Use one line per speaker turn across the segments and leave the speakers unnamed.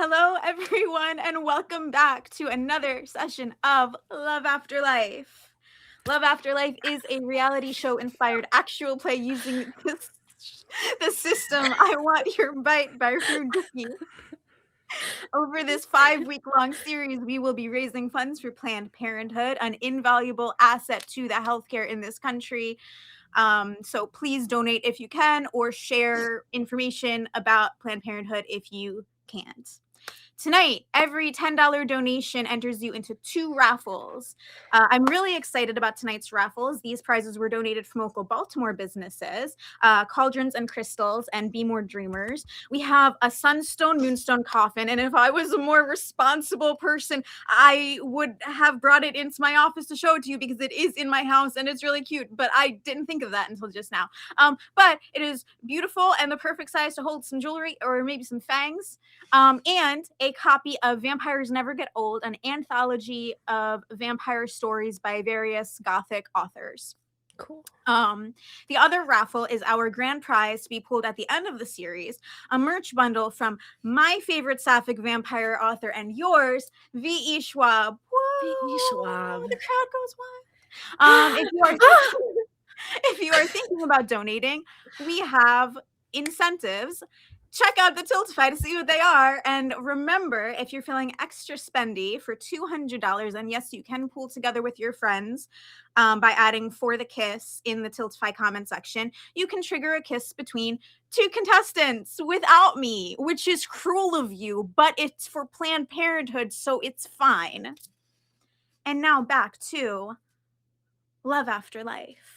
Hello, everyone, and welcome back to another session of Love After Life. Love After Life is a reality show inspired actual play using the system I Want Your Bite by Fruitcookie. Over this 5-week long series, we will be raising funds for Planned Parenthood, an invaluable asset to the healthcare in this country. So please donate if you can, or share information about Planned Parenthood if you can't. Tonight, every $10 donation enters you into 2 raffles. I'm really excited about tonight's raffles. These prizes were donated from local Baltimore businesses, Cauldrons and Crystals and Be More Dreamers. We have a Sunstone Moonstone coffin, and if I was a more responsible person, I would have brought it into my office to show it to you because it is in my house and it's really cute, but I didn't think of that until just now. But it is beautiful and the perfect size to hold some jewelry or maybe some fangs. And a copy of Vampires Never Get Old, an anthology of vampire stories by various Gothic authors.
Cool.
The other raffle is our grand prize to be pulled at the end of the series, a merch bundle from my favorite sapphic vampire author and yours, V.E. Schwab.
V.E. Schwab.
The crowd goes wild. If you are thinking about donating, we have incentives. Check out the Tiltify to see what they are. And remember, if you're feeling extra spendy for $200, and yes, you can pool together with your friends by adding For the Kiss in the Tiltify comment section, you can trigger a kiss between 2 contestants without me, which is cruel of you, but it's for Planned Parenthood, so it's fine. And now back to Love After Life.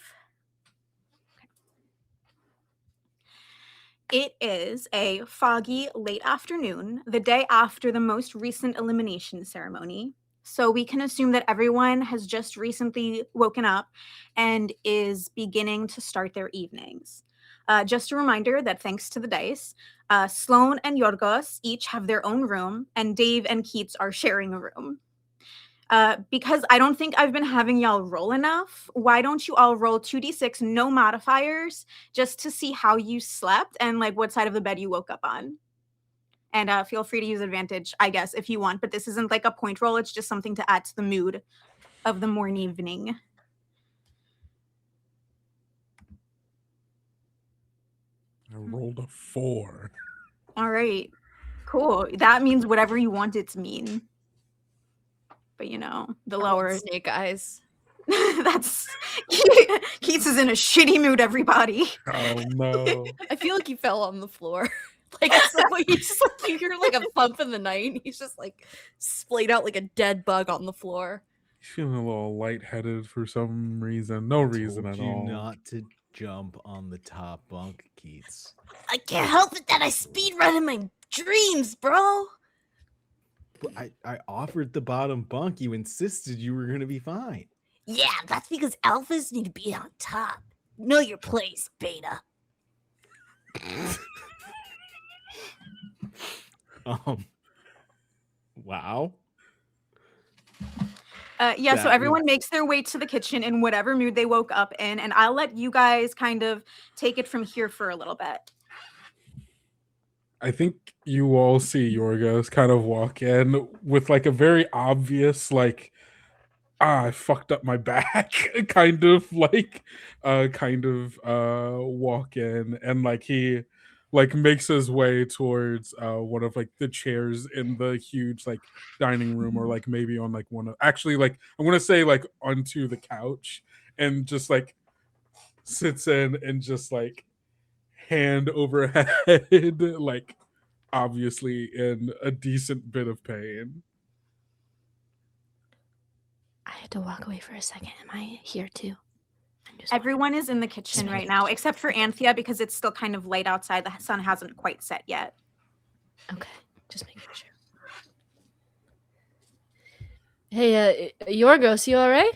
It is a foggy late afternoon, the day after the most recent elimination ceremony. So we can assume that everyone has just recently woken up and is beginning to start their evenings. Just a reminder that thanks to the dice, Sloan and Yorgos each have their own room, and Dave and Keats are sharing a room. Because I don't think I've been having y'all roll enough, why don't you all roll 2d6, no modifiers, just to see how you slept and like what side of the bed you woke up on. And feel free to use advantage, I guess, if you want, but this isn't like a point roll, it's just something to add to the mood of the morning evening.
I rolled a 4.
All right, cool. That means whatever you want it to mean. But you know, the lower
Snake eyes.
that's Keats is in a shitty mood, everybody.
Oh no.
I feel like he fell on the floor. Like at some point, he just like you hear like a thump in the night, and he's just like splayed out like a dead bug on the floor.
Feeling a little lightheaded for some reason. No reason
Told
at
you
all.
not to jump on the top bunk, Keats.
I can't help it that I speed run in my dreams, bro.
I offered the bottom bunk. You insisted you were gonna be fine.
Yeah, that's because alphas need to be on top. Know your place, beta.
Wow.
Yeah, so
That
everyone
was-
makes their way to the kitchen in whatever mood they woke up in, and I'll let you guys kind of take it from here for a little bit.
I think you all see Yorgos kind of walk in with like a very obvious like I fucked up my back kind of like walk in, and like he like makes his way towards one of like the chairs in the huge like dining room, or like maybe on like one of actually like I'm gonna say like onto the couch, and just like sits in and just like hand over head like obviously in a decent bit of pain.
I had to walk away for a second. Am I here too?
Everyone is in the kitchen right now, except for Anthea, because it's still kind of late outside. The sun hasn't quite set yet.
Okay, just making sure. Hey, Yorgos, you all right?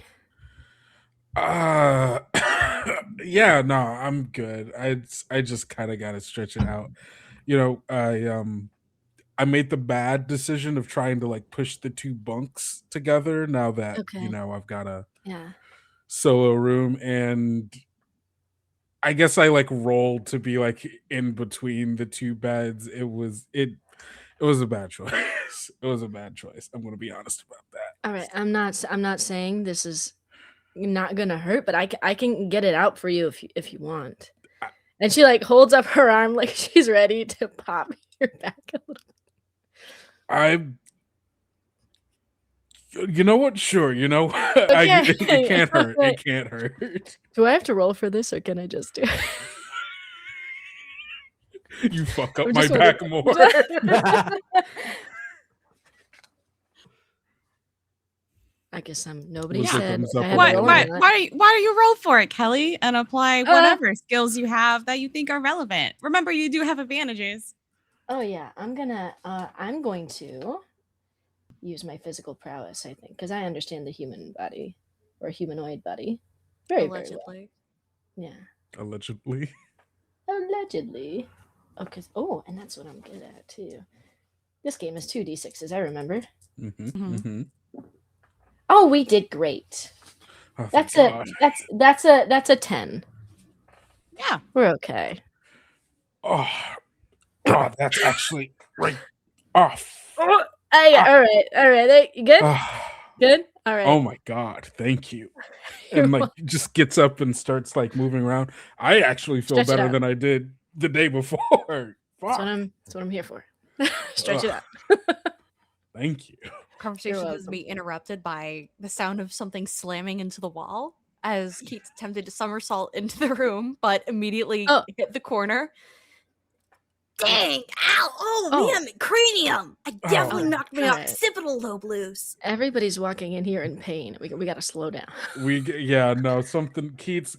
Yeah, no, I'm good. I just kind of got to stretch it out. You know, I made the bad decision of trying to like push the 2 bunks together now that,
Okay.
you know, I've got a
Yeah.
solo room, and I guess I like rolled to be like in between the 2 beds. It It was a bad choice. It was a bad choice. I'm gonna be honest about that.
All right, I'm not saying this is not gonna hurt, but I can get it out for you if you want. And she like holds up her arm like she's ready to pop your back a little.
You know what? Sure. You know,
Okay.
it can't hurt.
Okay.
It can't hurt.
Do I have to roll for this, or can I just do?
You fuck up
I'm
my
just
back
wondering.
more.
I guess nobody
Looks like
said.
thumbs up
I
on
had
Why,
to roll
why,
or not.
why do you roll for it, Kelly, and apply whatever skills you have that you think are relevant? Remember, you do have advantages.
Oh yeah, I'm going to use my physical prowess, I think, because I understand the human body or humanoid body very well.
Allegedly.
Yeah,
Allegedly.
allegedly. Oh, and that's what I'm good at too. This game is 2d6s. I remember.
Mm-hmm,
Mhm.
mm-hmm.
Oh, we did great.
Oh,
That's
thank
that's a 10.
Yeah.
We're okay.
God. Oh, that's actually right off.
Oh, yeah, all right. Hey, you good? Good. All right.
Oh my God, thank you.
You're
And like just gets up and starts like moving around. I actually feel
Stretch it
better
out.
than I did the day before.
That's
Fuck.
what I'm here for. Stretch it
Ugh.
out.
Thank you.
Conversation is
welcome.
being interrupted by the sound of something slamming into the wall as Keats attempted to somersault into the room, but immediately hit the corner.
Dang! Ow! Oh,
Oh.
man, my cranium! I definitely
Oh.
knocked my
Alright.
occipital lobe loose.
Everybody's walking in here in pain. We got to slow down.
Yeah, no, something Keats,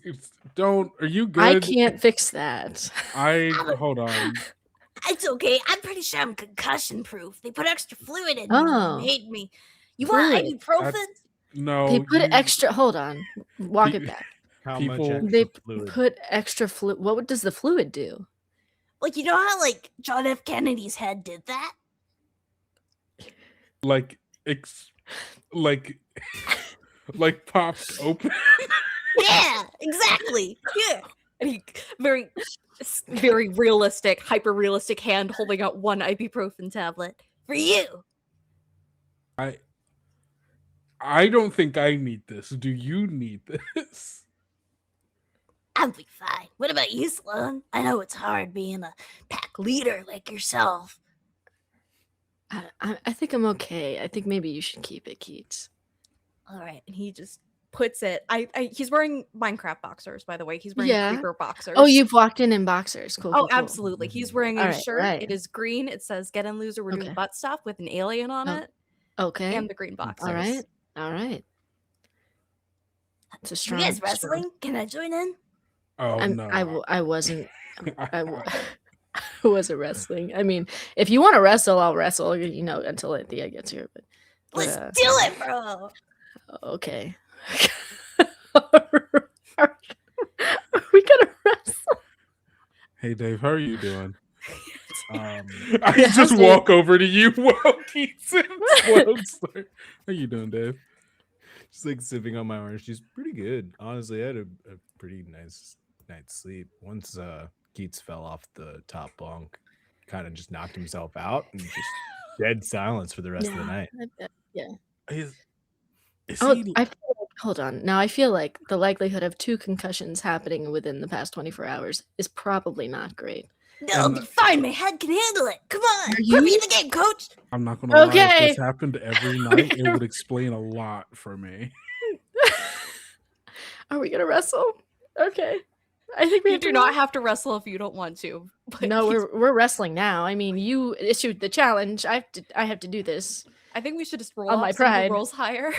don't, are you good?
I can't fix that.
Hold on.
It's okay. I'm pretty sure I'm concussion proof. They put extra fluid in me
Oh.
and made me. You want
Fluid.
ibuprofen?
No.
They put
you-
extra. Hold on. Walk
Pe-
it back.
How
People-
much extra
They
fluid?
put extra fluid. What does the fluid do?
Like, you know how, like, John F. Kennedy's head did that?
like like popped open.
Yeah, exactly. Yeah.
And he very realistic, hyper realistic hand holding out one ibuprofen tablet.
For you.
I don't think I need this. Do you need this?
I'll be fine. What about you, Sloan? I know it's hard being a pack leader like yourself.
I think I'm okay. I think maybe you should keep it, Keats.
All right, and he just puts it. He's wearing Minecraft boxers, by the way. He's wearing
Yeah.
creeper boxers.
Oh, you've walked in boxers. Cool.
Oh,
cool, cool.
absolutely. He's wearing a
Alright,
shirt.
right.
It is green. It says "Get in, loser. We're doing
Okay.
butt stuff" with an alien on
Oh,
it,
Okay.
and the green boxers.
All right. All right. It's a
You
strong.
guys
strong-
wrestling? Can I join in?
Oh
I'm,
no.
I wasn't. I wasn't wrestling. I mean, if you want to wrestle, I'll wrestle. You know, until Anthea gets here. But
Let's
uh,
do it, bro.
okay. Are we gonna wrestle?
Hey Dave, how are you doing? I
Yeah,
just
how's
walk over to you while Keats and Sloan start. How you doing, Dave?
She's like sipping on my orange. She's pretty good. Honestly, I had a pretty nice night's sleep. Once Keats fell off the top bunk, kind of just knocked himself out and just dead silence for the rest of the night.
Is
Oh,
he?
I feel like, hold on. Now I feel like the likelihood of 2 concussions happening within the past 24 hours is probably not great.
No, I'll be fine. My head can handle it. Come on.
Are
Put me
you?
in the game, coach.
I'm not gonna lie. If
Okay.
this happened every night, it would explain a lot for me.
Are we gonna wrestle? Okay. I think we
You
have
do
to
not
wrestle.
have to wrestle if you don't want to. But
No,
he's-
we're wrestling now. I mean, you issued the challenge. I have to do this.
I think we should just roll
On
up
my
so he
pride.
rolls higher.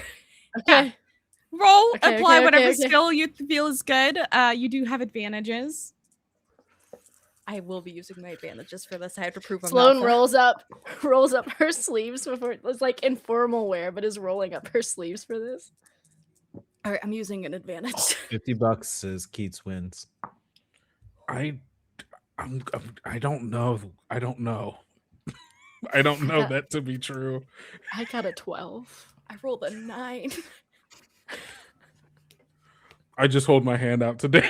Okay.
Roll,
Okay,
apply
okay,
whatever
okay.
skill you feel is good. You do have advantages.
I will be using my advantages for this. I have to prove I'm
Sloan
not
rolls up her sleeves before it was like informal wear, but is rolling up her sleeves for this.
All right, I'm using an advantage.
$50 says Keats wins.
I don't know. I don't know. I don't know
Yeah.
that to be true.
I got a 12.
I rolled a 9.
I just hold my hand out today.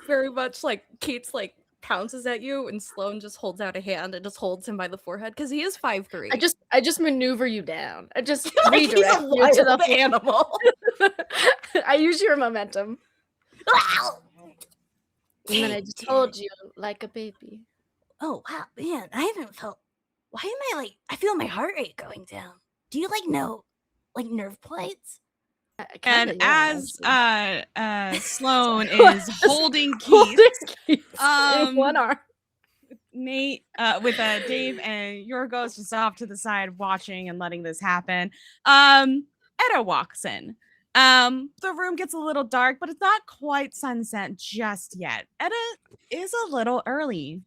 very much like Kate's like pounces at you, and Sloan just holds out a hand and just holds him by the forehead because he is 5'3".
I just maneuver you down. I just
like he's a
redirect you to
wild
the
animal.
I use your momentum,
Wow.
and then I just hold you like a baby.
Oh wow, man! I haven't felt. Why am I like? I feel my heart rate going down. Do you like know, like nerve plates?
And
Kinda, yeah,
as
actually.
Sloan
Just
is holding
holding
Keith,
Keith in one arm.
Nate with Dave and Yorgos just off to the side watching and letting this happen. Edda walks in. The room gets a little dark, but it's not quite sunset just yet. Edda is a little early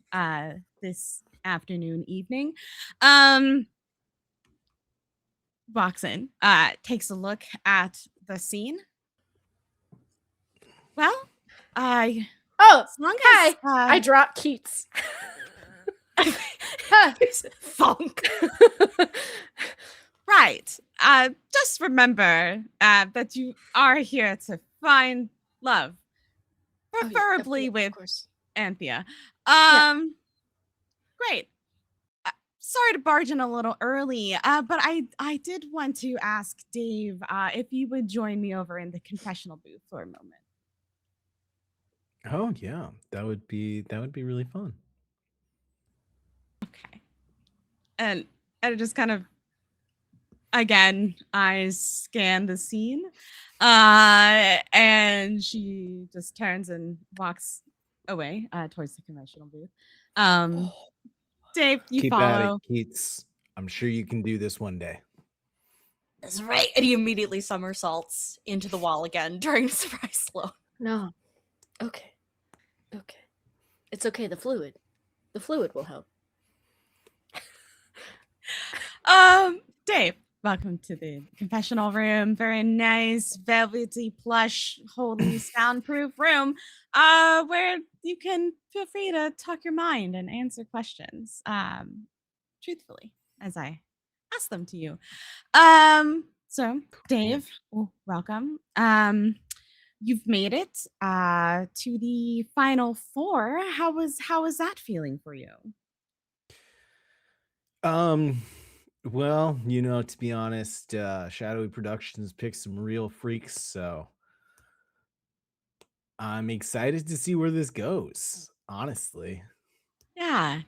this afternoon, evening. Walks in, takes a look at the scene. Well,
Oh,
as long
hi.
as
I drop Keats.
Funk.
right. Just remember that you are here to find love, preferably
of
with
course.
Anthea.
Yeah.
Great. Sorry to barge in a little early, but I did want to ask Dave if you would join me over in the confessional booth for a moment.
Oh yeah, that would be really fun.
Okay. And I just kind of, again, eyes scan the scene. And she just turns and walks away towards the conventional booth. Dave, you
Keep at
follow.
it, Keats. I'm sure you can do this one day.
That's right. And he immediately somersaults into the wall again during the surprise Sloan.
No. Okay. Okay. It's okay. The fluid will help.
Dave, welcome to the confessional room. Very nice, velvety, plush, wholly soundproof room where you can feel free to talk your mind and answer questions truthfully as I ask them to you. So Dave, welcome. You've made it to the final four. How was that feeling for you?
Well, to be honest, Shadowy Productions picked some real freaks, so I'm excited to see where this goes, honestly.
Yeah.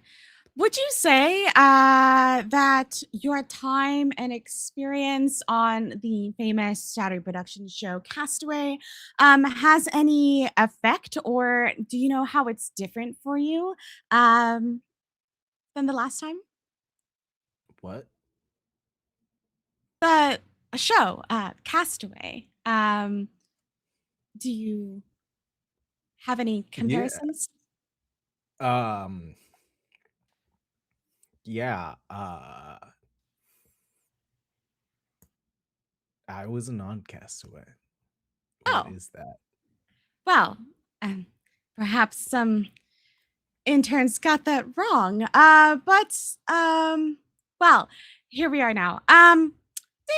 Would you say that your time and experience on the famous Shadowy Productions show Castaway has any effect, or do you know how it's different for you than the last time?
What?
The show Castaway. Do you have any comparisons?
Yeah. I wasn't on Castaway. What is that?
Well, perhaps some interns got that wrong. Well, here we are now.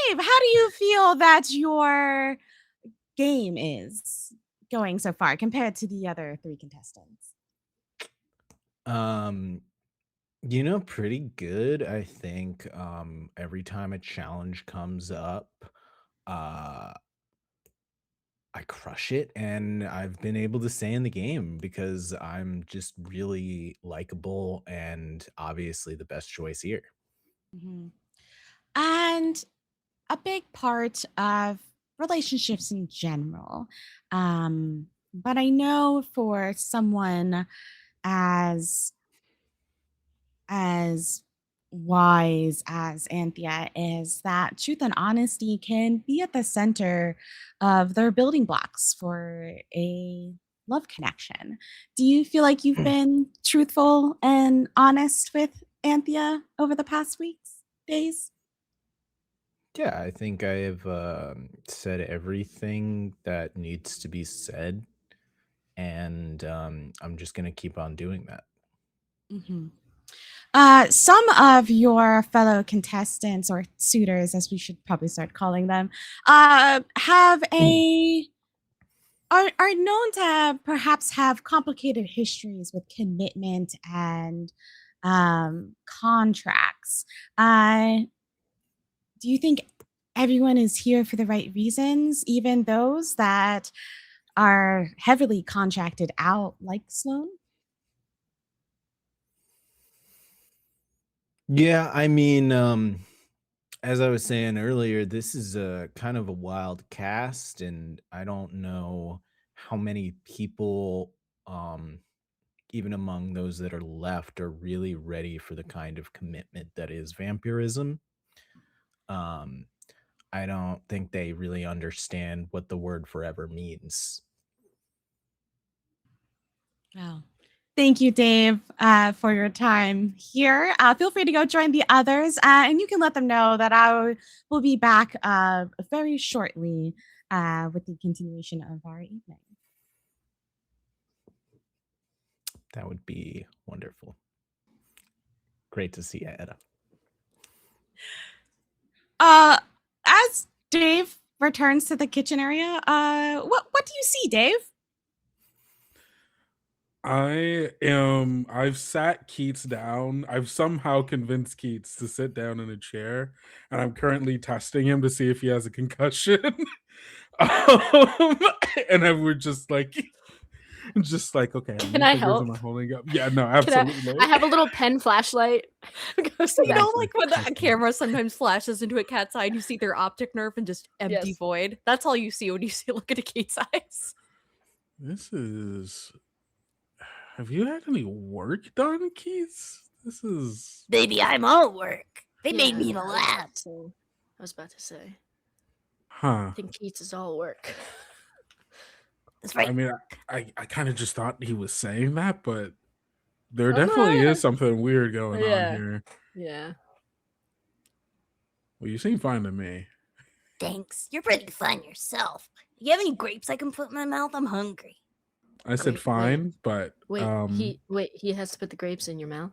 Dave, how do you feel that your game is going so far compared to the other three contestants?
Pretty good. I think every time a challenge comes up, I crush it, and I've been able to stay in the game because I'm just really likable and obviously the best choice here.
Mhm. And a big part of relationships in general. But I know for someone as wise as Anthea is, that truth and honesty can be at the center of their building blocks for a love connection. Do you feel like you've been truthful and honest with Anthea over the past weeks, days?
Yeah, I think I have said everything that needs to be said, and I'm just gonna keep on doing that.
Mhm. Some of your fellow contestants, or suitors, as we should probably start calling them, have a are known to perhaps have complicated histories with commitment and contracts. Do you think everyone is here for the right reasons, even those that are heavily contracted out, like Sloan?
Yeah, I mean, as I was saying earlier, this is a kind of a wild cast, and I don't know how many people, even among those that are left, are really ready for the kind of commitment that is vampirism. Um, I don't think they really understand what the word forever means.
Wow. Thank you, Dave, for your time here. Feel free to go join the others, and you can let them know that will be back very shortly with the continuation of our evening.
That would be wonderful. Great to see you, Edda.
As Dave returns to the kitchen area, what do you see, Dave?
I've sat Keats down. I've somehow convinced Keats to sit down in a chair, and I'm currently testing him to see if he has a concussion. um, and I would just like, okay. How
Can
many
I
fingers
help?
am I holding up? Yeah, no,
Can
absolutely.
I have a little pen flashlight. Goes to
You
that.
know, like when the
Exactly.
camera sometimes flashes into a cat's eye and you see their optic nerve and just empty
Yes.
void. That's all you see when you see look at a Kate's eyes.
This is. Have you had any work done, Keats? This is.
Baby, I'm all work. They
Yeah,
made me in a
I was
lab.
about to say- I was about to say.
Huh.
I think Keats is all work.
That's right.
I mean, I kind of just thought he was saying that, but there
Oh, no,
definitely
yeah.
is something weird going on
Yeah.
here.
Yeah.
Well, you seem fine to me.
Thanks. You're pretty fine yourself. You have any grapes I can put in my mouth? I'm hungry.
I said
Wait,
fine, but
he has to put the grapes in your mouth.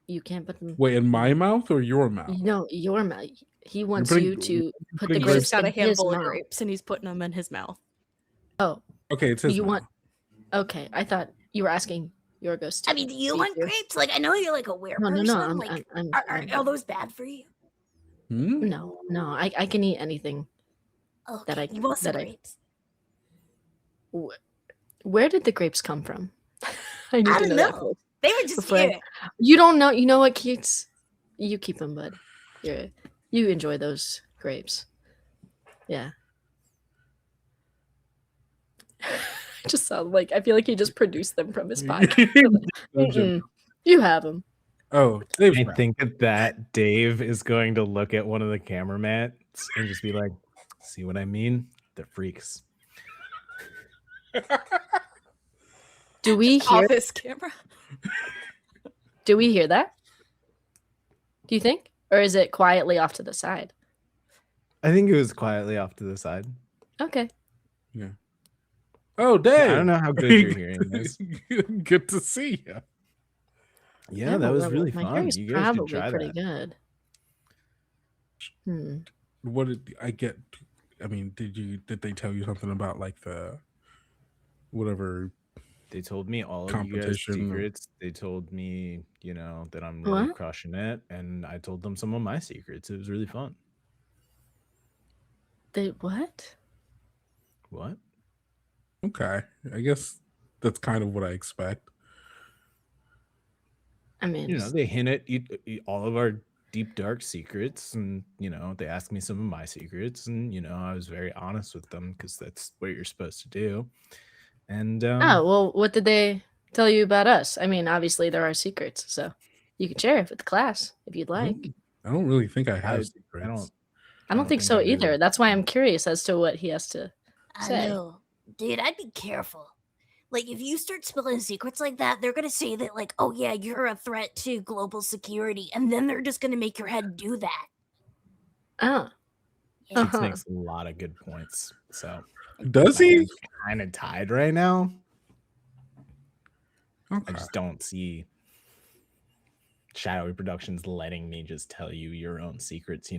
You can't put them.
wait, in my mouth or your mouth?
No, your mouth. He wants
putting-
you to put the
putting
He's
grapes
just got a
in his
handful of
mouth.
grapes and he's putting them in his mouth.
Oh,
Okay, it's his
you
mouth.
want? Okay, I thought you were asking Yorgos to.
I mean, do you
feed
want grapes? Like, I know you're like a weird
No, no,
person.
no.
Like,
I'm
are those bad for you?
Hmm?
no. I can eat anything.
Okay,
That I-
you want some
that I-
grapes?
Where did the grapes come from? I need
I
to
don't
know that
know.
first.
They were just
Before
here.
You don't know. You know what, Keats? You keep them, bud. You enjoy those grapes. Yeah. I just sound like I feel like he just produced them from his pocket. Mm-mm. You have them.
Oh, Dave's
I
back.
think that Dave is going to look at one of the cameramans and just be like, "See what I mean? They're freaks."
Do we hear?
Office camera.
Do we hear that? Do you think, or is it quietly off to the side?
I think it was quietly off to the side.
Okay.
Oh, Dave.
I don't know how good your hearing is.
Good to see you.
Yeah, that was
well,
really
my
fun.
hearing's
You guys should
probably
try
pretty
that.
good. Hmm.
What did I get? I mean, did they tell you something about like the whatever?
They told me all of you guys'
Competition or-
secrets. They told me, that I'm really
What?
crushing it, and I told them some of my secrets. It was really fun.
They what?
What?
Okay, I guess that's kind of what I expect.
I mean,
They hint at all of our deep dark secrets, and they asked me some of my secrets, and I was very honest with them because that's what you're supposed to do. And
oh well, what did they tell you about us? I mean, obviously there are secrets, so you can share it with the class if you'd like.
I don't really think I have
I
secrets.
I don't think so
I do.
either. That's why I'm curious as to what he has to.
I
Say.
know. Dude, I'd be careful. Like, if you start spilling secrets like that, they're going to say that, like, oh, yeah, you're a threat to global security. And then they're just going to make your head do that.
Oh,
Yeah.
Keats makes a lot of good points. So
Does he?
kind of tied right now. I
Okay.
just don't see Shadowy Productions letting me just tell you your own secrets.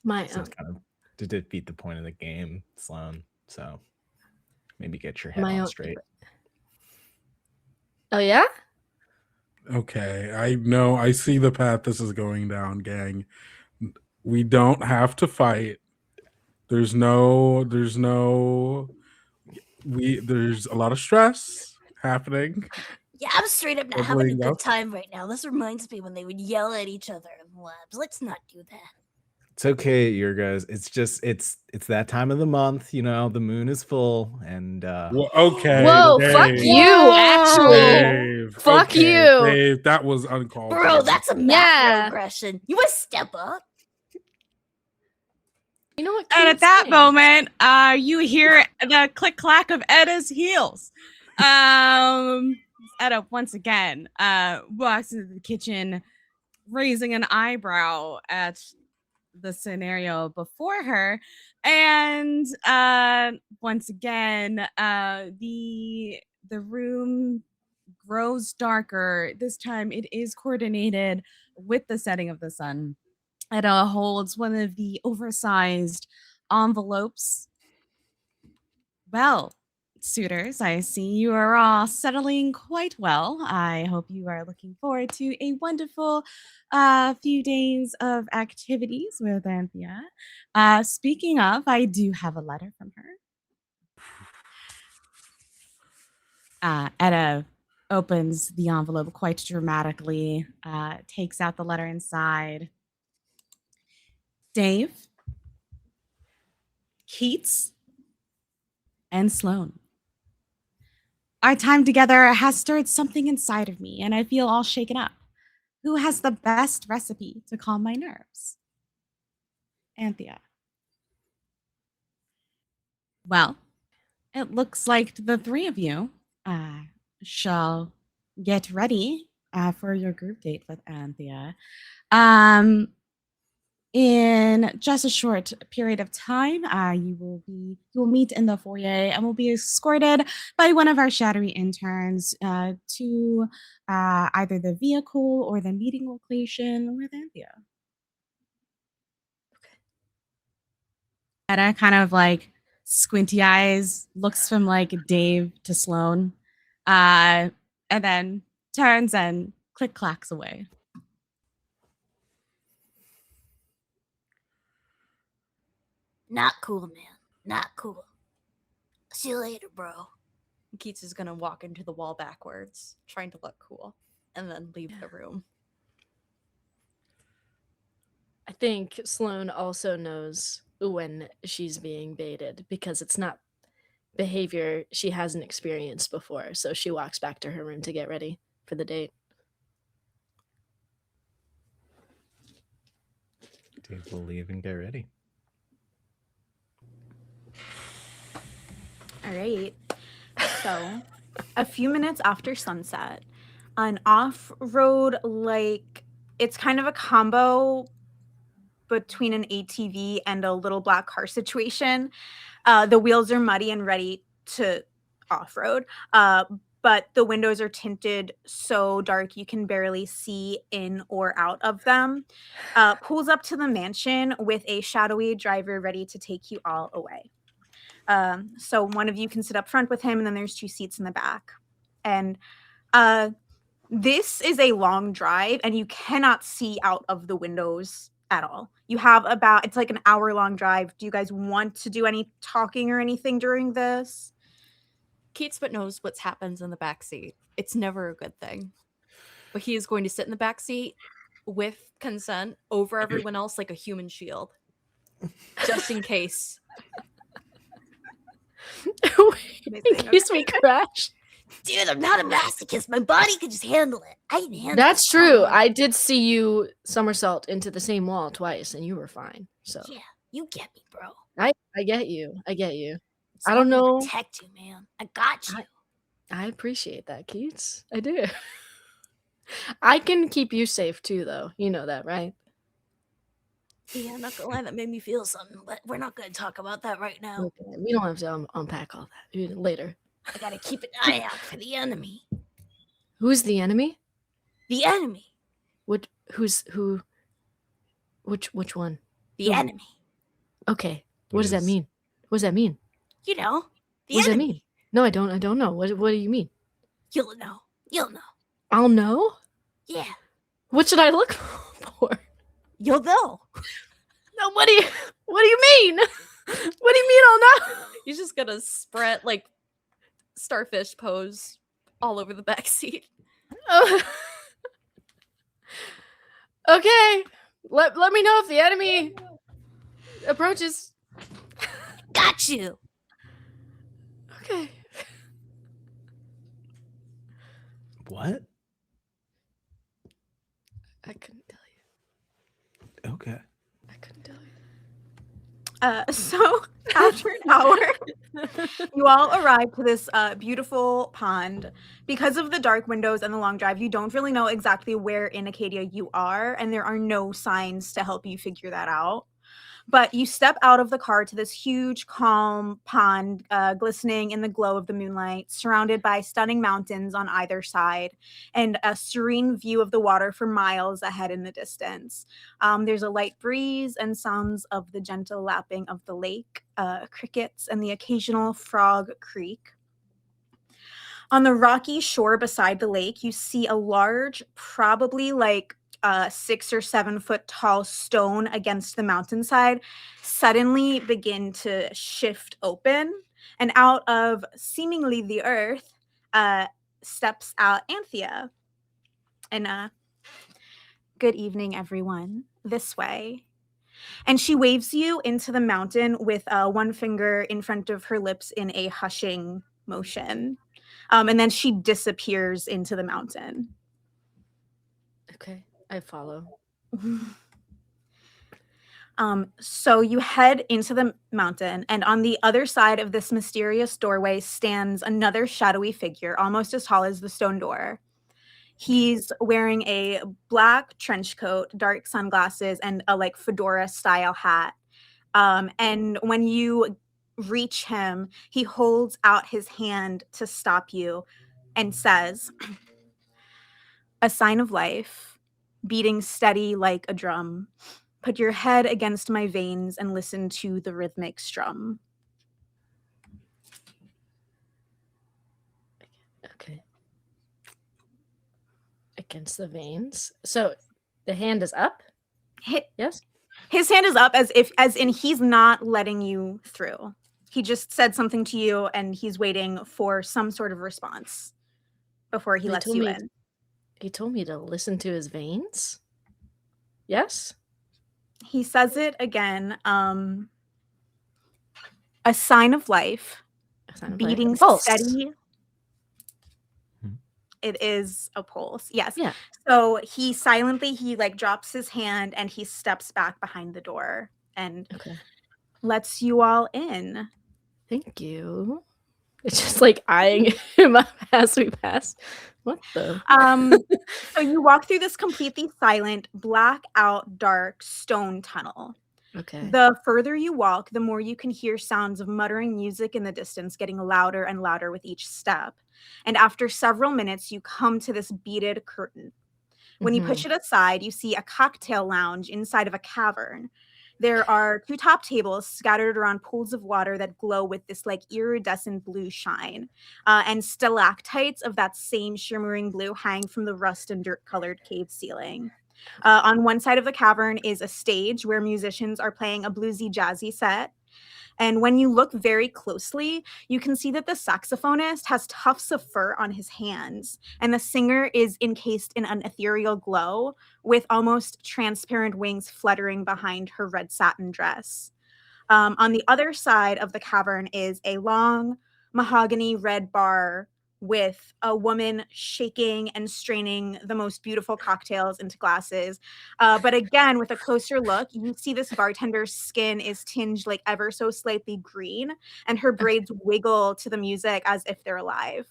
my
Seems kind of to defeat the point of the game, Sloan. So Maybe get your head
My
on
own-
straight.
Oh yeah?
Okay, I know. I see the path this is going down, gang. We don't have to fight. There's a lot of stress happening.
Yeah, I'm straight up not having a
Bubbling
good
up.
time right now. This reminds me when they would yell at each other in the labs. Let's not do that.
It's okay, your guys. It's just it's that time of the month, you know, the moon is full and
Okay.
Whoa, fuck
Dave,
you, actually.
Dave,
Fuck
okay,
you.
Dave, that was uncalled
Bro,
for.
that's a
Yeah.
macroaggression. You must step up.
You know what?
And
Keith's
at that
saying?
moment, you hear the click clack of Edda's heels. Edda once again walks into the kitchen, raising an eyebrow at the scenario before her, and once again, the room grows darker. This time, it is coordinated with the setting of the sun. Edda holds one of the oversized envelopes. Well, suitors, I see you are all settling quite well. I hope you are looking forward to a wonderful few days of activities with Anthea. Speaking of, I do have a letter from her. Edda opens the envelope quite dramatically, takes out the letter inside. Dave, Keats, and Sloan. Our time together has stirred something inside of me, and I feel all shaken up. Who has the best recipe to calm my nerves? Anthea. Well, it looks like the three of you shall get ready for your group date with Anthea. In just a short period of time, you will meet in the foyer and will be escorted by one of our shadowy interns to either the vehicle or the meeting location with Anthea. Edda kind of like squinty eyes, looks from like Dave to Sloan, and then turns and click clacks away.
Not cool, man. Not cool. See you later, bro.
Keats is gonna walk into the wall backwards, trying to look cool, and then leave the room.
I think Sloan also knows when she's being baited because it's not behavior she hasn't experienced before. So she walks back to her room to get ready for the date.
Dave will leave and get ready.
All right. So, a few minutes after sunset, an off-road, like, it's kind of a combo between an ATV and a little black car situation. The wheels are muddy and ready to off-road, but the windows are tinted so dark you can barely see in or out of them. Pulls up to the mansion with a shadowy driver ready to take you all away. So one of you can sit up front with him, and then there's 2 seats in the back. And this is a long drive, and you cannot see out of the windows at all. You have it's like an hour-long drive. Do you guys want to do any talking or anything during this?
Keats but knows what happens in the back seat. It's never a good thing. But he is going to sit in the back seat with consent over everyone else like a human shield. Just in case.
In case we crash.
Dude, I'm not a masochist. My body can just handle it. I can handle
That's
it.
true. I did see you somersault into the same wall twice and you were fine. So
Yeah, you get me, bro.
I get you. I get you.
So
I don't
I'm gonna
know.
Protect you, man. I got you.
I appreciate that, Keats. I do. I can keep you safe too, though. You know that, right?
Yeah, I'm not gonna lie, that made me feel something, but we're not gonna talk about that right now.
Okay, we don't have to unpack all that later.
I gotta keep an eye out for the enemy.
Who's the enemy?
The enemy.
Which one?
The
Who?
enemy.
Okay. What does that mean? What does that mean?
You know, The
What does that
enemy.
mean? No, I don't know. What do you mean?
You'll know. You'll know.
I'll know?
Yeah,
What should I look for?
you'll know.
No, what do you mean? What do you mean I'll know?
He's just gonna spread like starfish pose all over the back seat.
Oh. Okay. Let me know if the enemy approaches.
Got you.
Okay.
What?
I couldn't tell you.
Okay.
I couldn't tell you.
So after an hour, you all arrive to this beautiful pond. Because of the dark windows and the long drive, you don't really know exactly where in Acadia you are, and there are no signs to help you figure that out. But you step out of the car to this huge, calm pond, glistening in the glow of the moonlight, surrounded by stunning mountains on either side, and a serene view of the water for miles ahead in the distance. There's a light breeze and sounds of the gentle lapping of the lake, crickets, and the occasional frog creak. On the rocky shore beside the lake, you see a large, probably like 6 or 7 foot tall stone against the mountainside suddenly begin to shift open, and out of seemingly the earth steps out Anthea. And good evening, everyone. This way. And she waves you into the mountain with one finger in front of her lips in a hushing motion. And then she disappears into the mountain.
Okay. I follow.
So you head into the mountain, and on the other side of this mysterious doorway stands another shadowy figure, almost as tall as the stone door. He's wearing a black trench coat, dark sunglasses, and a like fedora style hat. And when you reach him, he holds out his hand to stop you and says, "A sign of life, beating steady like a drum. Put your head against my veins and listen to the rhythmic strum."
Okay. Against the veins. So the hand is up? Yes?
His hand is up as in he's not letting you through. He just said something to you and he's waiting for some sort of response before he
They
lets
told
you
me-
in.
He told me to listen to his veins? Yes?
He says it again. A sign of life,
A sign of life.
beating
Pulse.
steady.
Hmm.
It is a pulse. Yes.
Yeah.
So he like drops his hand and he steps back behind the door and
Okay.
lets you all in.
Thank you. It's just like eyeing him up as we pass. What the?
So you walk through this completely silent, black-out, dark stone tunnel.
Okay.
The further you walk, the more you can hear sounds of muttering music in the distance getting louder and louder with each step. And after several minutes, you come to this beaded curtain. When you push it aside, you see a cocktail lounge inside of a cavern. There are 2 top tables scattered around pools of water that glow with this like iridescent blue shine. And stalactites of that same shimmering blue hang from the rust and dirt colored cave ceiling. On one side of the cavern is a stage where musicians are playing a bluesy jazzy set. And when you look very closely, you can see that the saxophonist has tufts of fur on his hands, and the singer is encased in an ethereal glow with almost transparent wings fluttering behind her red satin dress. On the other side of the cavern is a long mahogany red bar with a woman shaking and straining the most beautiful cocktails into glasses. But again, with a closer look, you see this bartender's skin is tinged like ever so slightly green, and her braids wiggle to the music as if they're alive.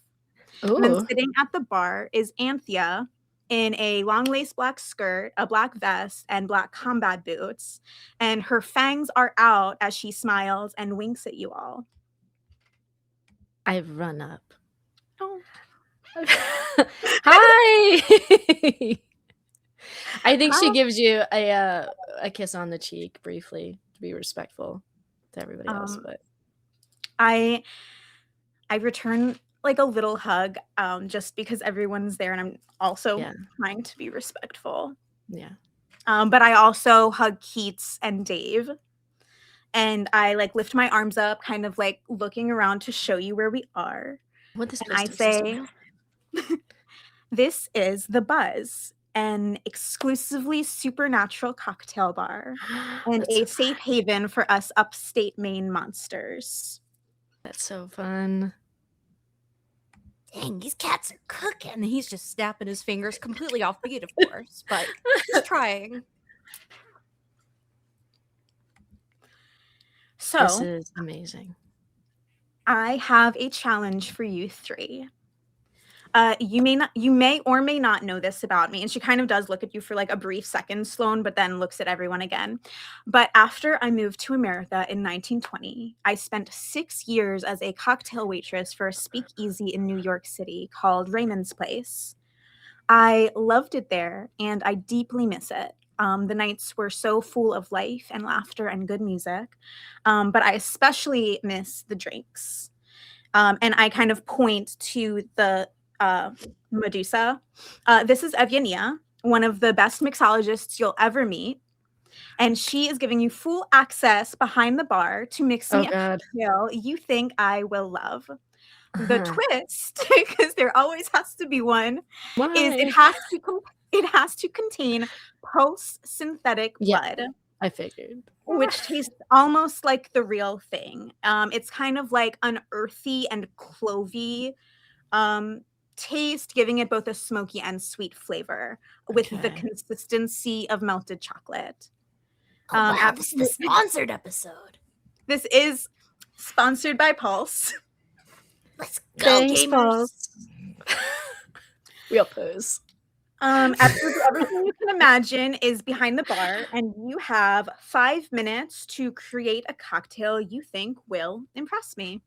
And then
Ooh.
sitting at the bar is Anthea in a long lace black skirt, a black vest, and black combat boots. And her fangs are out as she smiles and winks at you all.
I run up.
Oh.
Hi. I think she
Hi.
gives you a kiss on the cheek briefly to be respectful to everybody else,
Um,
but
I return like a little hug, just because everyone's there, and I'm also
Yeah.
trying to be respectful.
Yeah.
But I also hug Keats and Dave, and I like lift my arms up, kind of like looking around to show you where we are.
What this
And I
mystery
say,
system?
this is the Buzz, an exclusively supernatural cocktail bar and
That's
a
so
safe haven for us upstate Maine monsters.
That's so fun.
Dang, these cats are cooking.
And he's just snapping his fingers completely off beat, of course, but he's trying.
This
So
is amazing.
I have a challenge for you three. You may or may not know this about me, and she kind of does look at you for like a brief second, Sloan, but then looks at everyone again. But after I moved to America in 1920, I spent 6 years as a cocktail waitress for a speakeasy in New York City called Raymond's Place. I loved it there, and I deeply miss it. The nights were so full of life and laughter and good music, but I especially miss the drinks. And I kind of point to the Medusa. This is Evgenia, one of the best mixologists you'll ever meet. And she is giving you full access behind the bar to mix
Oh
me a
God.
cocktail you think I will love. The
Uh-huh.
twist, because there always has to be one, is
Why?
it has to contain post-synthetic
Yeah.
blood,
I figured.
which tastes almost like the real thing. It's kind of like an earthy and clovey taste, giving it both a smoky and sweet flavor with the
Okay.
consistency of melted chocolate.
Oh, wow, this is the
absolutely.
sponsored episode.
This is sponsored by Pulse.
Let's go,
Thanks,
gamers.
Pulse. Real pose.
Absolutely everything you can imagine is behind the bar, and you have 5 minutes to create a cocktail you think will impress me.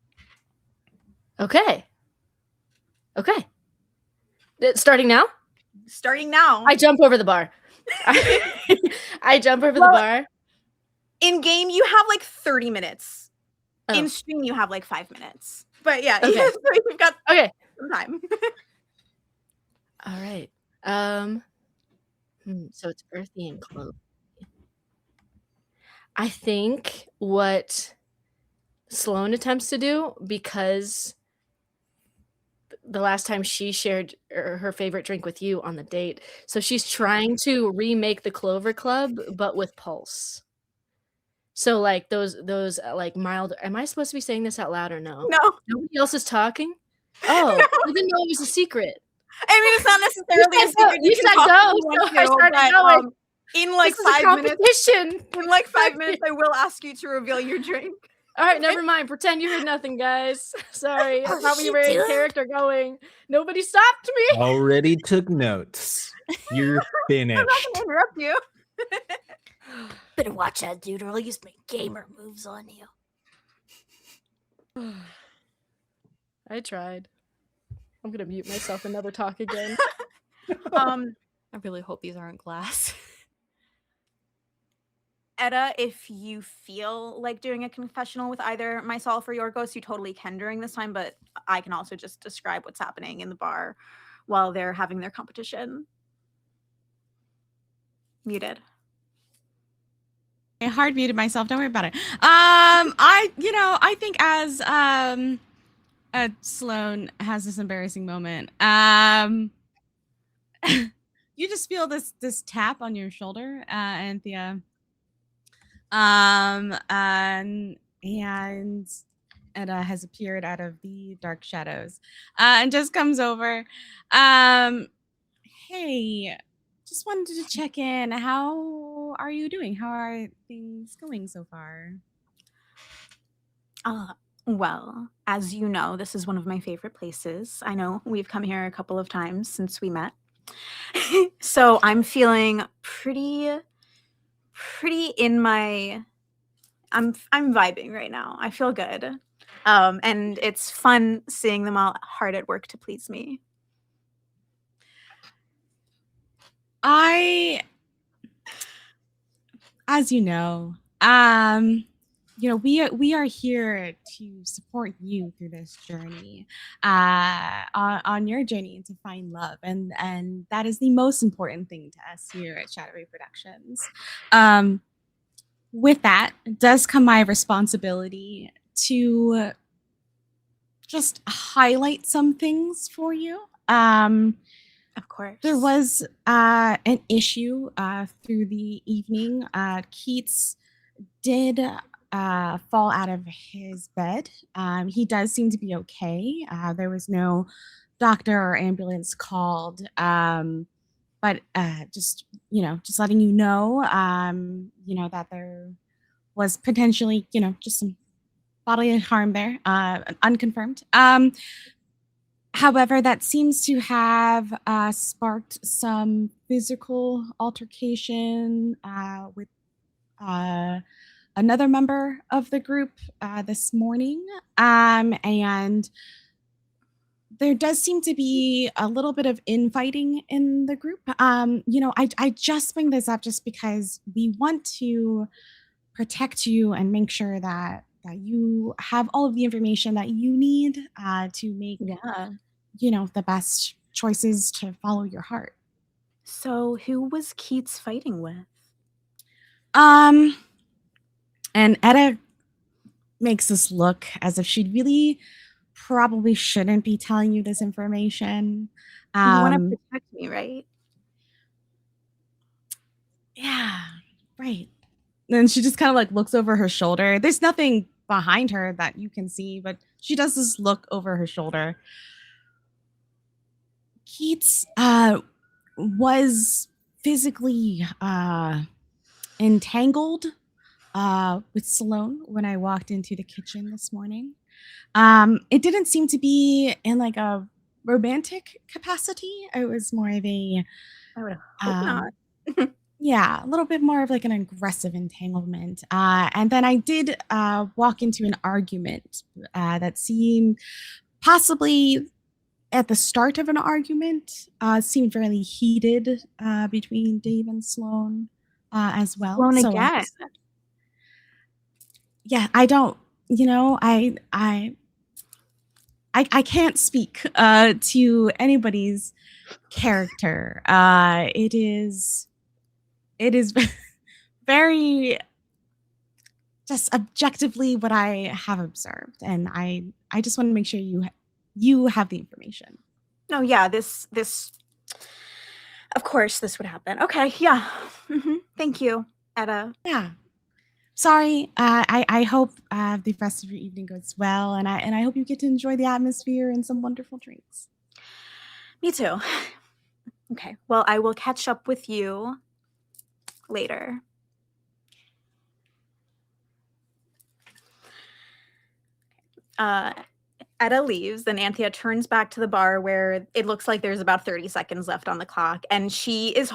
Okay. Okay. Starting now?
Starting now.
I jump over the bar. I jump over
Well,
the bar.
In game, you have like 30 minutes.
Oh.
In stream, you have like 5 minutes. But yeah,
Okay.
you've got
Okay.
some time.
All right. So it's earthy and clove. I think what Sloan attempts to do, because the last time she shared her favorite drink with you on the date, so she's trying to remake the Clover Club, but with Pulse. So like those like mild. Am I supposed to be saying this out loud or no?
No,
Nobody else is talking. Oh, I didn't know it was a secret.
I mean it's not necessarily a
said go.
secret.
You
can
said
talk
go,
if you want
so I
to,
started
but,
going.
in like
This is a
5 minutes,
competition.
in like 5 minutes, I will ask you to reveal your drink.
All right, never mind. Pretend you heard nothing, guys. Sorry, I
Oh,
thought we
she
were in
did?
character going. Nobody stopped me.
Already took notes. You're
I'm not
finished.
gonna interrupt you.
Better watch that, dude, or I'll use my gamer moves on you.
I tried. I'm gonna mute myself and never talk again.
Um,
I really hope these aren't glass.
Etta, if you feel like doing a confessional with either myself or Yorgos, you totally can during this time, but I can also just describe what's happening in the bar while they're having their competition. Muted.
I hard muted myself. Don't worry about it. I think as Sloan has this embarrassing moment, you just feel this tap on your shoulder, Anthea. And Etta has appeared out of the dark shadows, and just comes over. Hey, just wanted to check in. How are you doing? How are things going so far?
Well, as you know, this is one of my favorite places. I know we've come here a couple of times since we met. So I'm feeling pretty in my I'm vibing right now. I feel good. And it's fun seeing them all hard at work to please me.
As you know, we are here to support you through this journey, on your journey to find love, and that is the most important thing to us here at Shadowy Productions. With that does come my responsibility to just highlight some things for you.
Of course.
There was an issue through the evening. Keats did fall out of his bed. He does seem to be okay. There was no doctor or ambulance called. But just just letting you know, that there was potentially, just some bodily harm there, unconfirmed. However, that seems to have sparked some physical altercation with another member of the group this morning. And there does seem to be a little bit of infighting in the group. I just bring this up just because we want to protect you and make sure that you have all of the information that you need to make the best choices to follow your heart.
So who was Keats fighting with?
And Etta makes this look as if she'd really probably shouldn't be telling you this information.
You want to protect me, right?
Yeah, right. And she just kind of like looks over her shoulder. There's nothing behind her that you can see, but she does this look over her shoulder. Keats was physically entangled with Sloane when I walked into the kitchen this morning. It didn't seem to be in like a romantic capacity. It was more of a
I would hope not.
yeah, a little bit more of like an aggressive entanglement. And then I did walk into an argument that seemed possibly at the start of an argument, seemed fairly heated between Dave and Sloane as well.
Sloane
So
again.
Yeah, I don't, I can't speak to anybody's character. It is very just objectively what I have observed, and I just want to make sure you have the information.
No, yeah, this of course this would happen. Okay, yeah. Thank you, Etta.
Yeah. Sorry. I hope the rest of your evening goes well, and I hope you get to enjoy the atmosphere and some wonderful drinks.
Me too. Okay. Well, I will catch up with you later. Etta leaves, and Anthea turns back to the bar where it looks like there's about 30 seconds left on the clock, and she has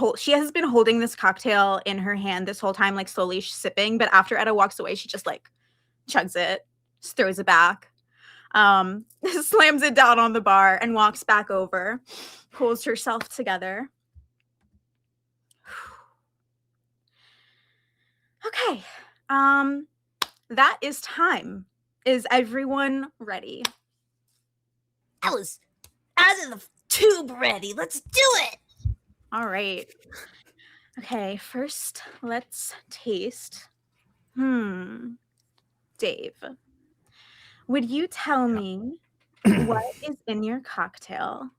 been holding this cocktail in her hand this whole time, like slowly sipping, but after Etta walks away, she just like chugs it, just throws it back, slams it down on the bar and walks back over, pulls herself together. Okay, that is time. Is everyone ready?
I was out of the tube ready. Let's do it.
All right. Okay, first let's taste. Dave, would you tell me what is in your cocktail,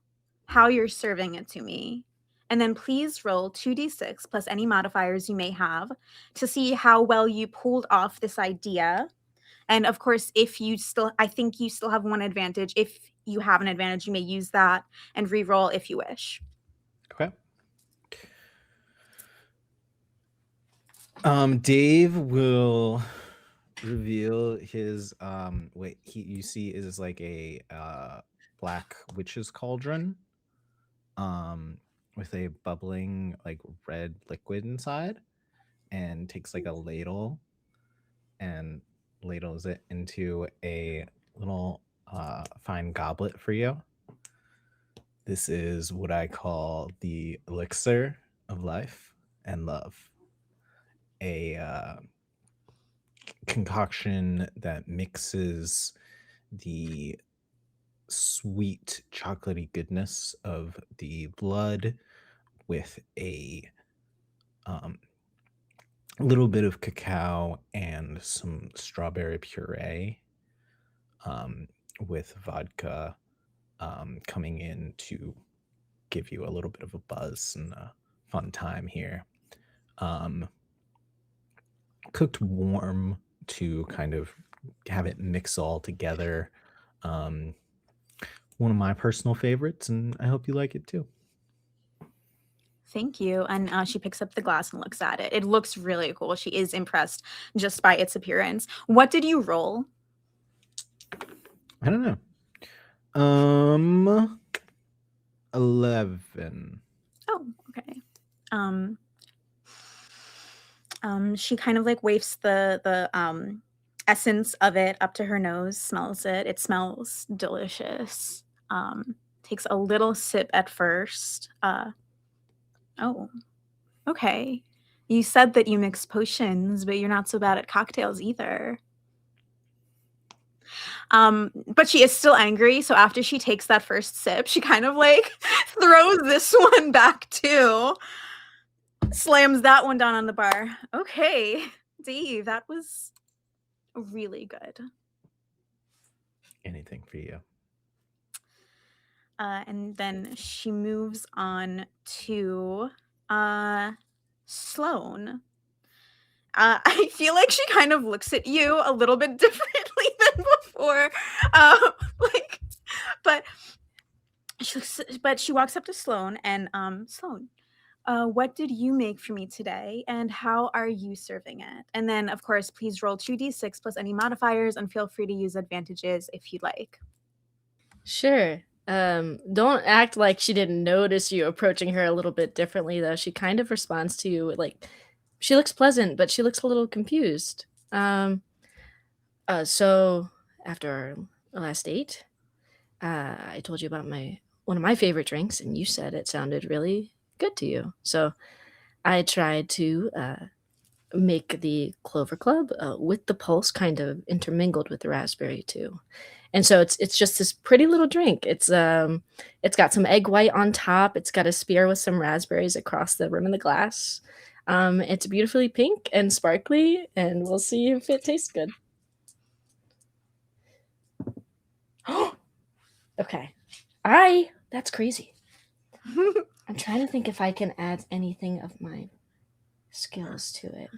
how you're serving it to me, and then please roll 2d6 plus any modifiers you may have to see how well you pulled off this idea. And of course, I think you still have one advantage. If you have an advantage, you may use that and re-roll if you wish.
Okay. Dave will reveal his what you see is like a black witch's cauldron with a bubbling like red liquid inside, and takes like a ladle and ladles it into a little fine goblet for you. This is what I call the elixir of life and love. A concoction that mixes the sweet chocolatey goodness of the blood with a little bit of cacao and some strawberry puree, with vodka coming in to give you a little bit of a buzz and a fun time here. Cooked warm to kind of have it mix all together. One of my personal favorites, and I hope you like it too.
Thank you. And she picks up the glass and looks at it. It looks really cool. She is impressed just by its appearance. What did you roll?
I don't know. 11.
Oh, okay. She kind of like wafts the essence of it up to her nose, smells it. It smells delicious. Takes a little sip at first. Oh, okay. You said that you mix potions, but you're not so bad at cocktails either. But she is still angry, so after she takes that first sip, she kind of like throws this one back too. Slams that one down on the bar. Okay, Dave, that was really good.
Anything for you.
And then she moves on to Sloane. I feel like she kind of looks at you a little bit differently than before. But she walks up to Sloane and Sloane, what did you make for me today, and how are you serving it? And then, of course, please roll 2d6 plus any modifiers, and feel free to use advantages if you'd like.
Sure. Don't act like she didn't notice you approaching her a little bit differently, though. She kind of responds to you like she looks pleasant, but she looks a little confused. So after our last date, I told you about one of my favorite drinks, and you said it sounded really good to you. So I tried to make the Clover Club with the pulse kind of intermingled with the raspberry too. And so it's just this pretty little drink. It's got some egg white on top. It's got a spear with some raspberries across the rim of the glass. It's beautifully pink and sparkly, and we'll see if it tastes good. Okay. That's crazy. I'm trying to think if I can add anything of my skills to it.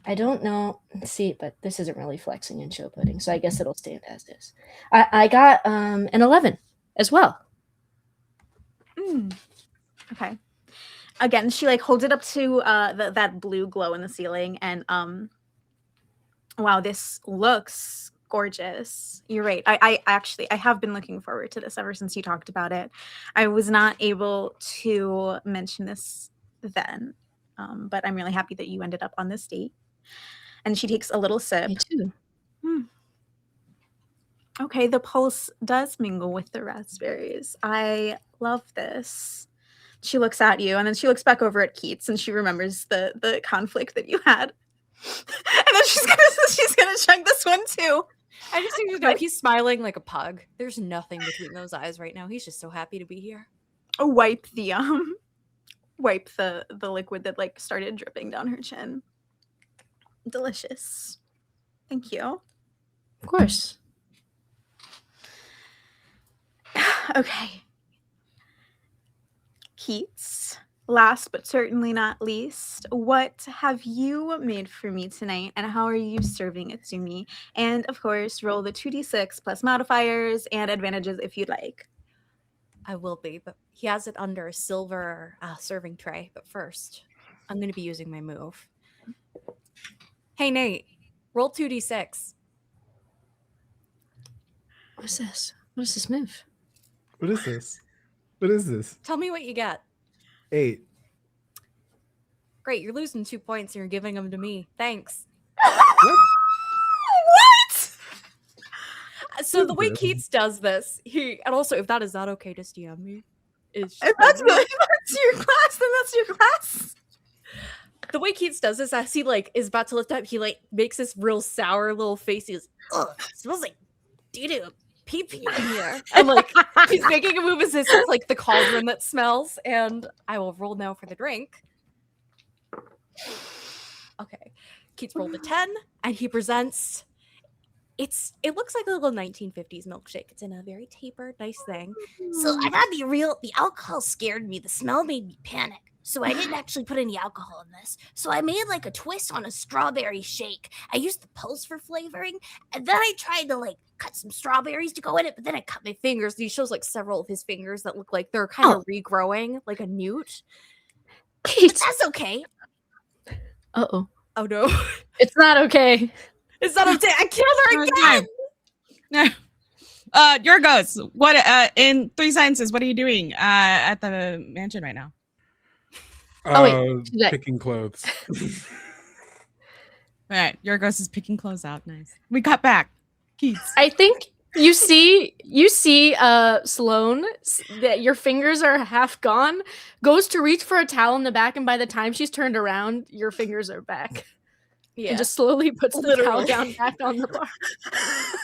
I don't know. See, but this isn't really flexing and show putting, so I guess it'll stand as is. I got an 11 as well.
Okay. Again, she like holds it up to that blue glow in the ceiling, and wow, this looks gorgeous. You're right. I actually have been looking forward to this ever since you talked about it. I was not able to mention this then, but I'm really happy that you ended up on this date. And she takes a little sip.
Me too.
Okay, the pulse does mingle with the raspberries. I love this. She looks at you, and then she looks back over at Keats, and she remembers the conflict that you had. And then she's gonna chug this one too.
I just need to know he's smiling like a pug. There's nothing between those eyes right now. He's just so happy to be here.
Wipe the liquid that like started dripping down her chin. Delicious. Thank you.
Of course.
Okay. Keats, last but certainly not least, what have you made for me tonight, and how are you serving it to me? And of course, roll the 2d6 plus modifiers and advantages if you'd like.
I will be, but he has it under a silver serving tray. But first, I'm going to be using my move. Hey, Nate, roll 2d6.
What's this? What is this move?
What is this? What is this?
Tell me what you get.
8.
Great, you're losing 2 points and you're giving them to me. Thanks.
What?
So the way Keats does this, and also if that is not okay to DM me, is
If that's your class, then that's your class.
The way Keats does this, as he like is about to lift up, he like makes this real sour little face. He goes, "Ugh, smells like doo-doo, pee-pee in here." And like he's making a move as if it's like the cauldron that smells. And I will roll now for the drink. Okay, Keats rolled a 10, and he presents. It looks like a little 1950s milkshake. It's in a very tapered, nice thing.
So I gotta be real. The alcohol scared me. The smell made me panic. So I didn't actually put any alcohol in this. So I made like a twist on a strawberry shake. I used the pulse for flavoring, and then I tried to like cut some strawberries to go in it, but then I cut my
Fingers. He shows like several of his fingers that look like they're kind of regrowing, like a newt.
But
Keats.
that's okay.
Uh-oh.
Oh no.
It's not okay.
It's not okay. I killed her again.
Yorgos, what in 3 sentences, what are you doing at the mansion right now?
Oh, wait, she's back.
Picking clothes.
All right, Yorgos is picking clothes out. Nice. We cut back. Keats.
I think you see Sloane that your fingers are half gone, goes to reach for a towel in the back, and by the time she's turned around, your fingers are back.
Yeah.
And just slowly puts the towel
Literally.
down back on the bar.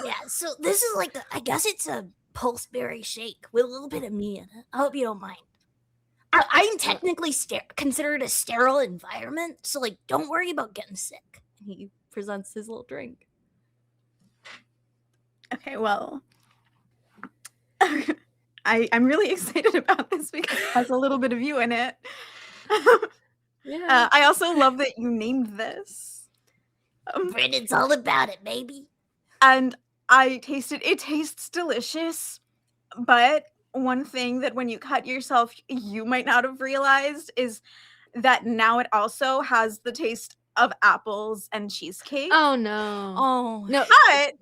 Yeah, so this is like I guess it's a pulseberry shake with a little bit of me in it. I hope you don't mind. I'm technically considered a sterile environment, so like don't worry about getting sick.
And he presents his little drink.
Okay, well, I'm really excited about this because it has a little bit of you in it.
Yeah.
I also love that you named this.
Brennan's all about it, baby.
And I tasted it tastes delicious, but one thing that when you cut yourself you might not have realized is that now it also has the taste of apples and cheesecake.
Oh no.
Oh
No,
But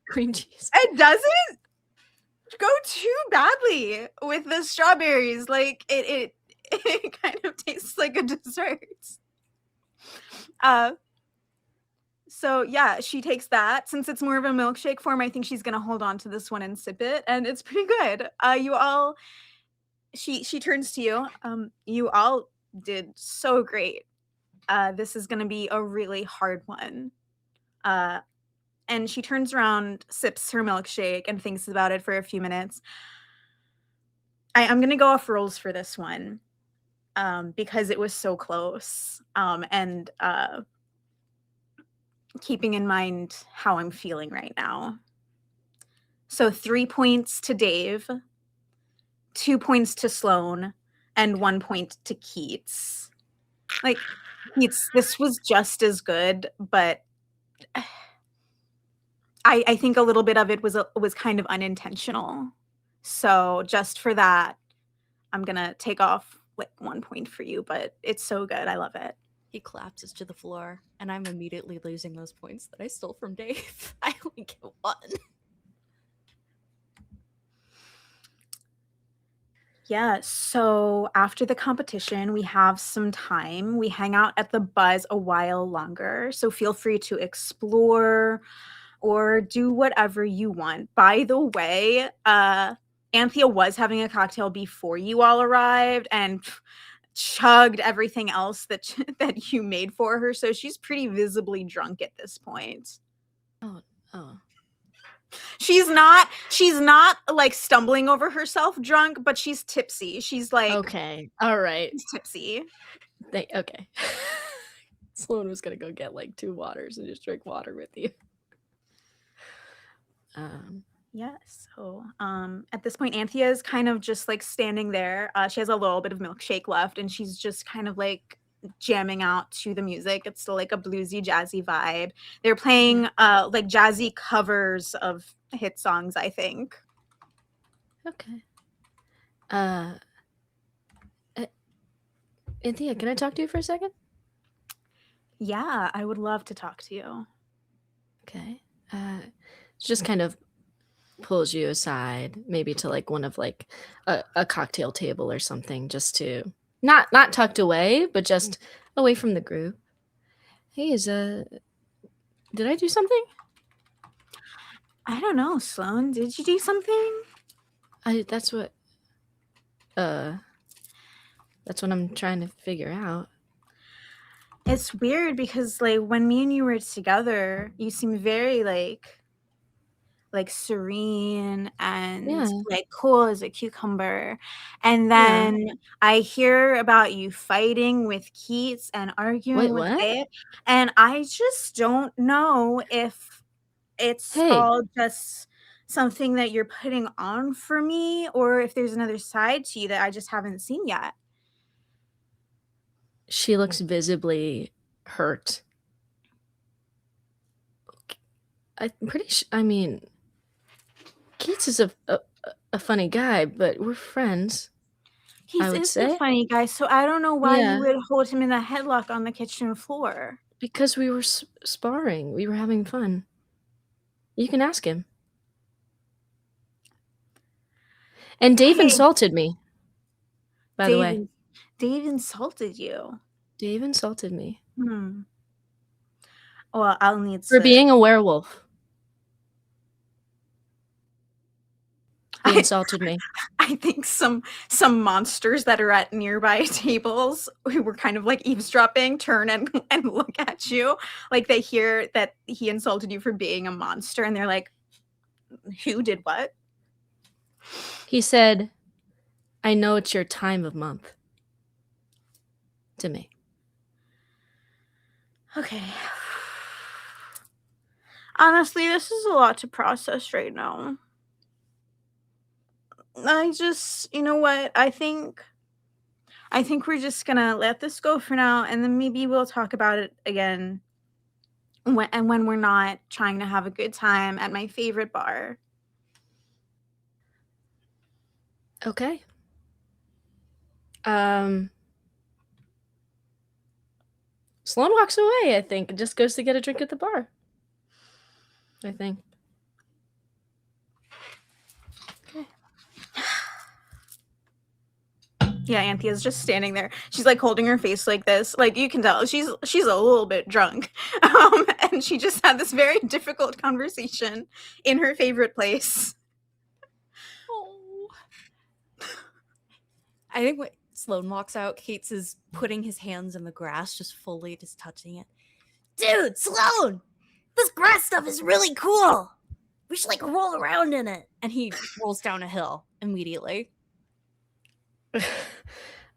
cream cheese.
it doesn't go too badly with the strawberries. Like it kind of tastes like a dessert. So yeah, she takes that. Since it's more of a milkshake form, I think she's gonna hold on to this one and sip it, and it's pretty good. You all, she turns to you. You all did so great. This is gonna be a really hard one. And she turns around, sips her milkshake, and thinks about it for a few minutes. I'm gonna go off rules for this one, because it was so close. And keeping in mind how I'm feeling right now. So 3 points to Dave, 2 points to Sloane, and 1 point to Keats. Like, Keats, this was just as good, but I think a little bit of it was kind of unintentional. So just for that, I'm gonna take off like 1 point for you, but it's so good. I love it.
He collapses to the floor, and I'm immediately losing those points that I stole from Dave. I only get 1.
Yeah, so after the competition, we have some time. We hang out at the Buzz a while longer, so feel free to explore or do whatever you want. By the way, Anthea was having a cocktail before you all arrived and chugged everything else that that you made for her, so she's pretty visibly drunk at this point.
Oh.
She's not like stumbling over herself drunk, but she's tipsy. She's like
Okay. All right.
she's tipsy.
Okay. Sloane was gonna go get like 2 waters and just drink water with you.
Yeah, so at this point Anthea is kind of just like standing there. She has a little bit of milkshake left and she's just kind of like jamming out to the music. It's still like a bluesy jazzy vibe. They're playing like jazzy covers of hit songs, I think.
Okay. Anthea, can I talk to you for a second?
Yeah, I would love to talk to you.
Okay. Just kind of pulls you aside, maybe to like one of like a cocktail table or something, just to not tucked away, but just away from the group. Hey, did I do something?
I don't know, Sloane. Did you do something?
That's what I'm trying to figure out.
It's weird because like when me and you were together, you seem very like serene and
Yeah.
like cool as a cucumber. And
Yeah.
then I hear about you fighting with Keats and arguing
Wait,
with
what?
it. And I just don't know if it's
Hey,
all just something that you're putting on for me or if there's another side to you that I just haven't seen yet.
she looks visibly hurt. I'm pretty sure. I mean, Keats is a funny guy, but we're friends.
He
I would
is a
say.
funny guy, so I don't know why
Yeah.
you would hold him in a headlock on the kitchen floor.
Because we were sparring. We were having fun. You can ask him. And Dave
Hey,
insulted me. By the way,
Dave insulted you.
Dave insulted me
Well, I'll need
for
to.
being a werewolf. He insulted me.
I think some monsters that are at nearby tables who were kind of like eavesdropping turn and look at you. Like they hear that he insulted you for being a monster and they're like, who did what?
He said, "I know it's your time of month." To me.
Okay. Honestly, this is a lot to process right now. I just, you know what? I think we're just gonna let this go for now, and then maybe we'll talk about it again when we're not trying to have a good time at my favorite bar.
Okay. Sloan walks away, I think, and just goes to get a drink at the bar. I think.
Yeah, Anthea's just standing there. She's like holding her face like this. Like you can tell she's a little bit drunk. And she just had this very difficult conversation in her favorite place.
Oh. I think when Sloan walks out, Keats is putting his hands in the grass, just fully just touching it.
Dude, Sloan! This grass stuff is really cool. We should like roll around in it.
And he rolls down a hill immediately.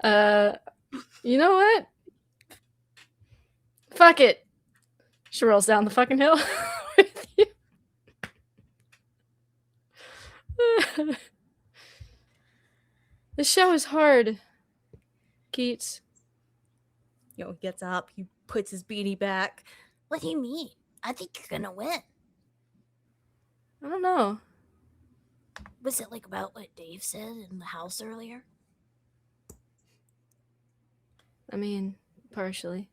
You know what? Fuck it. She rolls down the fucking hill with you. The show is hard, Keats.
You know, he gets up, he puts his beanie back.
What do you mean? I think you're gonna win.
I don't know.
Was it like about what Dave said in the house earlier?
I mean, partially.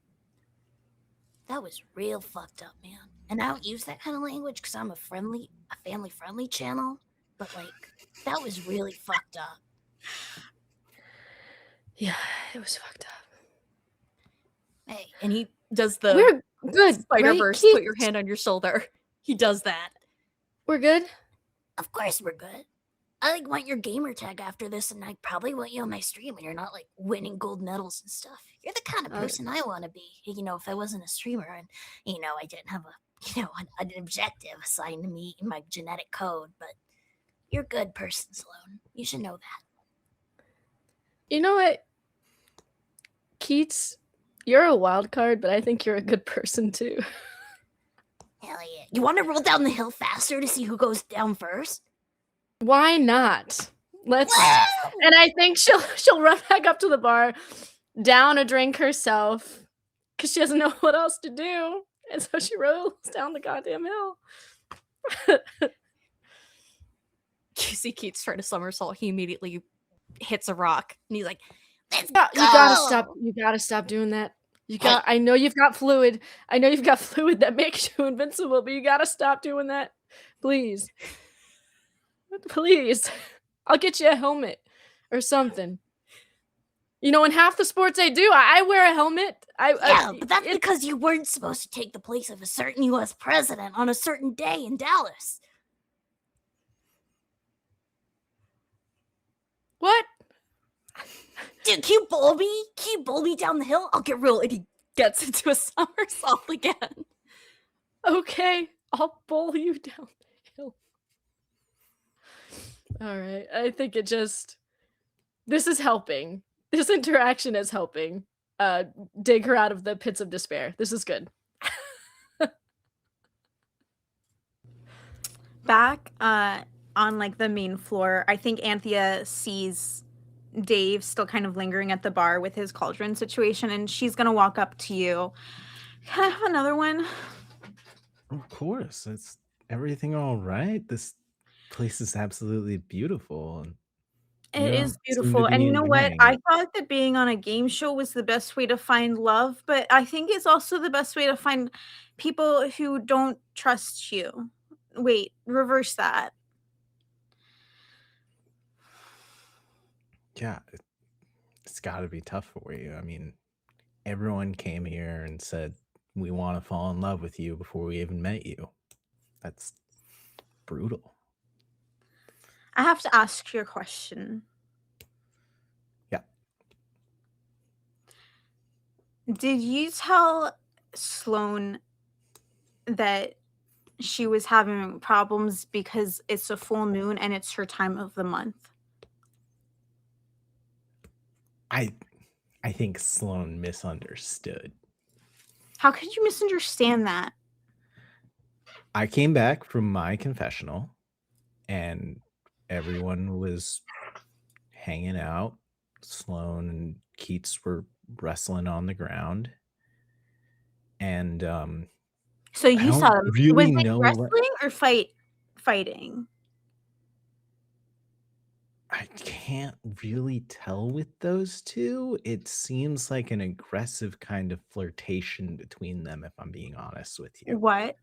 That was real fucked up, man. And I don't use that kind of language because I'm a family-friendly channel. But like, that was really fucked up.
Yeah, it was fucked up.
Hey,
And he does the
We're good,
Spider-Verse,
right,
put your
Keats?
hand on your shoulder. He does that.
We're good?
of course we're good. I like want your gamer tag after this, and I probably want you on my stream when you're not like winning gold medals and stuff. You're the kind of person I want to be. You know, if I wasn't a streamer and I didn't have an objective assigned to me in my genetic code. But you're a good person, Sloan. You should know that.
You know what? Keats, you're a wild card, but I think you're a good person too.
Hell yeah! You want to roll down the hill faster to see who goes down first?
Why not? Let's.
Woo!
And I think she'll run back up to the bar, down a drink herself, because she doesn't know what else to do, and so she rolls down the goddamn hill.
You see Keats try to somersault, he immediately hits a rock. And he's like,
Let's
Yeah, you gotta
go!
stop. You gotta stop doing that. I know you've got fluid. I know you've got fluid that makes you invincible, but you gotta stop doing that, please. Please, I'll get you a helmet or something. You know, in half the sports I do, I wear a helmet.
Yeah, but that's because you weren't supposed to take the place of a certain U.S. president on a certain day in Dallas.
What?
Dude, can you bowl me? Can you bowl me down the hill? I'll get real
gets into a somersault again.
Okay, I'll bowl you down the hill. All right. I think this is helping. This interaction is helping dig her out of the pits of despair. This is good.
Back on like the main floor, I think Anthea sees Dave still kind of lingering at the bar with his cauldron situation, and she's gonna walk up to you. Can I have another one?
Of course. It's everything all right. This place is absolutely beautiful. And
It
you
is
seem to
beautiful. And
be
you know what?
enjoying
I
it.
thought that being on a game show was the best way to find love, but I think it's also the best way to find people who don't trust you. Wait, reverse that.
Yeah, it's got to be tough for you. I mean, everyone came here and said, we want to fall in love with you before we even met you. That's brutal.
I have to ask you a question.
Yeah.
Did you tell Sloane that she was having problems because it's a full moon and it's her time of the month?
I think Sloane misunderstood.
How could you misunderstand that?
I came back from my confessional and everyone was hanging out. Sloane and Keats were wrestling on the ground. And
So
I
you
don't
saw them. Was
really
it
know
wrestling
what
or fighting?
I can't really tell with those two. It seems like an aggressive kind of flirtation between them, if I'm being honest with you.
What?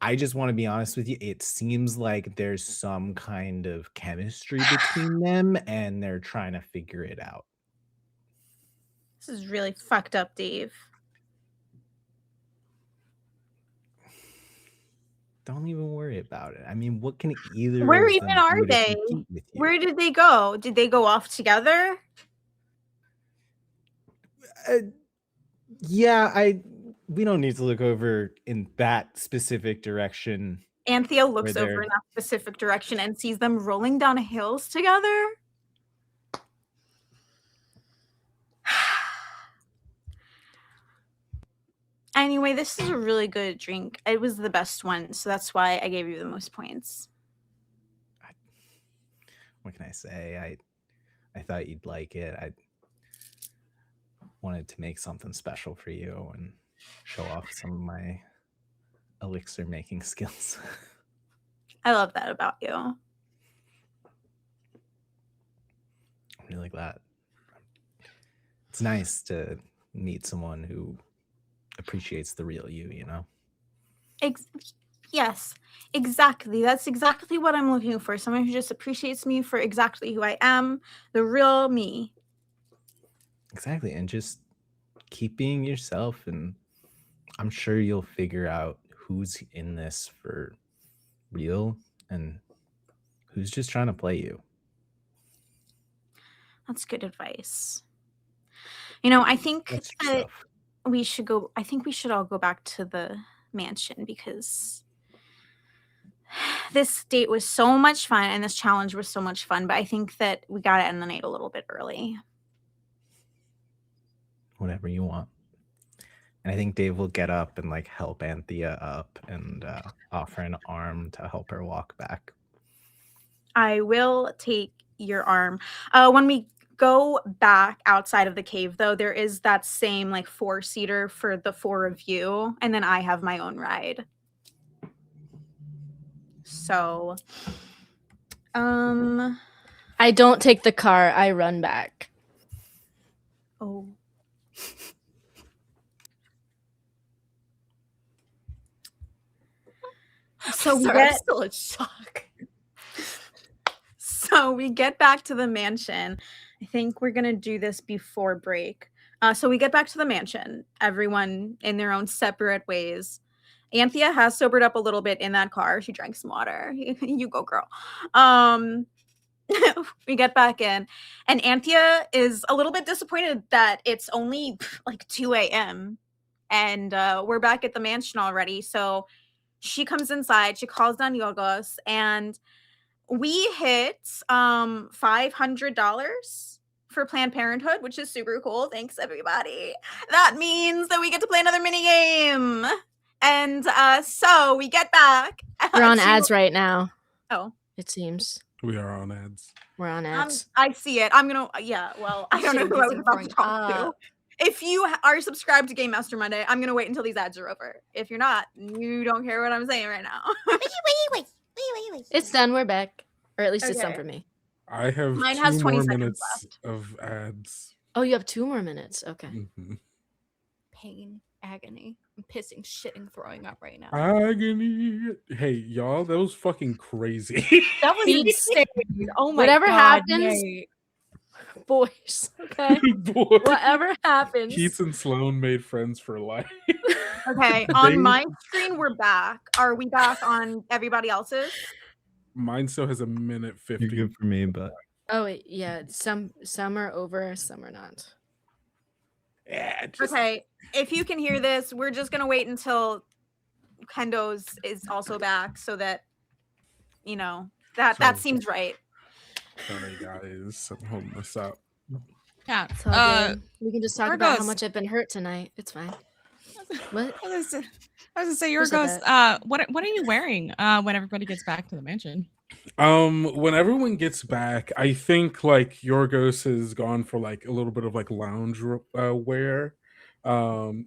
I just want to be honest with you. It seems like there's some kind of chemistry between them and they're trying to figure it out.
This is really fucked up, Dave.
Don't even worry about it. I mean, what can either
Where
of
even
them
are
do to
they?
compete with you?
Where did they go? Did they go off together?
Yeah, we don't need to look over in that specific direction.
Anthea looks
Where
over
they're-
in that specific direction and sees them rolling down hills together. Anyway, this is a really good drink. It was the best one, so that's why I gave you the most points.
What can I say? I thought you'd like it. I wanted to make something special for you and show off some of my elixir making skills.
I love that about you.
I'm really glad. It's nice to meet someone who appreciates the real you, you know?
Yes, exactly. That's exactly what I'm looking for. Someone who just appreciates me for exactly who I am, the real me.
Exactly. And just keep being yourself. And I'm sure you'll figure out who's in this for real and who's just trying to play you.
That's good advice. You know, I think
That's
that
yourself.
we should go. I think we should all go back to the mansion because this date was so much fun and this challenge was so much fun. But I think that we got to end the night a little bit early.
Whatever you want. And I think Dave will get up and like help Anthea up and offer an arm to help her walk back.
I will take your arm. When we go back outside of the cave, though, there is that same like 4-seater for the 4 of you, and then I have my own ride. So,
I don't take the car. I run back.
oh. So we
Sorry, I'm
get
still in shock.
so we get back to the mansion. I think we're gonna do this before break. So we get back to the mansion, everyone in their own separate ways. Anthea has sobered up a little bit in that car. She drank some water. You go, girl. we get back in, and Anthea is a little bit disappointed that it's only like 2 a.m. and we're back at the mansion already. So she comes inside, she calls down Yorgos, and we hit $500 for Planned Parenthood, which is super cool. Thanks, everybody. That means that we get to play another mini game. And so we get back.
We're on
to-
ads right now.
Oh,
It seems
We are on ads.
we're on ads.
I see it. I'm gonna. Yeah. Well, I don't know
Should've
who I was
been
about to talk
throwing
to.
up.
If you are subscribed to Game Master Monday, I'm gonna wait until these ads are over. If you're not, you don't care what I'm saying right now.
Wait.
It's done. We're back, or at least it's done
Okay.
for me.
I have
Mine
2
has 20
more
seconds
minutes
left.
of ads.
Oh, you have 2 more minutes. Okay.
Mhm.
Pain, agony. I'm pissing, shitting, throwing up right now.
Agony. Hey, y'all, that was fucking crazy.
That was
Beats-
insane. Oh my
Whatever
god.
happens-
Nate.
Boys. Okay.
Boy,
Whatever happens.
Keith and Sloan made friends for life.
Okay,
They-
on my screen, we're back. Are we back on everybody else's?
Mine still has a minute 50.
You're good for me, but
Oh wait, yeah. Some are over, some are not.
Yeah, just-
Okay, if you can hear this, we're just gonna wait until Kendo's is also back, so that that
Sounds
seems right.
Sorry, guys. I'm holding this up.
Yeah.
It's all good. We can just talk about how
Yorgos.
much I've been hurt tonight. It's fine. What?
I was gonna say,
Who said
Yorgos, what are you wearing when everybody gets back to the mansion?
When everyone gets back, I think like Yorgos has gone for like a little bit of like lounge wear.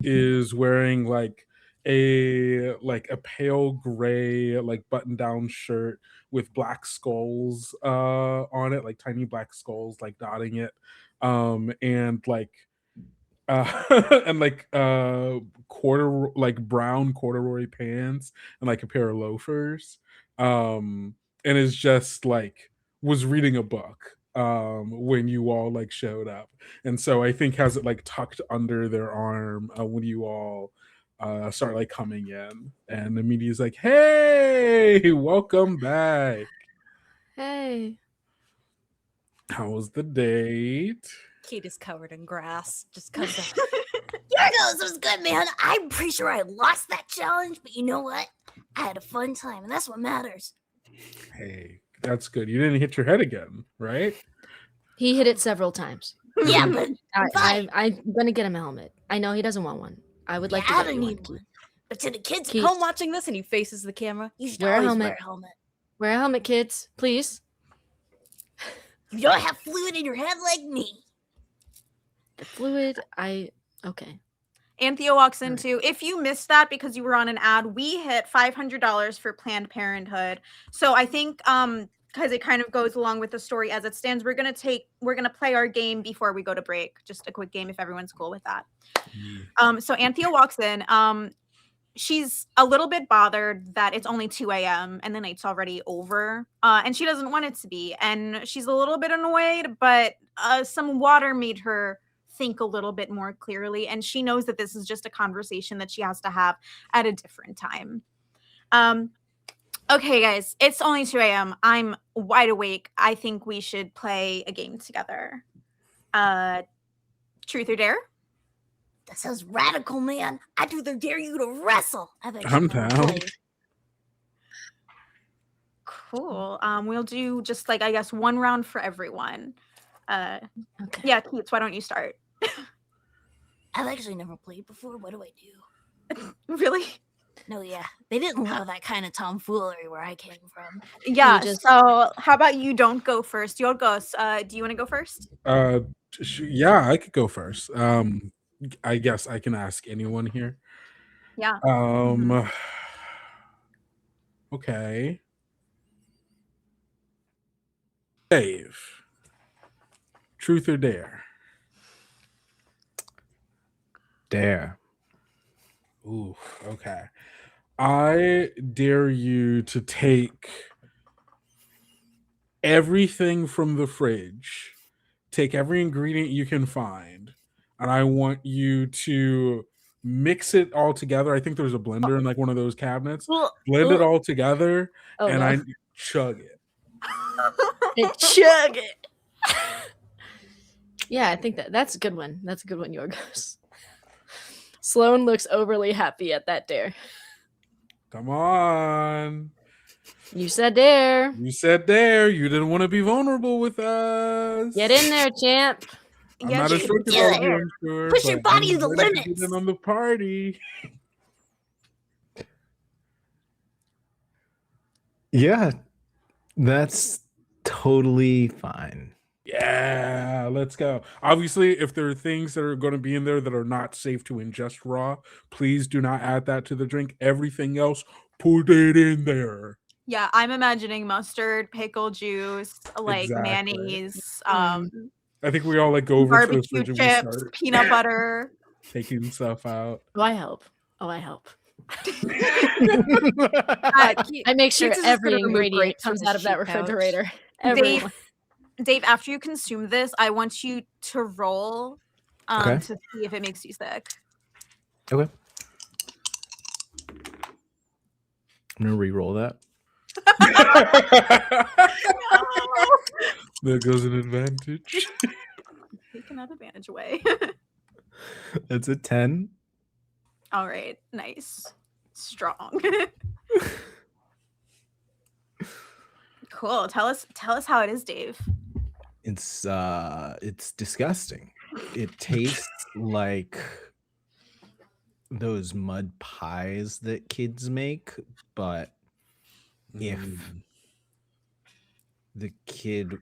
Is wearing like a pale gray like button down shirt with black skulls on it, like tiny black skulls like dotting it, and like and like brown corduroy pants and like a pair of loafers, and is just like was reading a book when you all like showed up, and so I think has it like tucked under their arm when you all start like coming in, and Amelia's like, hey, welcome back,
Hey.
how was the date?
Kate is covered in grass just because of
Yorgos, it was good, man. I'm pretty sure I lost that challenge, but you know what? I had a fun time, and that's what matters.
Hey, that's good. You didn't hit your head again, right?
He hit it several times.
Yeah, but
I'm gonna get him a helmet. I know he doesn't want one. I would like to
I
get
don't
you one.
need one. But to the kids,
Keith.
home watching this and he faces the camera.
you should
Wear a
always
helmet.
wear a helmet.
Wear a helmet, kids, please.
You don't have fluid in your head like me.
The fluid. Okay.
Anthea walks
All right.
into. If you missed that because you were on an ad, we hit $500 for Planned Parenthood. So I think because it kind of goes along with the story as it stands, we're gonna play our game before we go to break. Just a quick game if everyone's cool with that. So Anthea walks in. She's a little bit bothered that it's only 2 a.m. and the night's already over, and she doesn't want it to be. And she's a little bit annoyed, but some water made her think a little bit more clearly, and she knows that this is just a conversation that she has to have at a different time. Okay, guys, it's only 2 a.m. I'm wide awake. I think we should play a game together. Truth or dare?
That sounds radical, man. I'd rather dare you to wrestle. I've actually
I'm
never
down.
played.
Cool. We'll do just like, I guess, one round for everyone.
Okay.
Yeah, Keats, why don't you start?
I've actually never played before. What do I do?
Really?
No, yeah. They didn't allow that kind of tomfoolery where I came from.
Yeah.
just-
So how about you don't go first? Yorgos, do you want to go first?
Yeah, I could go first. I guess I can ask anyone here.
Yeah.
Okay. Dave. Truth or dare?
dare.
Ooh, okay. I dare you to take everything from the fridge, take every ingredient you can find, and I want you to mix it all together. I think there's a blender in like one of those cabinets. Blend it all together,
Oh,
and
no.
I chug it.
And chug it. Yeah, I think that's a good one. That's a good one, Yorgos. Sloane looks overly happy at that dare.
Come on.
You said dare.
You said there. You didn't want to be vulnerable with us.
Get in there, champ.
I'm
Yeah,
not
you
as
can
sure
do
about
it.
you, I'm sure.
Push your
but
body
I'm
to the
ready to get
limits.
in on the party.
Yeah, that's totally fine.
Yeah, let's go. Obviously, if there are things that are going to be in there that are not safe to ingest raw, please do not add that to the drink. Everything else, put it in there.
Yeah, I'm imagining mustard, pickle juice, like
Exactly.
mayonnaise,
Mm.
I think we all like go over to the
barbecue
fridge and we
chips,
start
peanut butter.
taking stuff out.
Oh, I help. Oh, I help.
Keith-
I make sure
Keats is just
every
gonna remove
ingredient
grapes from
comes
his
out of that
cheek pouch.
refrigerator.
Dave,
Everyone.
Dave, after you consume this, I want you to roll
Okay.
to see if it makes you sick.
Okay. I'm gonna re-roll that.
There goes an advantage.
Taking that advantage away.
That's a 10.
All right, nice, strong. Cool. Tell us how it is, Dave.
It's disgusting. It tastes like those mud pies that kids make, but if the kid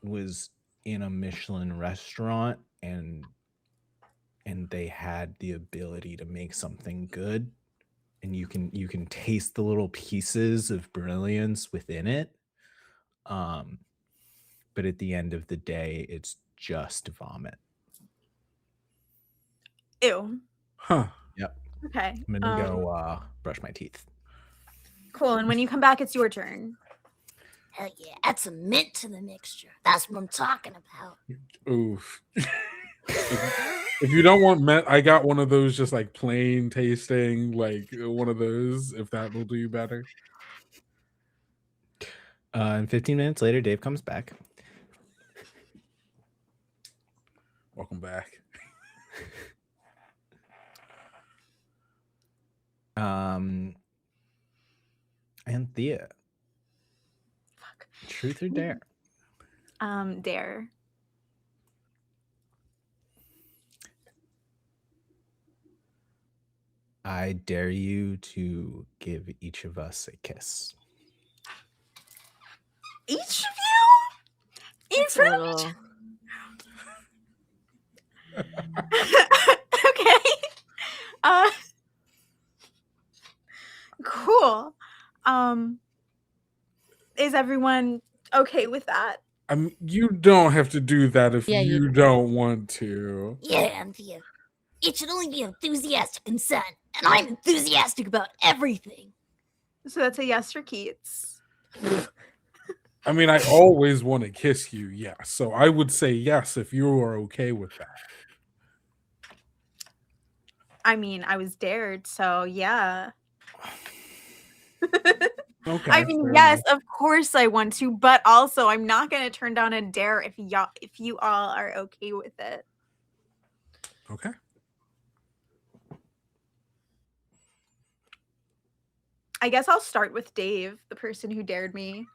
was in a Michelin restaurant and they had the ability to make something good, and you can taste the little pieces of brilliance within it, but at the end of the day it's just vomit.
Ew.
Huh.
Okay.
I'm gonna go brush my teeth.
Cool. And when you come back, it's your turn.
Hell yeah, add some mint to the mixture. That's what I'm talking about.
Oof. If you don't want mint, I got one of those just like plain tasting, like one of those, if that will do you better.
And 15 minutes later, Dave comes back.
Welcome back.
Anthea,
Fuck.
truth or dare?
Dare.
I dare you to give each of us a kiss.
Each of you? In
It's a
front of
little-
Okay. Cool. Is everyone okay with that?
You don't have to do that if
Yeah,
you don't want to.
Yeah, Anthea. It should only be enthusiastic consent, and I'm enthusiastic about everything.
So that's a yes for Keats.
I mean, I always want to kiss you, yes. So I would say yes if you are okay with that.
I mean, I was dared, so yeah.
Okay.
I mean,
fair
yes,
enough.
of course I want to, but also I'm not gonna turn down a dare if you all are okay with it.
Okay.
I guess I'll start with Dave, the person who dared me.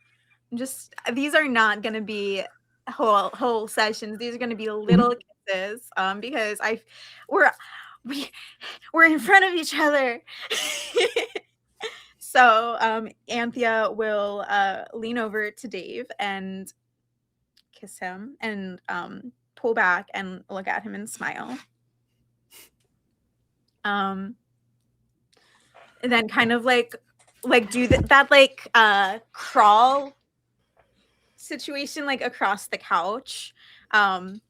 Just these are not gonna be whole sessions. These are gonna be little kisses. Because we're in front of each other. So Anthea will lean over to Dave and kiss him and pull back and look at him and smile. And then kind of like do that like crawl situation like across the couch and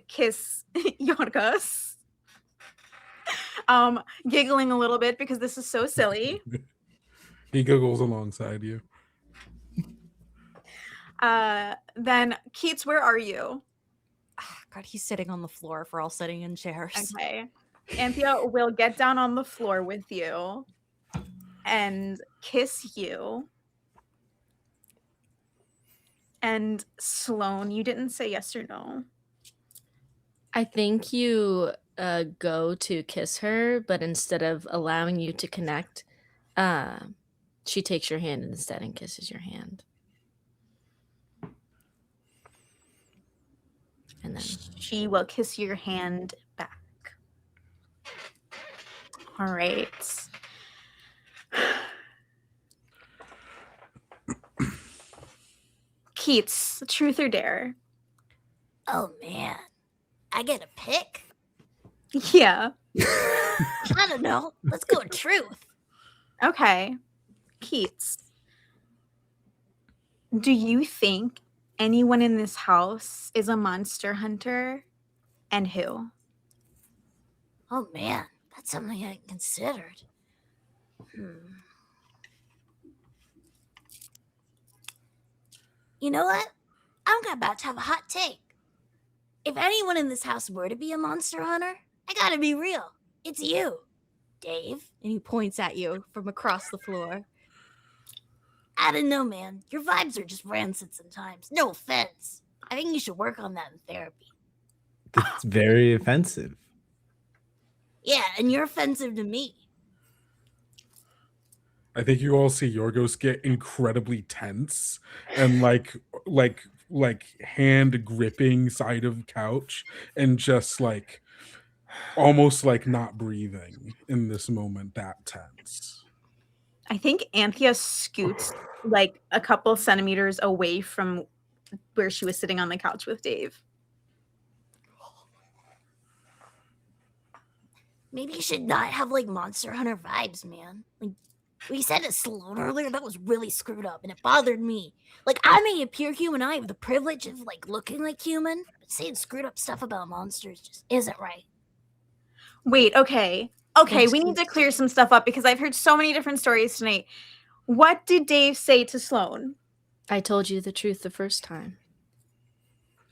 kiss Yorgos. Giggling a little bit because this is so silly.
He giggles alongside you.
Then Keats, where are you?
God, he's sitting on the floor if we're all sitting in chairs.
Okay. Anthea will get down on the floor with you and kiss you. And Sloan, you didn't say yes or no.
I think you go to kiss her, but instead of allowing you to connect, she takes your hand instead and kisses your hand. And then
She will kiss your hand back. All right. Keats, truth or dare?
Oh man, I get a pick.
Yeah.
I don't know. Let's go with truth.
Okay. Keats, do you think anyone in this house is a monster hunter, and who?
Oh man, that's something I hadn't considered. You know what? I'm about to have a hot take. If anyone in this house were to be a monster hunter, I gotta be real. It's you, Dave.
And he points at you from across the floor.
I don't know, man. Your vibes are just rancid sometimes. No offense. I think you should work on that in therapy.
It's very offensive.
Yeah, and you're offensive to me.
I think you all see Yorgos get incredibly tense and like hand gripping side of couch and just like almost like not breathing in this moment, that tense.
I think Anthea scoots like a couple centimeters away from where she was sitting on the couch with Dave.
Maybe you should not have like Monster Hunter vibes, man. Like we said to Sloan earlier, that was really screwed up and it bothered me. Like I may appear human, I have the privilege of like looking like human, but saying screwed up stuff about monsters just isn't right.
Wait, okay. Okay, we need to clear some stuff up because I've heard so many different stories tonight. What did Dave say to Sloan?
I told you the truth the first time.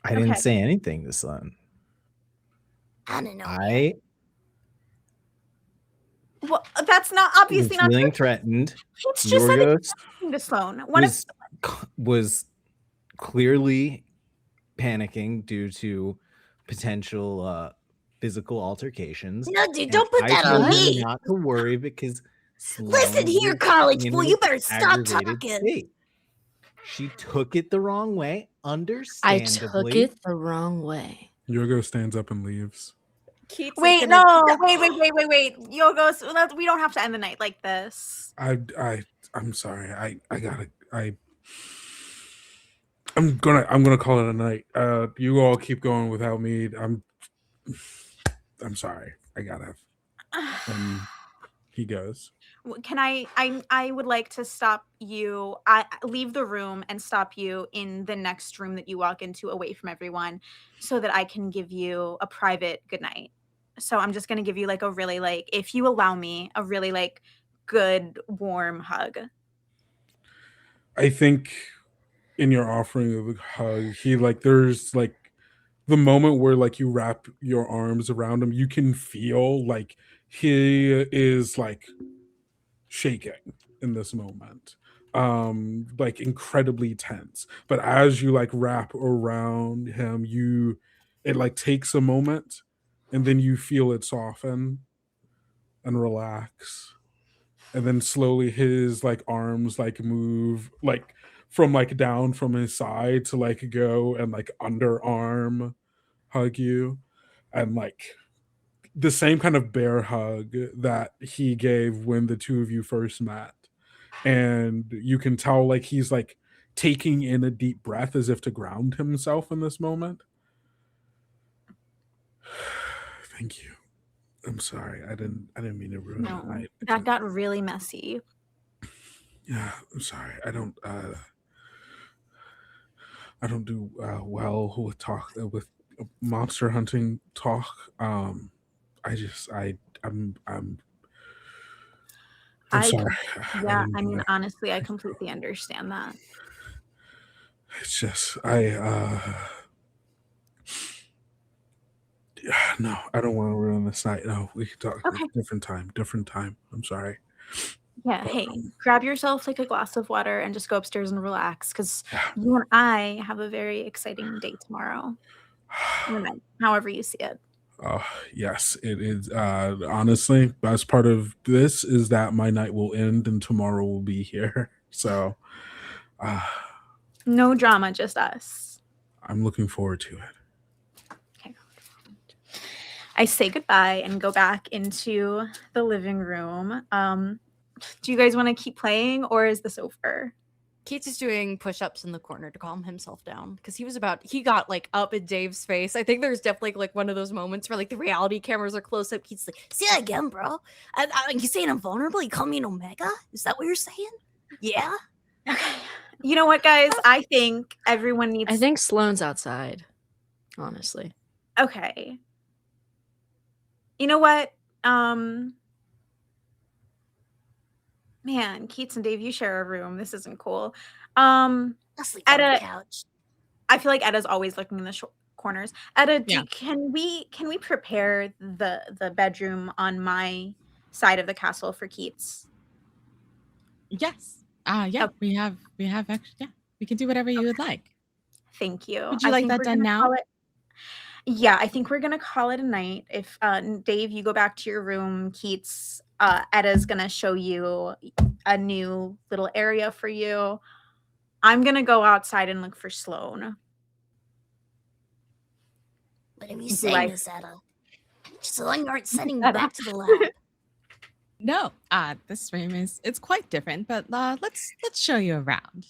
I didn't
Okay.
say anything to Sloan.
I don't know.
Well, that's not
was
obviously not
feeling
true.
threatened.
Keats just said
Yorgos
it to Sloan. One of
was clearly panicking due to potential physical altercations.
No, dude,
and
don't put
I
that on
told her
me.
not to worry because
Listen
Sloan
here,
was
college
in
boy,
an
you better stop
aggravated
talking.
state. She took it the wrong way,
I
understandably.
took it the wrong way.
Yorgos stands up and leaves.
Keats is
Wait,
gonna-
no, wait. Yorgos, we don't have to end the night like this.
I'm sorry. I'm gonna call it a night. You all keep going without me. I'm sorry. I gotta. And he goes.
Can I would like to stop you. I leave the room and stop you in the next room that you walk into away from everyone so that I can give you a private good night. So I'm just going to give you like a really like, if you allow me, a really like good warm hug.
I think in your offering of a hug, he like there's like the moment where like you wrap your arms around him, you can feel like he is like shaking in this moment, like incredibly tense. But as you like wrap around him, it like takes a moment and then you feel it soften and relax, and then slowly his like arms like move like from like down from his side to like go and like underarm hug you, and like the same kind of bear hug that he gave when the two of you first met. And you can tell like he's like taking in a deep breath as if to ground himself in this moment. Thank you. I'm sorry. I didn't mean to ruin the
No,
night.
that got really messy.
Yeah, I'm sorry. I don't do well with talk with monster hunting talk. I'm
I
sorry.
Yeah,
didn't
I
do
mean
that.
honestly, I completely understand that.
It's just no, I don't want to ruin this night. No, we can talk
Okay.
different time. I'm sorry.
Yeah, hey, grab yourself like a glass of water and just go upstairs and relax because
Yeah.
you and I have a very exciting day tomorrow. Or night, however you see it.
Yes, it is. Honestly, best part of this is that my night will end and tomorrow will be here. So, uh,
No drama, just us.
I'm looking forward to it.
Okay. I say goodbye and go back into the living room. Do you guys want to keep playing or is this over?
Keats is doing push-ups in the corner to calm himself down because he got like up in Dave's face. I think there's definitely like one of those moments where like the reality cameras are close up. Keats like,
Say that again, bro. You saying I'm vulnerable? You call me an Omega? Is that what you're saying? Yeah.
Okay. You know what, guys? I think everyone needs.
I think Sloane's outside, honestly.
Okay. You know what? Man, Keats and Dave, you share a room. This isn't cool.
I'll sleep on the
Etta,
couch.
I feel like Etta's always looking in the corners. Etta,
Yeah.
can we prepare the bedroom on my side of the castle for Keats?
Yes. Yeah.
Okay.
We have extra. Yeah. We can do whatever you would like.
Thank you.
Would you
I
like
think
that
we're
done
gonna
now?
call it- Yeah, I think we're gonna call it a night. If Dave, you go back to your room, Keats, Etta's gonna show you a new little area for you. I'm gonna go outside and look for Sloane.
Whatever you
Do
say,
I-
Miss Etta. Just so long you aren't sending me
Etta.
back to the lab.
No. This room it's quite different, but let's show you around.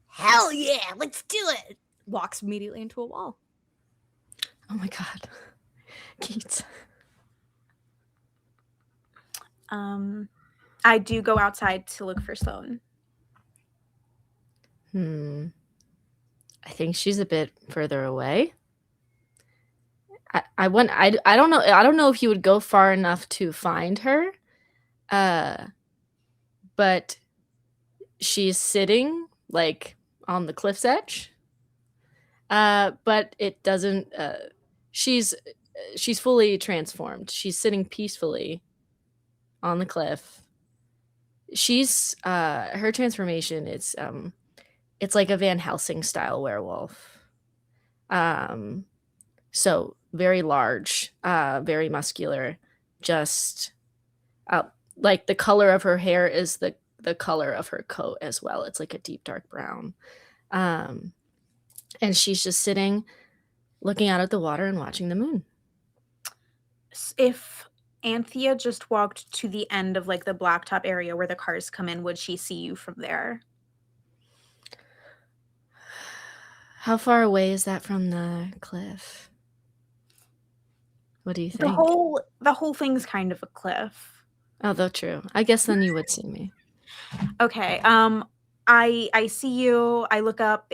Hell yeah, let's do it.
walks immediately into a wall.
Oh my god. Keats.
I do go outside to look for Sloane.
I think she's a bit further away. I don't know if you would go far enough to find her. But she's sitting like on the cliff's edge. But it doesn't she's fully transformed. She's sitting peacefully on the cliff. She's her transformation it's like a Van Helsing style werewolf. So very large, very muscular, just like the color of her hair is the color of her coat as well. It's like a deep dark brown. And she's just sitting looking out at the water and watching the moon.
If Anthea just walked to the end of like the blacktop area where the cars come in, would she see you from there?
How far away is that from the cliff? What do you think?
The whole thing's kind of a cliff.
Oh, though true. I guess then you would see me.
Okay. I see you. I look up.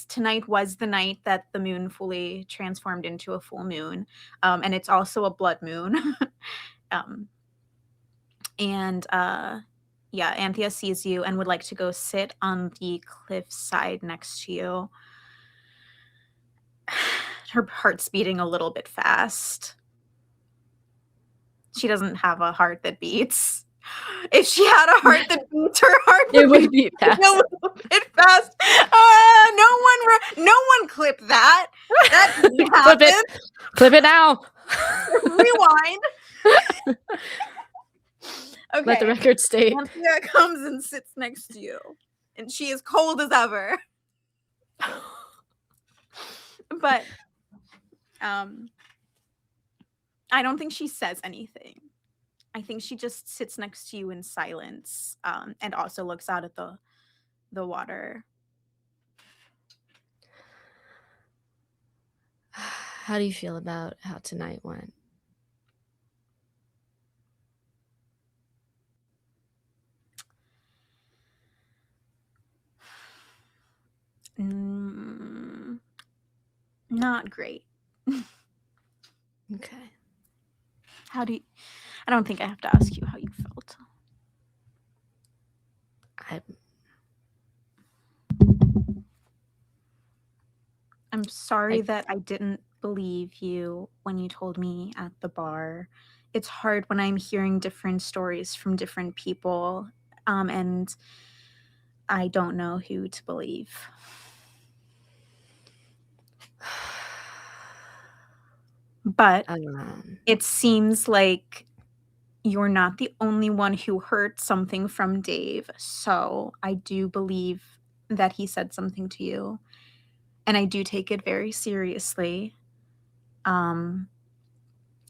Tonight was the night that the moon fully transformed into a full moon. And it's also a blood moon. Yeah, Anthea sees you and would like to go sit on the cliff side next to you. Her heart's beating a little bit fast. She doesn't have a heart that beats. If she had a heart that beats, her heart
It would be fast.
a little bit fast. No one clip that. That didn't
Clip
happen.
it. Clip it now.
Rewind. Okay.
Let the record state.
Anthea comes and sits next to you, and she is cold as ever. But I don't think she says anything. I think she just sits next to you in silence, and also looks out at the water.
How do you feel about how tonight went?
Not great.
Okay.
I don't think I have to ask you how you felt. I'm sorry that I didn't believe you when you told me at the bar. It's hard when I'm hearing different stories from different people and I don't know who to believe. But it seems like you're not the only one who heard something from Dave. So I do believe that he said something to you. And I do take it very seriously. And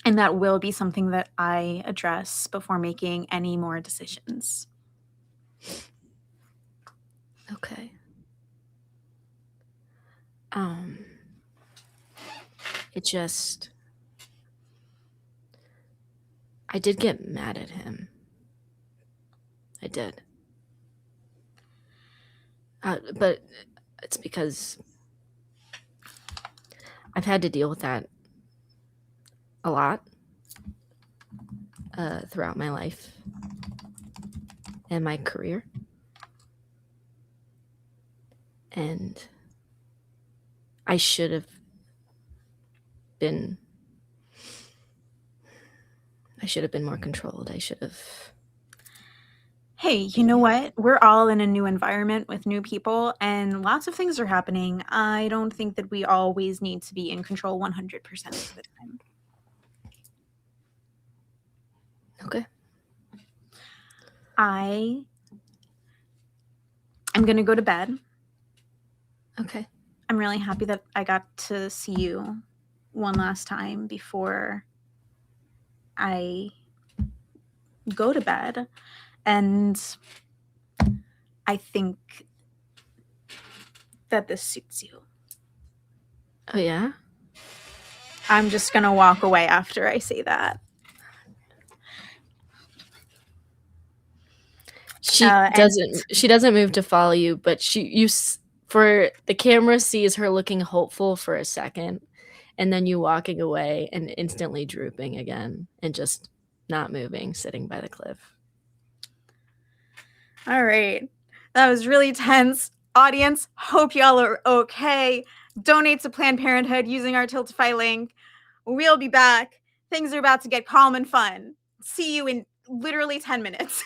that will be something that I address before making any more decisions.
Okay. It just, I did get mad at him. I did. But it's because I've had to deal with that a lot throughout my life and my career. And I should have been more controlled. I should have.
Hey, you know what? We're all in a new environment with new people, and lots of things are happening. I don't think that we always need to be in control 100% of the time.
Okay.
I'm going to go to bed.
Okay.
I'm really happy that I got to see you one last time before I go to bed. And I think that this suits you.
Oh, yeah?
I'm just going to walk away after I say that.
She doesn't move to follow you, but for the camera sees her looking hopeful for a second, and then you walking away and instantly drooping again and just not moving, sitting by the cliff.
All right. That was really tense. Audience, hope y'all are okay. Donate to Planned Parenthood using our Tiltify link. We'll be back. Things are about to get calm and fun. See you in literally 10 minutes.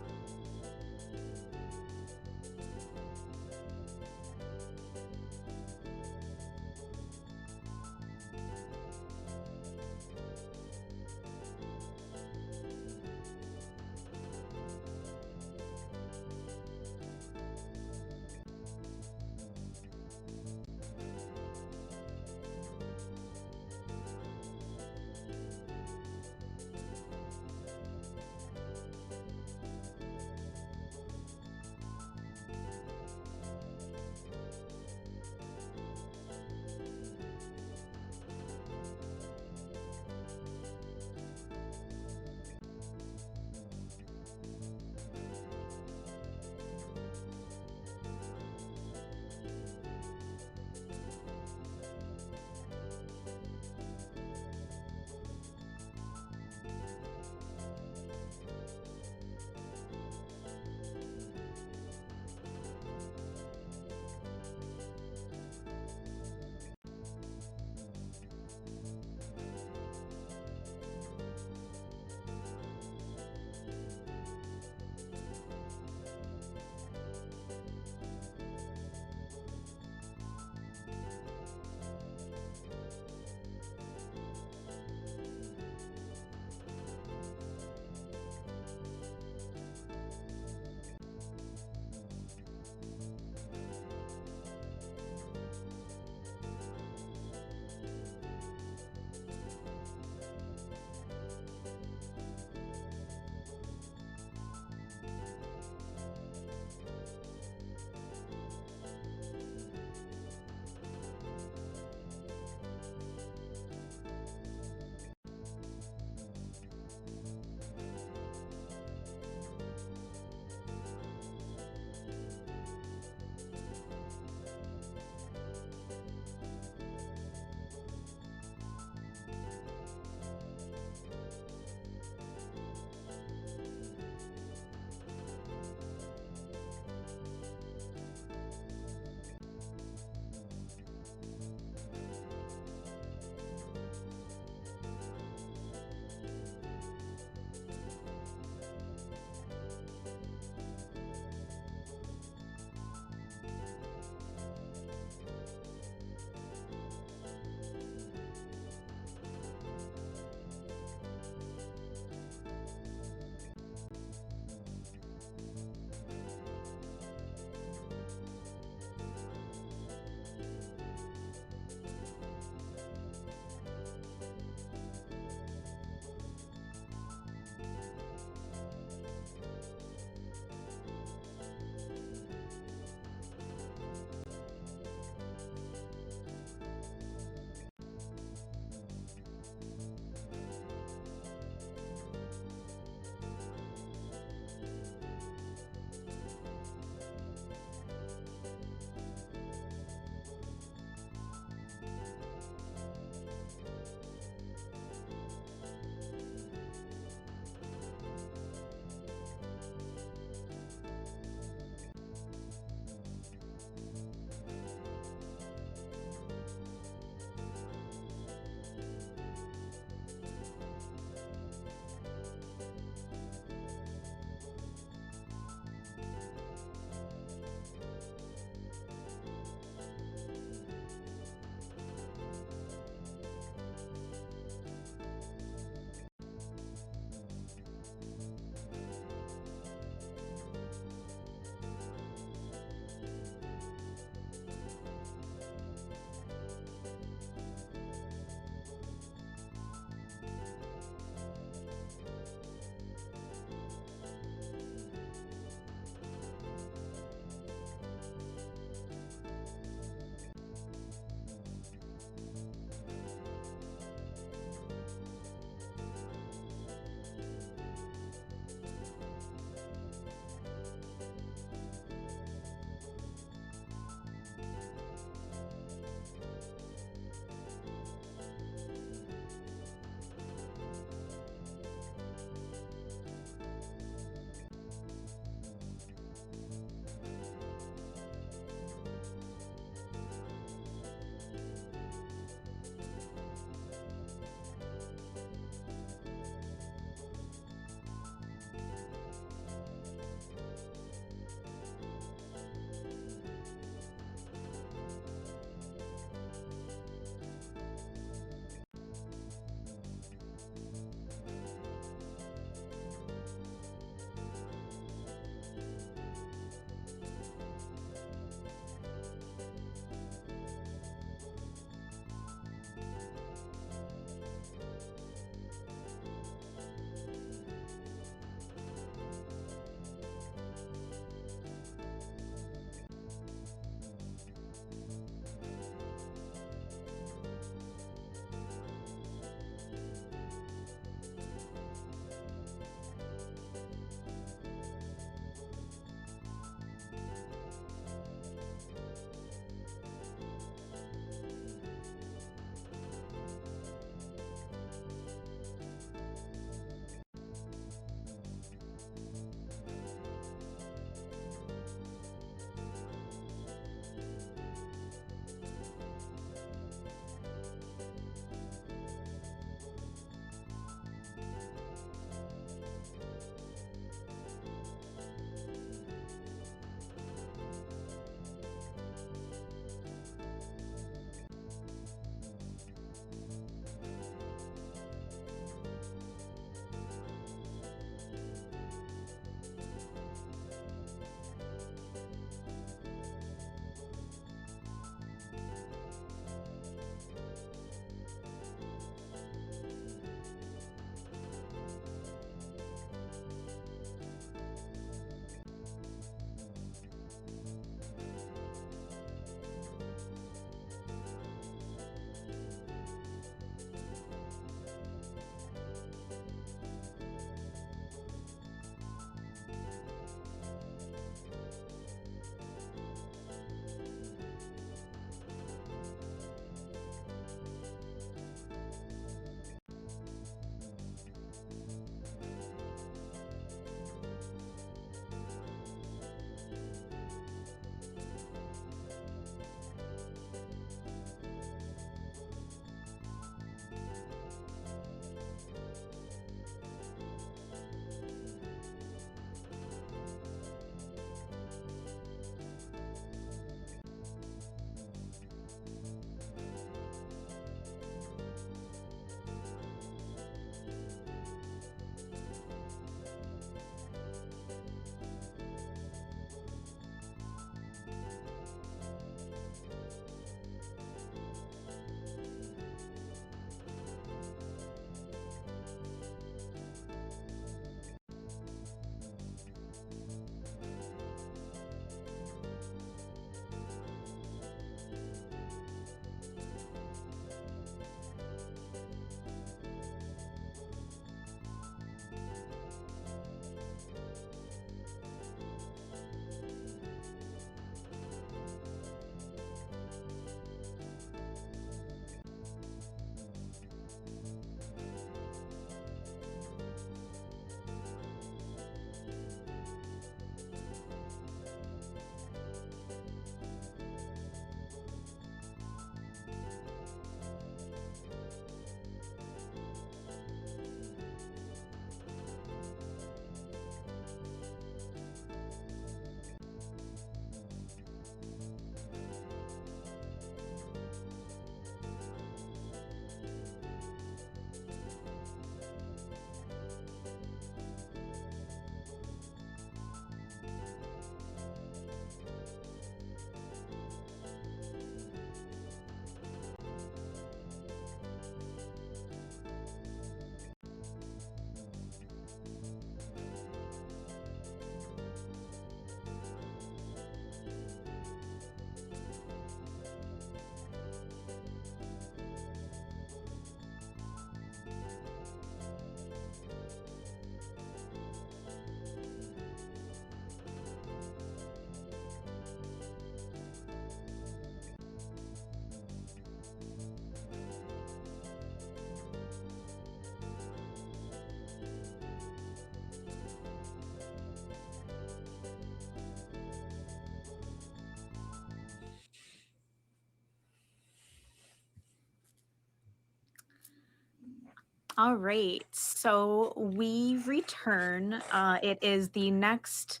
All right. So we return. It is the next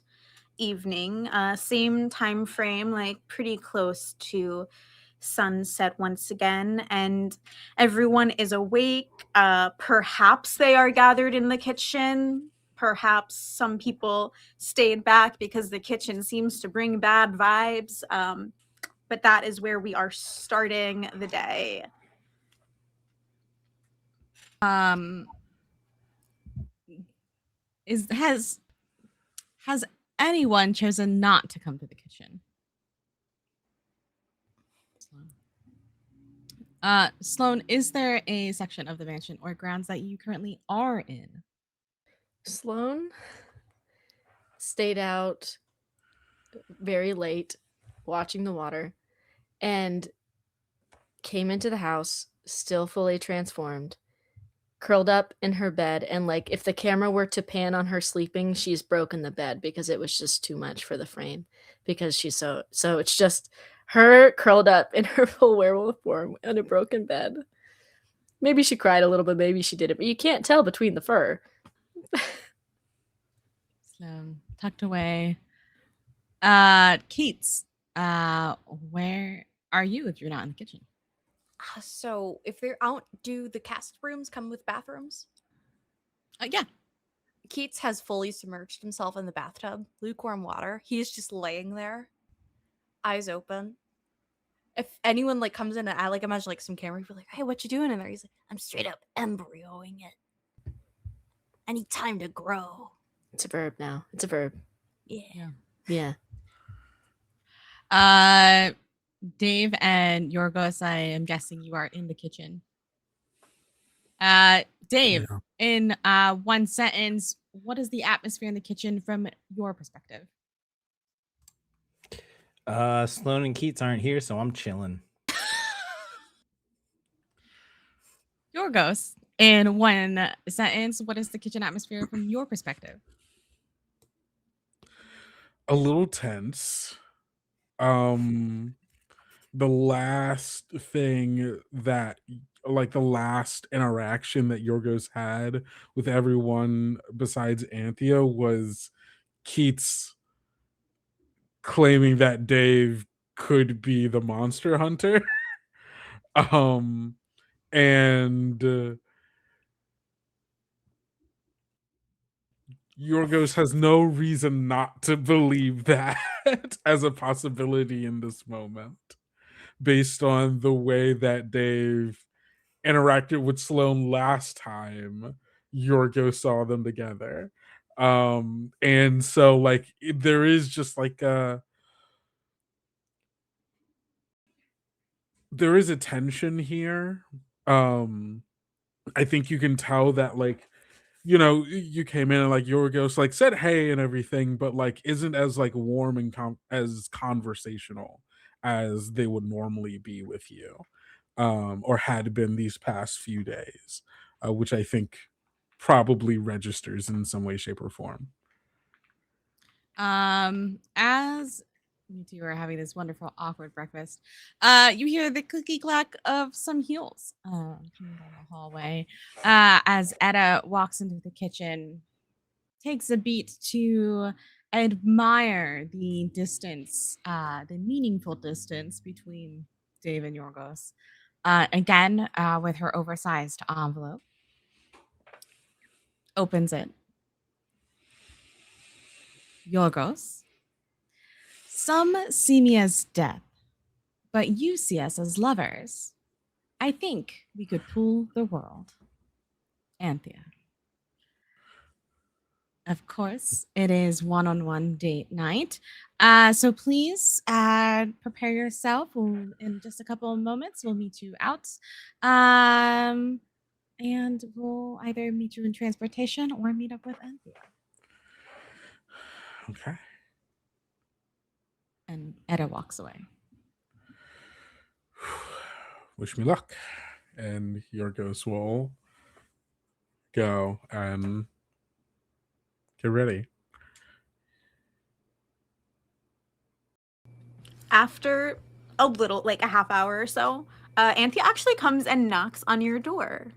evening, same time frame, like pretty close to sunset once again, and everyone is awake. Perhaps they are gathered in the kitchen. Perhaps some people stayed back because the kitchen seems to bring bad vibes. But that is where we are starting the day.
Has anyone chosen not to come to the kitchen? Sloan, is there a section of the mansion or grounds that you currently are in?
Sloan stayed out very late watching the water and came into the house still fully transformed, curled up in her bed, and like if the camera were to pan on her sleeping, she's broken the bed because it was just too much for the frame because she's so it's just her curled up in her full werewolf form on a broken bed. Maybe she cried a little bit, maybe she didn't, but you can't tell between the fur.
Sloan tucked away. Keats, where are you if you're not in the kitchen?
So if they're out, do the cast rooms come with bathrooms?
Yeah.
Keats has fully submerged himself in the bathtub, lukewarm water. He's just laying there, eyes open. If anyone like comes in, and I like imagine like some camera people like, "Hey, what you doing in there?" He's like,
I'm straight up embryoing it. I need time to grow.
It's a verb now. It's a verb.
Yeah.
Yeah.
Dave and Yorgos, I am guessing you are in the kitchen. Dave,
Yeah.
in one sentence, what is the atmosphere in the kitchen from your perspective?
Sloan and Keats aren't here, so I'm chilling.
Yorgos, in one sentence, what is the kitchen atmosphere from your perspective?
A little tense. The last thing that like the last interaction that Yorgos had with everyone besides Anthea was Keats claiming that Dave could be the monster hunter. And Yorgos has no reason not to believe that as a possibility in this moment, based on the way that Dave interacted with Sloan last time Yorgos saw them together. And so like there is just like there is a tension here. I think you can tell that like you came in and like Yorgos like said hey and everything, but like isn't as like warm and as conversational as they would normally be with you, or had been these past few days, which I think probably registers in some way, shape, or form.
As you two are having this wonderful awkward breakfast, you hear the clicky clack of some heels coming down the hallway. As Etta walks into the kitchen, takes a beat to admire the distance, the meaningful distance between Dave and Yorgos. Again, with her oversized envelope, opens it. Yorgos, some see me as death, but you see us as lovers. I think we could rule the world. Anthea. Of course, it is one-on-one date night. So please prepare yourself. In just a couple of moments, we'll meet you out. And we'll either meet you in transportation or meet up with Anthea.
Okay.
And Etta walks away.
Wish me luck. And Yorgos will go and get ready.
After a little, like a half hour or so, Anthea actually comes and knocks on your door.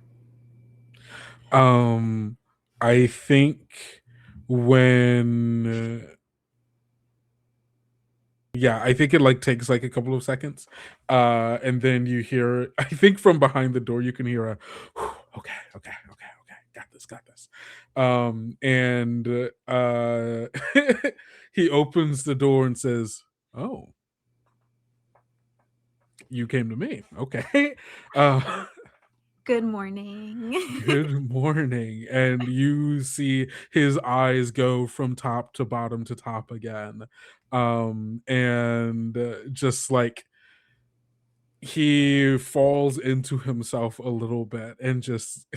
I think when yeah, I think it like takes like a couple of seconds. And then you hear I think from behind the door you can hear a "Whew, okay. Got this. And he opens the door and says, "Oh, you came to me. Okay." Uh
Good morning.
Good morning. And you see his eyes go from top to bottom to top again. And just like he falls into himself a little bit and just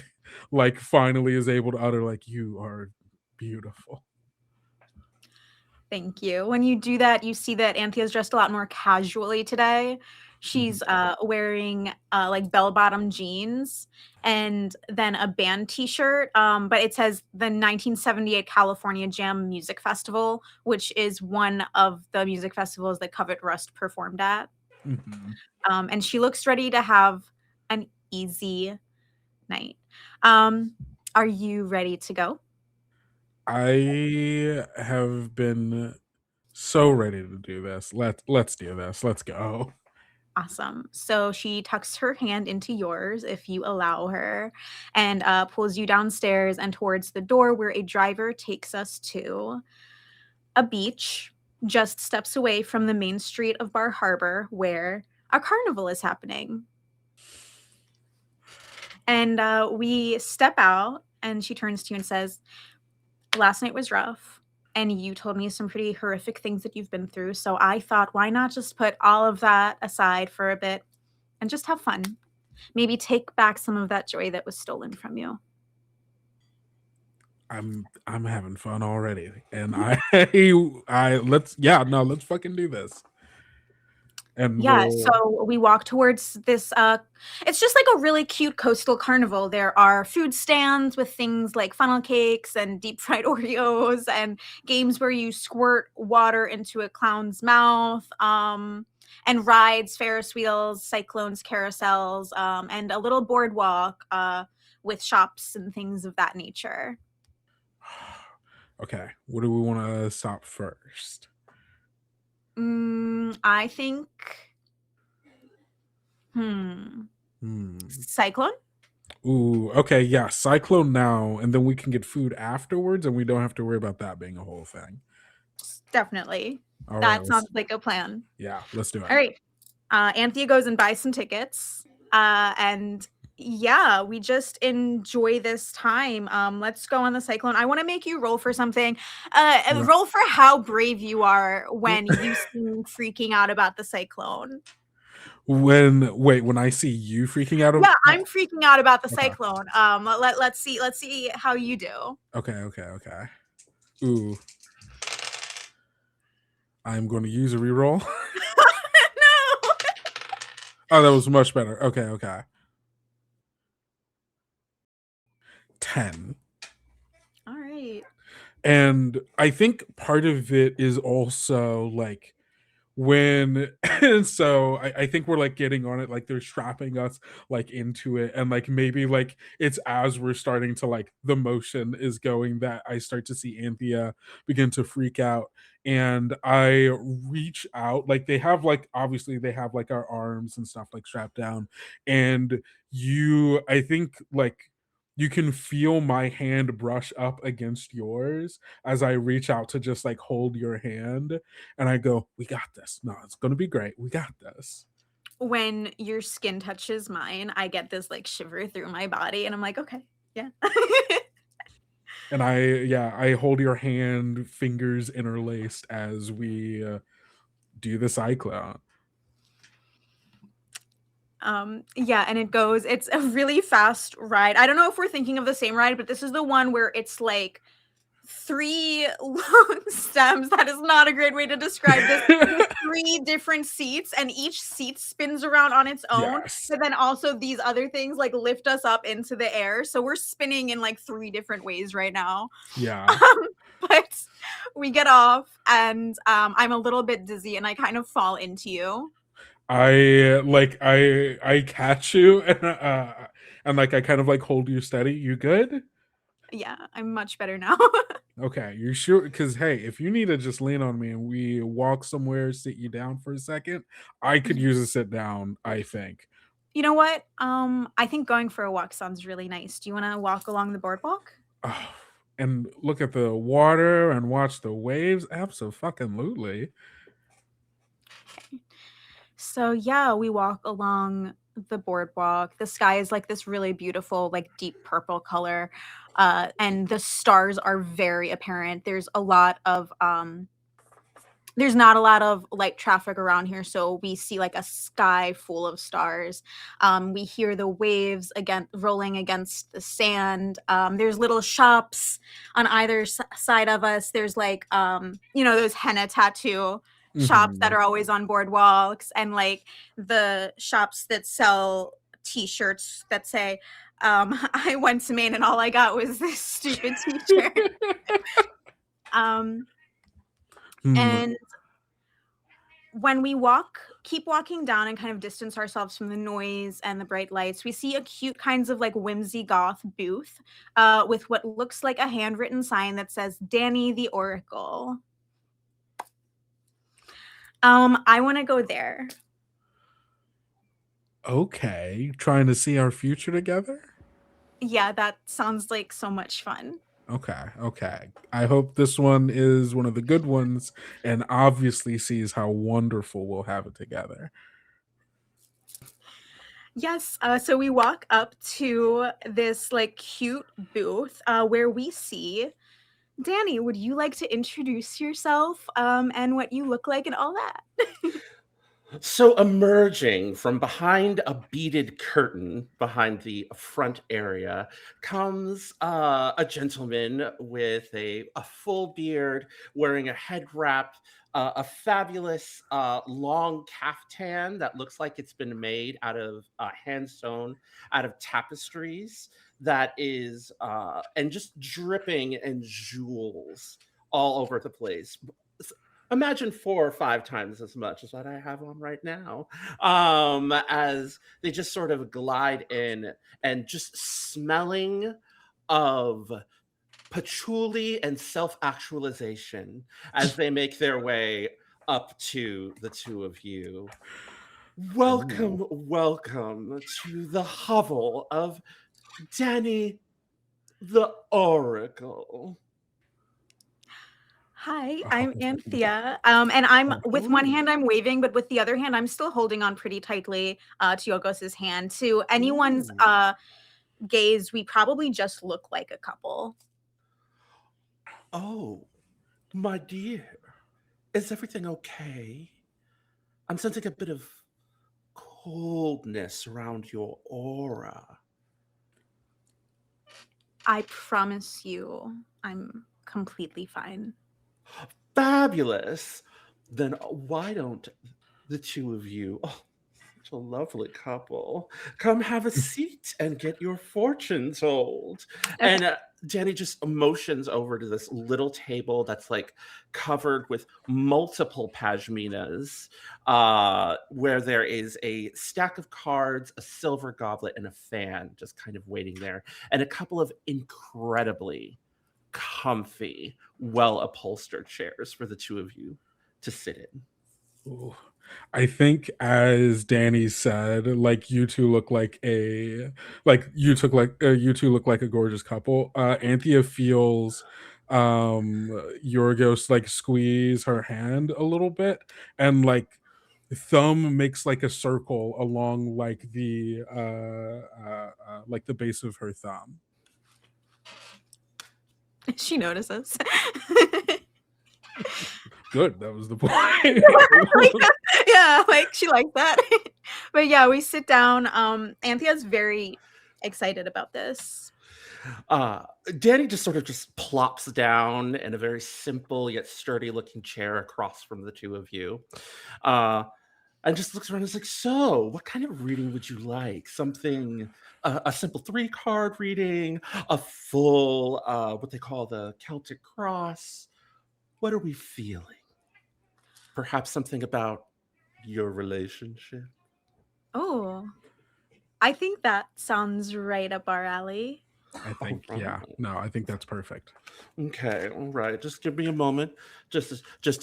like finally is able to utter like you are beautiful.
Thank you. When you do that, you see that Anthea's dressed a lot more casually today. She's wearing like bell-bottom jeans and then a band t-shirt. But it says the 1978 California Jam Music Festival, which is one of the music festivals that Covet Rust performed at.
Mhm.
And she looks ready to have an easy night. Are you ready to go?
I have been so ready to do this. Let's do this. Let's go.
Awesome. So she tucks her hand into yours if you allow her and pulls you downstairs and towards the door where a driver takes us to a beach just steps away from the main street of Bar Harbor where a carnival is happening. And we step out and she turns to you and says, last night was rough and you told me some pretty horrific things that you've been through. So I thought, why not just put all of that aside for a bit and just have fun? Maybe take back some of that joy that was stolen from you.
I'm having fun already. And let's fucking do this. And
Yeah,
we'll-
so we walk towards this it's just like a really cute coastal carnival. There are food stands with things like funnel cakes and deep fried Oreos and games where you squirt water into a clown's mouth, and rides, Ferris wheels, cyclones, carousels, and a little boardwalk with shops and things of that nature.
Okay, what do we want to stop first?
I think Cyclone?
Ooh, okay, yeah, Cyclone now, and then we can get food afterwards, and we don't have to worry about that being a whole thing.
Definitely.
All
That
right,
sounds like a plan.
yeah, let's do it.
All right. Anthea goes and buys some tickets. And yeah, we just enjoy this time. Let's go on the Cyclone. I want to make you roll for something.
Yeah.
Roll for how brave you are when you seem freaking out about the Cyclone.
When I see you freaking out,
Yeah, I'm freaking out about the
Okay.
Cyclone. Let's see how you do.
Okay. Ooh, I'm going to use a reroll.
No.
Oh, that was much better. Okay. 10.
All right.
And I think part of it is also like when so I think we're like getting on it, like they're strapping us like into it, and like maybe like it's as we're starting to like the motion is going that I start to see Anthea begin to freak out, and I reach out, like they have like obviously they have like our arms and stuff like strapped down, and I think like you can feel my hand brush up against yours as I reach out to just like hold your hand, and I go, "We got this. No, it's gonna be great. We got this."
When your skin touches mine, I get this like shiver through my body, and I'm like, okay, yeah.
And I hold your hand, fingers interlaced as we do the cyclone.
Yeah, and it's a really fast ride. I don't know if we're thinking of the same ride, but this is the one where it's like 3 long stems. That is not a great way to describe this. With 3 different seats, and each seat spins around on its own.
Yes.
But then also these other things like lift us up into the air. So we're spinning in like 3 different ways right now.
Yeah.
But we get off, and I'm a little bit dizzy, and I kind of fall into you.
I catch you, and like I kind of like hold you steady. You good?
Yeah, I'm much better now.
Okay, you sure? Because hey, if you need to just lean on me and we walk somewhere, sit you down for a second, I could use a sit down. I think.
You know what? I think going for a walk sounds really nice. Do you want to walk along the boardwalk?
Oh, and look at the water and watch the waves. Absolutely.
So yeah, we walk along the boardwalk. The sky is like this really beautiful, like deep purple color, and the stars are very apparent. There's not a lot of light traffic around here, so we see like a sky full of stars. We hear the waves again rolling against the sand. There's little shops on either side of us. There's like those henna tattoo shops that
Mhm.
are always on boardwalks, and like the shops that sell t-shirts that say I went to Maine and all I got was this stupid t-shirt. um
Hmm.
and when we keep walking down and kind of distance ourselves from the noise and the bright lights, we see a cute kinds of like whimsy goth booth with what looks like a handwritten sign that says Danny the Oracle. I want to go there.
Okay, trying to see our future together.
Yeah, that sounds like so much fun.
Okay. I hope this one is one of the good ones and obviously sees how wonderful we'll have it together.
Yes, so we walk up to this like cute booth where we see Danny. Would you like to introduce yourself and what you look like and all that?
So, emerging from behind a beaded curtain behind the front area comes a gentleman with a full beard, wearing a head wrap, a fabulous long caftan that looks like it's been made out of hand sewn, out of tapestries, that is, and just dripping in jewels all over the place. Imagine 4 or 5 times as much as what I have on right now, as they just sort of glide in and just smelling of patchouli and self-actualization as they make their way up to the two of you. Welcome, welcome to the hovel of Danny the Oracle.
Hi, I'm Anthea. And I'm with one hand I'm waving, but with the other hand I'm still holding on pretty tightly to Yogos's hand. To anyone's
Ooh.
gaze, we probably just look like a couple.
Oh, my dear, is everything okay? I'm sensing a bit of coldness around your aura.
I promise you, I'm completely fine.
Fabulous. Then why don't the two of you, oh, such a lovely couple, come have a seat and get your fortune told? And Danny just motions over to this little table that's like covered with multiple pashminas, where there is a stack of cards, a silver goblet, and a fan just kind of waiting there, and a couple of incredibly comfy, well upholstered chairs for the two of you to sit in.
Ooh. I think, as Danny said, like you two look like you two look like a gorgeous couple. Anthea feels Yorgos like squeeze her hand a little bit, and like thumb makes like a circle along like the base of her thumb.
She notices.
Good, that was the point.
Yeah, like she likes that. But yeah, we sit down. Anthea's very excited about this.
Danny just sort of just plops down in a very simple yet sturdy looking chair across from the two of you. And just looks around and is like, so what kind of reading would you like? Something, a simple 3-card reading, a full, what they call the Celtic Cross? What are we feeling? Perhaps something about your relationship?
Oh, I think that sounds right up our alley.
I think, yeah,
Alright.
no, I think that's perfect.
Okay, all right. Just give me a moment. Just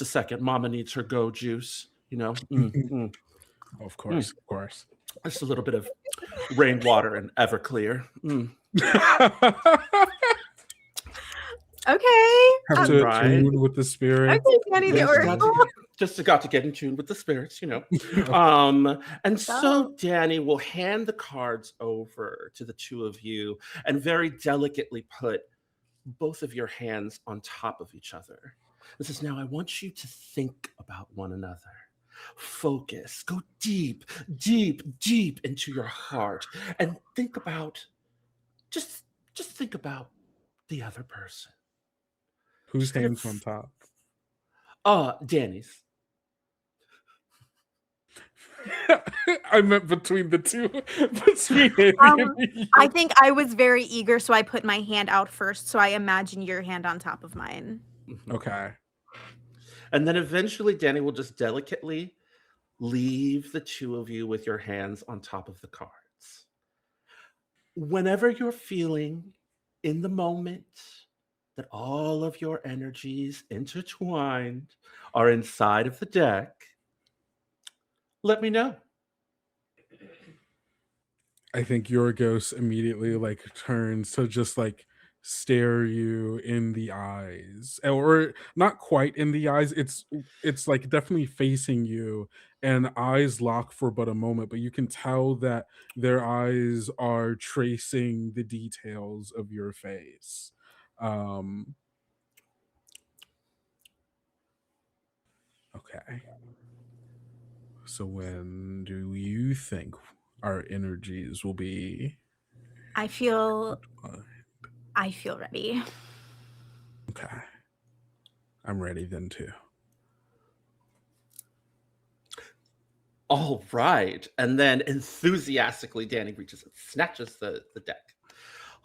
a second. Mama needs her go juice. You know,
Of course, of course.
just a little bit of rainwater and Everclear.
Okay.
Have to
Right.
tune with the spirit.
Okay, Danny the
Just got
Oracle.
to got to get in tune with the spirits, you know. And so Danny will hand the cards over to the two of you and very delicately put both of your hands on top of each other. This is now, I want you to think about one another. Focus, go deep, deep, deep into your heart and think about, just think about the other person.
Whose hands on top?
Danny's.
I meant between the two. Between Amy and you.
I think I was very eager, so I put my hand out first. So I imagine your hand on top of mine.
Okay.
And then eventually Danny will just delicately leave the two of you with your hands on top of the cards. Whenever you're feeling in the moment that all of your energies intertwined are inside of the deck, let me know.
I think Yorgos immediately like turns to just like stare you in the eyes, or not quite in the eyes. It's like definitely facing you, and eyes lock for but a moment, but you can tell that their eyes are tracing the details of your face. Okay. So when do you think our energies will be?
I feel ready.
Okay. I'm ready then too.
All right. And then enthusiastically, Danny reaches and snatches the deck.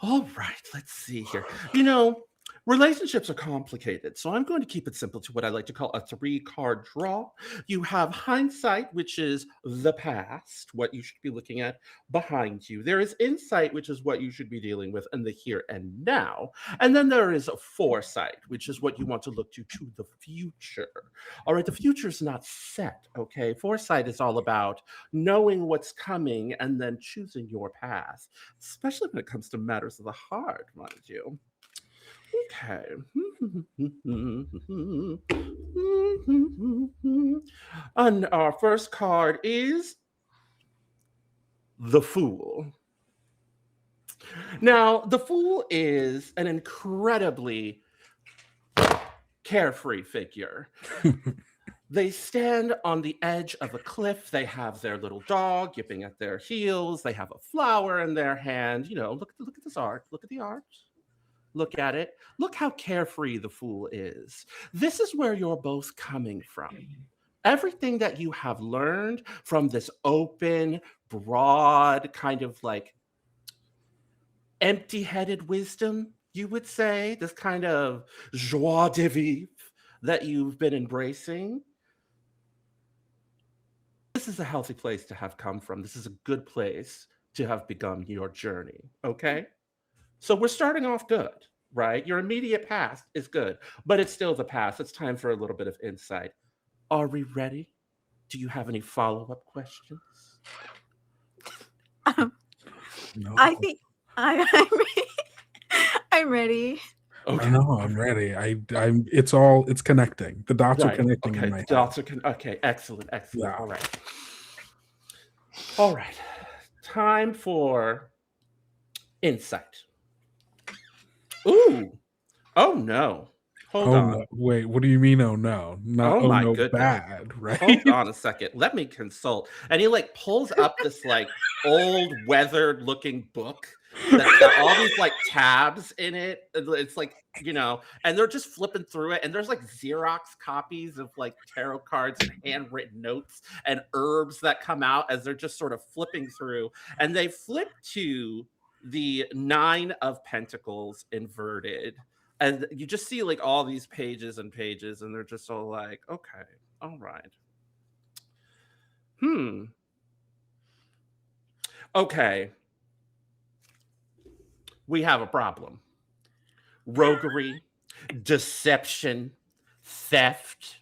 All right, let's see here. You know, relationships are complicated, so I'm going to keep it simple to what I like to call a 3-card draw. You have hindsight, which is the past, what you should be looking at behind you. There is insight, which is what you should be dealing with in the here and now. And then there is a foresight, which is what you want to look to the future. All right, the future is not set, okay? Foresight is all about knowing what's coming and then choosing your path, especially when it comes to matters of the heart, mind you. Okay. And our first card is the Fool. Now, the Fool is an incredibly carefree figure. They stand on the edge of a cliff. They have their little dog yipping at their heels. They have a flower in their hand. You know, look at this art. Look at the art. Look at it. Look how carefree the Fool is. This is where you're both coming from. Everything that you have learned from this open, broad, kind of like empty-headed wisdom, you would say, this kind of joie de vivre that you've been embracing. This is a healthy place to have come from. This is a good place to have begun your journey, okay? So we're starting off good, right? Your immediate past is good, but it's still the past. It's time for a little bit of insight. Are we ready? Do you have any follow-up questions?
No.
I think I'm ready.
I know I'm ready. It's connecting. The dots are
Right.
connecting
Okay.
in my head.
Dots are okay. Excellent.
Yeah.
All right. All right. Time for insight. Ooh. Oh no. Hold
Oh
on.
no. Wait, what do you mean? Oh no. Not
Oh
oh
my
no
goodness.
bad, right?
Hold on a second. Let me consult. And he like pulls up this like old weathered looking book that's got all these like tabs in it. It's like, you know, and they're just flipping through it. And there's like Xerox copies of like tarot cards and handwritten notes and herbs that come out as they're just sort of flipping through. And they flip to the 9 of Pentacles inverted. And you just see like all these pages and pages, and they're just all like, okay, all right. Okay, we have a problem. Roguery, deception, theft.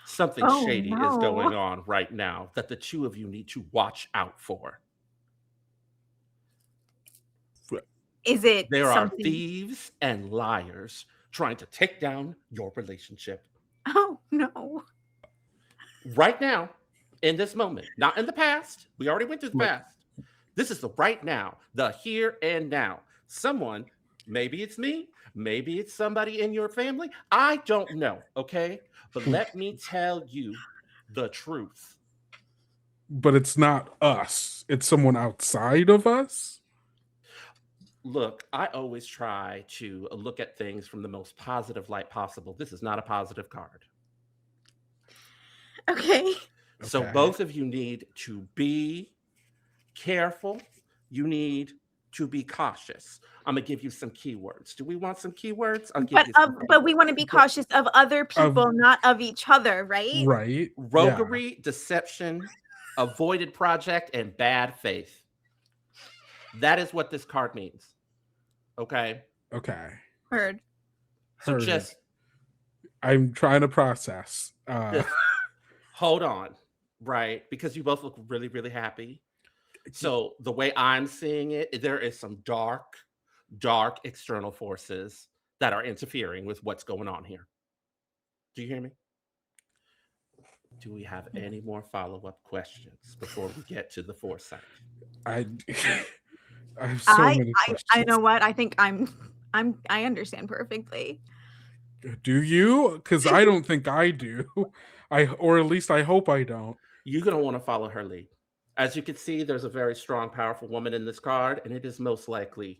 Something
Oh,
shady is going
no.
on right now that the two of you need to watch out for.
Is it
There are
something?
thieves and liars trying to take down your relationship
Oh, no.
right now, in this moment, not in the past. We already went through the
Like-
past. This is the right now, the here and now. Someone, maybe it's me, maybe it's somebody in your family. I don't know, okay? But let me tell you the truth.
But it's not us. It's someone outside of us.
Look, I always try to look at things from the most positive light possible. This is not a positive card.
Okay.
So
Okay.
both of you need to be careful. You need to be cautious. I'm gonna give you some keywords. Do we want some keywords? I'll give
But
you some
but we
keywords.
want to be cautious of other people, not of each other, right?
Right. Yeah.
Roguery, deception, avoided project, and bad faith. That is what this card means. Okay.
Okay.
Heard.
So
Heard.
just
I'm trying to process.
just hold on, right? Because you both look really, really happy. So the way I'm seeing it, there is some dark external forces that are interfering with what's going on here. Do you hear me? Do we have any more follow-up questions before we get to the foresight?
I have so many questions.
I know what I think. I understand perfectly.
Do you? Because I don't think I do. Or at least I hope I don't.
You're going to want to follow her lead. As you can see, there's a very strong, powerful woman in this card, and it is most likely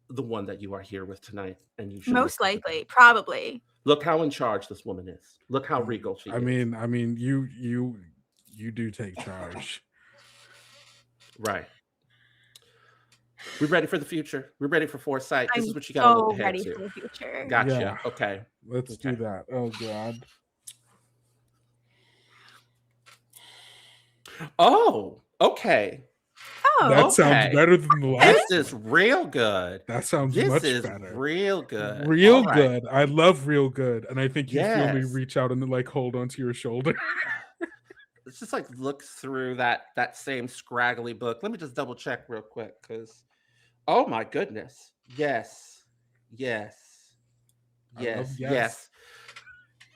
the one that you are here with tonight. And you should
Most
listen to
likely,
her.
probably.
Look how in charge this woman is. Look how regal she
I
is.
mean, you do take charge.
Right. We're ready for the future. We're ready for foresight. This
I'm
is what you got to
so
look ahead
ready
to.
for the future.
Gotcha.
Yeah.
Okay.
Let's do
Okay.
that. Oh God.
Oh, okay.
Oh,
That sounds
okay.
better than the last.
This is real good.
That sounds
This
much
is
better.
real good.
Real
All right.
good. I love real good. And I think you feel me
Yes.
reach out and like hold onto your shoulder.
Let's just like look through that same scraggly book. Let me just double check real quick because oh my goodness. Yes. Yes.
I love
Yes.
yes.
Yes.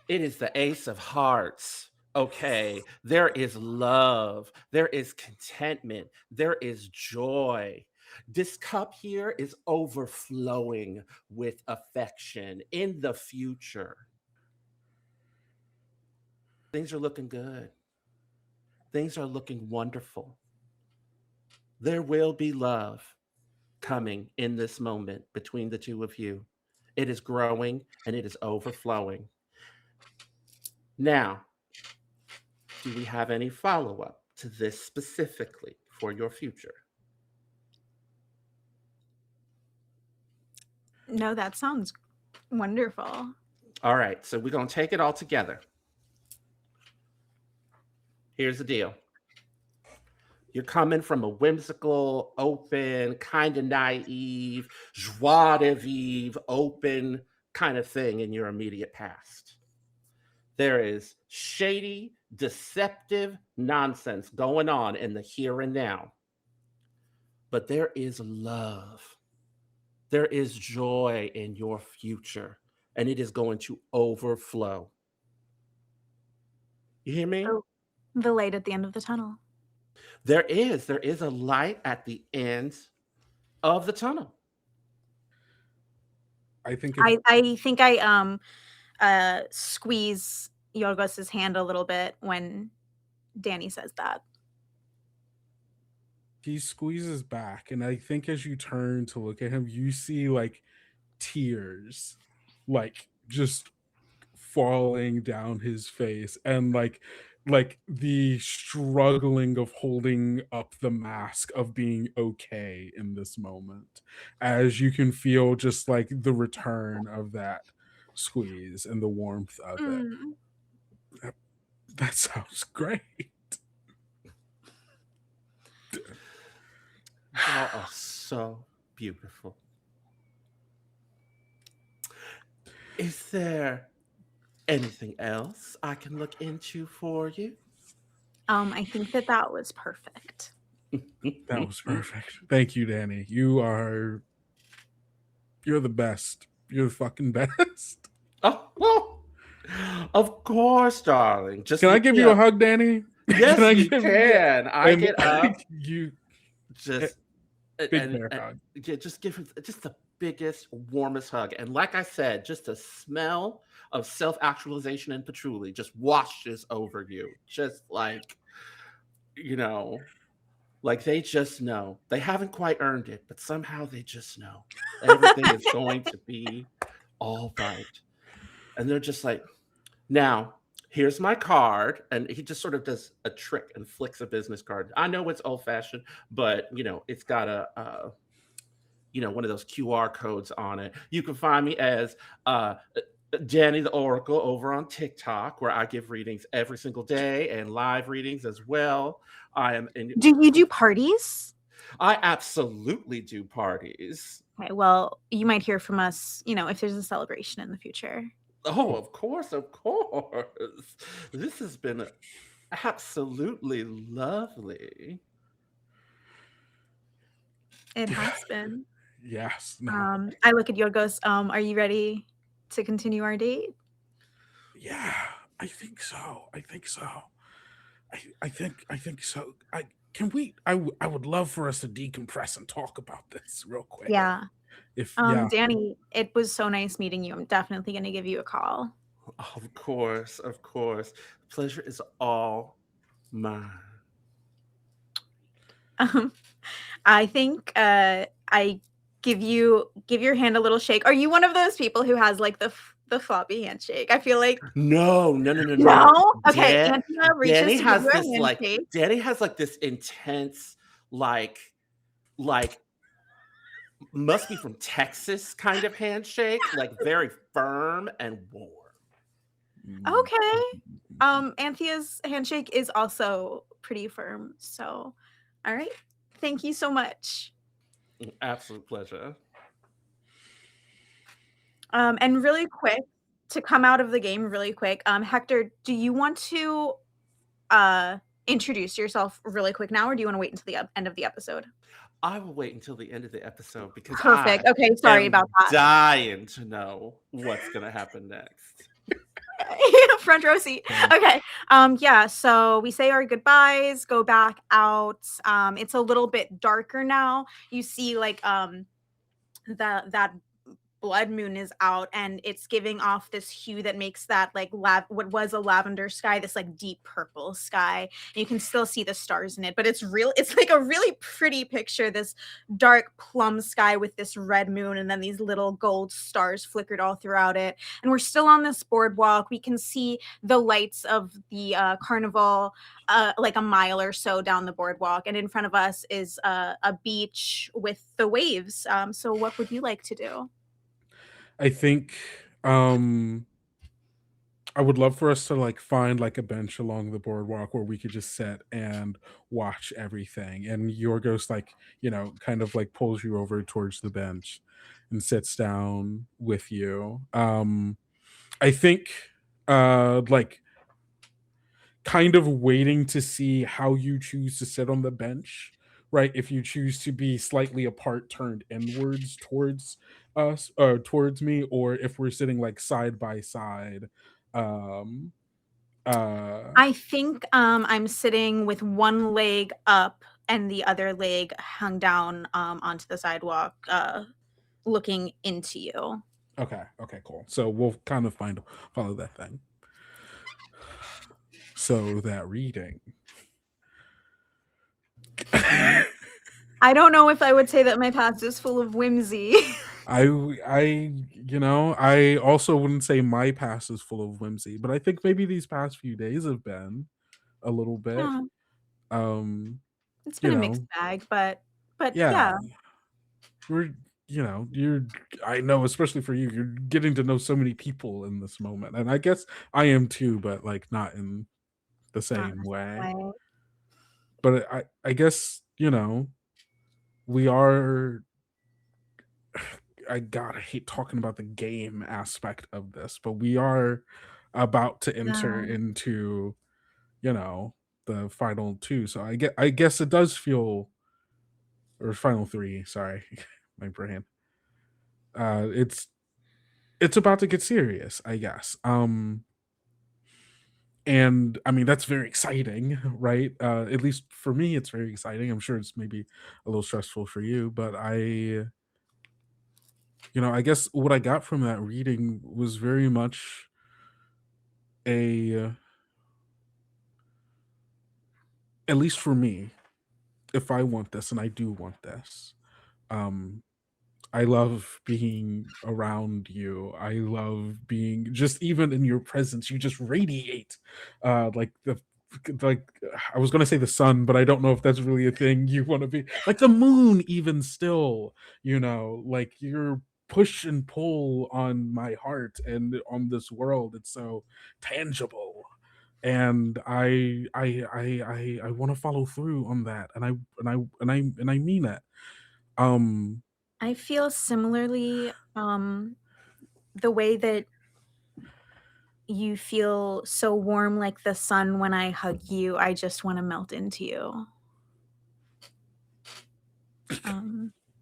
It is the Ace of Hearts. Okay. There is love. There is contentment. There is joy. This cup here is overflowing with affection in the future. Things are looking good. Things are looking wonderful. There will be love coming in this moment between the two of you. It is growing and it is overflowing. Now, do we have any follow-up to this specifically for your future?
no, that sounds wonderful.
All right, so we're going to take it all together. Here's the deal. You're coming from a whimsical, open, kind of naive, joie de vivre, open kind of thing in your immediate past. There is shady, deceptive nonsense going on in the here and now. But there is love. There is joy in your future, and it is going to overflow. You hear me?
Oh. The light at the end of the tunnel.
There is a light at the end of the tunnel.
I think
I think I squeeze Yorgos's hand a little bit when Danny says that.
he squeezes back, and I think as you turn to look at him, you see like tears like just falling down his face, and like the struggling of holding up the mask of being okay in this moment, as you can feel just like the return of that squeeze and the warmth of it.
Mm.
That sounds great.
Y'all are so beautiful. Is there anything else I can look into for you?
I think that was perfect.
That was perfect. Thank you, Danny. You're the best. You're the fucking best.
Oh, well, of course, darling. Just
Can I
look
give
me
you a
up.
hug, Danny?
Yes,
Can I
you
give
can. I
and
get up.
you
Just
big bear hug.
yeah, just give her just the biggest, warmest hug. And like I said, just the smell of self-actualization and patchouli just washes over you. Just like, you know, like they just know. They haven't quite earned it, but somehow they just know everything is going to be all right. And they're just like, now, here's my card. And he just sort of does a trick and flicks a business card. I know it's old fashioned, but it's got one of those QR codes on it. You can find me as Danny the Oracle over on TikTok, where I give readings every single day and live readings as well. I am in.
Do you do parties?
I absolutely do parties.
Okay, well, you might hear from us, if there's a celebration in the future.
Oh, of course, of course. This has been absolutely lovely.
It has been.
Yes. No.
I look at Yorgos. Are you ready to continue our date?
Yeah, I think so. I think so. I think so. I would love for us to decompress and talk about this real quick.
Yeah.
Yeah.
Danny, it was so nice meeting you. I'm definitely going to give you a call.
Of course, of course. Pleasure is all mine.
I think I give your hand a little shake. Are you one of those people who has like the floppy handshake? I feel like
No.
no. Okay,
Dan-
Anthea reaches
Danny
to
has
give you a
this like
handshake.
Danny has like this intense like must be from Texas kind of handshake, like very firm and warm.
Okay. Anthea's handshake is also pretty firm. So, all right. Thank you so much.
Absolute pleasure.
And really quick, to come out of the game really quick, Hector, do you want to introduce yourself really quick now, or do you want to wait until the end of the episode?
I will wait until the end of the episode because
Perfect.
I
Okay, sorry
am
about that.
dying to know what's gonna happen next.
Front row seat. Okay. Yeah, so we say our goodbyes, go back out. It's a little bit darker now. You see like that blood moon is out, and it's giving off this hue that makes that like what was a lavender sky this like deep purple sky, and you can still see the stars in it, but it's like a really pretty picture, this dark plum sky with this red moon and then these little gold stars flickered all throughout it. And we're still on this boardwalk. We can see the lights of the carnival like a mile or so down the boardwalk, and in front of us is a beach with the waves. So what would you like to do?
I think I would love for us to like find like a bench along the boardwalk where we could just sit and watch everything. And Yorgos like, kind of like pulls you over towards the bench and sits down with you. I think like kind of waiting to see how you choose to sit on the bench, right? If you choose to be slightly apart, turned inwards towards us or towards me, or if we're sitting like side by side.
I think I'm sitting with one leg up and the other leg hung down onto the sidewalk, looking into you.
Okay, cool. So we'll kind of follow that thing. So that reading.
I don't know if I would say that my past is full of whimsy.
I also wouldn't say my past is full of whimsy, but I think maybe these past few days have been a little bit.
It's been a mixed bag, but yeah.
I know, especially for you, you're getting to know so many people in this moment, and I guess I am too, but like not in the same way. but I guess, you know, we are. I hate talking about the game aspect of this, but we are about to enter
Yeah.
into, you know, the final two. So I guess it does feel, or final three. Sorry, my brain. It's about to get serious, I guess. And I mean that's very exciting, right? At least for me, it's very exciting. I'm sure it's maybe a little stressful for you, but I guess what I got from that reading was very much a, at least for me, if I want this, and I do want this, um, I love being around you. I love being just even in your presence. You just radiate, like like I was gonna say the sun, but I don't know if that's really a thing you want to be. Like the moon, even still, like you're push and pull on my heart and on this world. It's so tangible, and I want to follow through on that, and I mean it. Um,
I feel similarly, the way that you feel so warm like the sun when I hug you, I just wanna melt into you.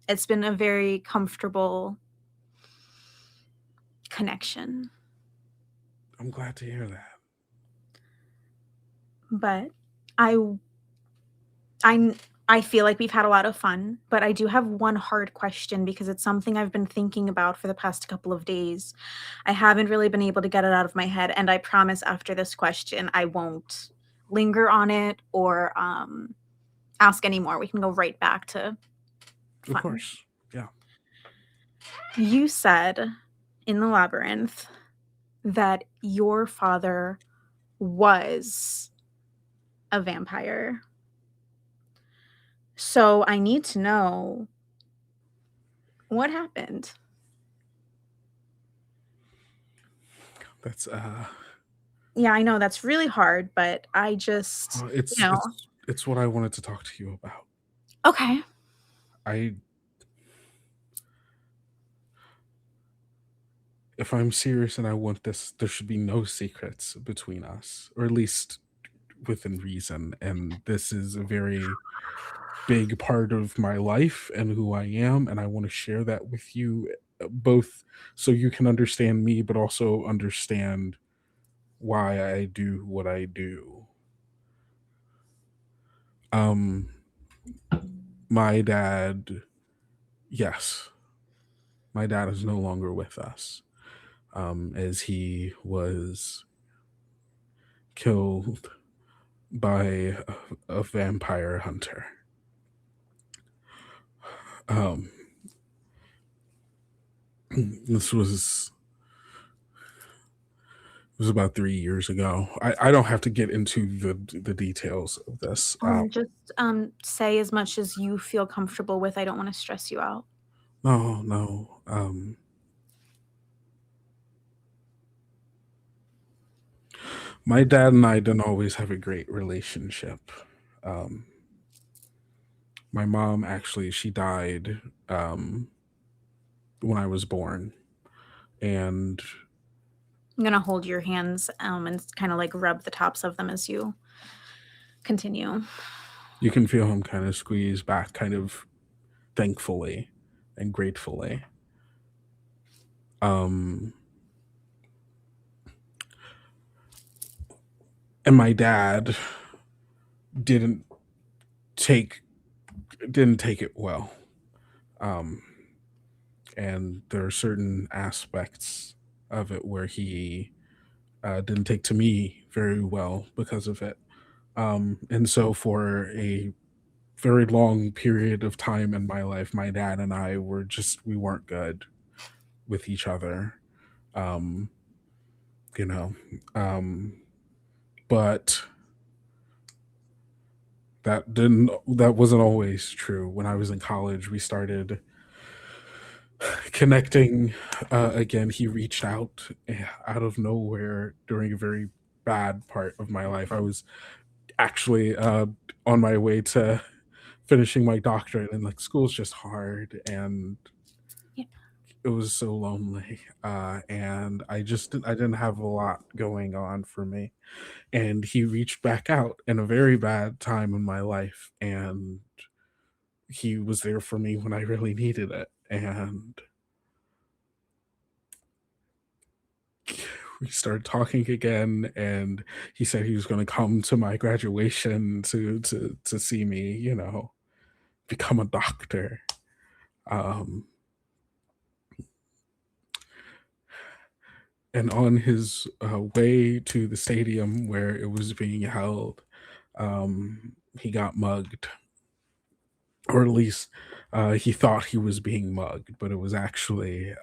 It's been a very comfortable connection,
I'm glad to hear that.
but I w I kn I feel like we've had a lot of fun, but I do have one hard question because it's something I've been thinking about for the past couple of days. I haven't really been able to get it out of my head, and I promise after this question, I won't linger on it or, ask anymore. We can go right back to
Of
fun.
course. Yeah.
You said in the labyrinth that your father was a vampire. So I need to know what happened.
That's
Yeah, I know that's really hard, but I just,
it's
you know.
it's what I wanted to talk to you about.
Okay.
I If I'm serious and I want this, there should be no secrets between us, or at least within reason. And this is a very big part of my life and who I am, and I want to share that with you, both so you can understand me, but also understand why I do what I do. Um, my dad, yes, my dad is no longer with us, as he was killed by a vampire hunter. Um, this was it was about 3 years ago. I don't have to get into the details of this.
Just say as much as you feel comfortable with. I don't want to stress you out.
No. My dad and I didn't always have a great relationship. Um, my mom actually, she died when I was born, and
I'm gonna hold your hands and kind of like rub the tops of them as you continue.
you can feel him kind of squeeze back, kind of thankfully and gratefully. And my dad didn't take it well. And there are certain aspects of it where he didn't take to me very well because of it. And so for a very long period of time in my life, my dad and I we weren't good with each other. Um, you know, but that wasn't always true. When I was in college, we started connecting again. He reached out of nowhere during a very bad part of my life. I was actually on my way to finishing my doctorate, and like school's just hard, and
Yeah.
it was so lonely, and I didn't have a lot going on for me, and he reached back out in a very bad time in my life, and he was there for me when I really needed it, and we started talking again, and he said he was going to come to my graduation to see me, become a doctor. um and on his way to the stadium where it was being held, he got mugged, or at least he thought he was being mugged, but it was actually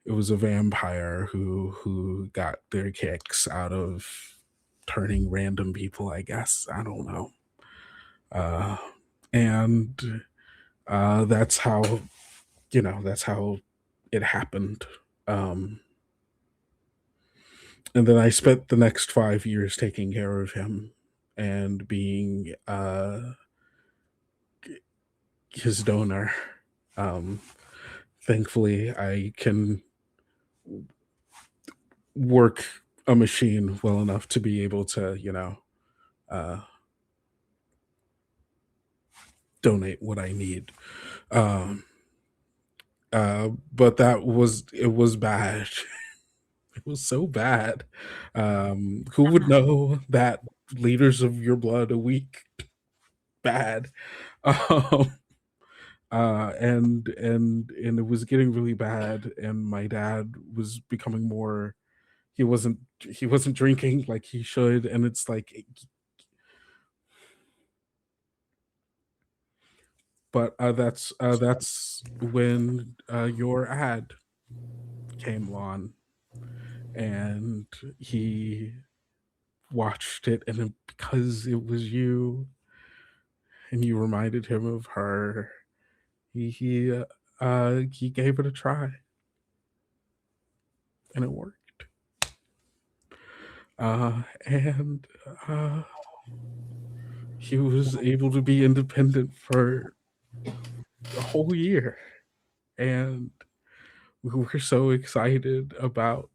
it was a vampire who got their kicks out of turning random people, I guess. I don't know. And that's how it happened. And then I spent the next 5 years taking care of him and being his donor. Thankfully, I can work a machine well enough to be able to, donate what I need. Um, but it was bad. It was so bad. Who would know that liters of your blood a week bad? Um, and it was getting really bad, and my dad was becoming more. He wasn't drinking like he should, and it's like, but that's when your ad came on, and he watched it, and because it was you and you reminded him of her, he gave it a try, and it worked. And he was able to be independent for a whole year, and we were so excited about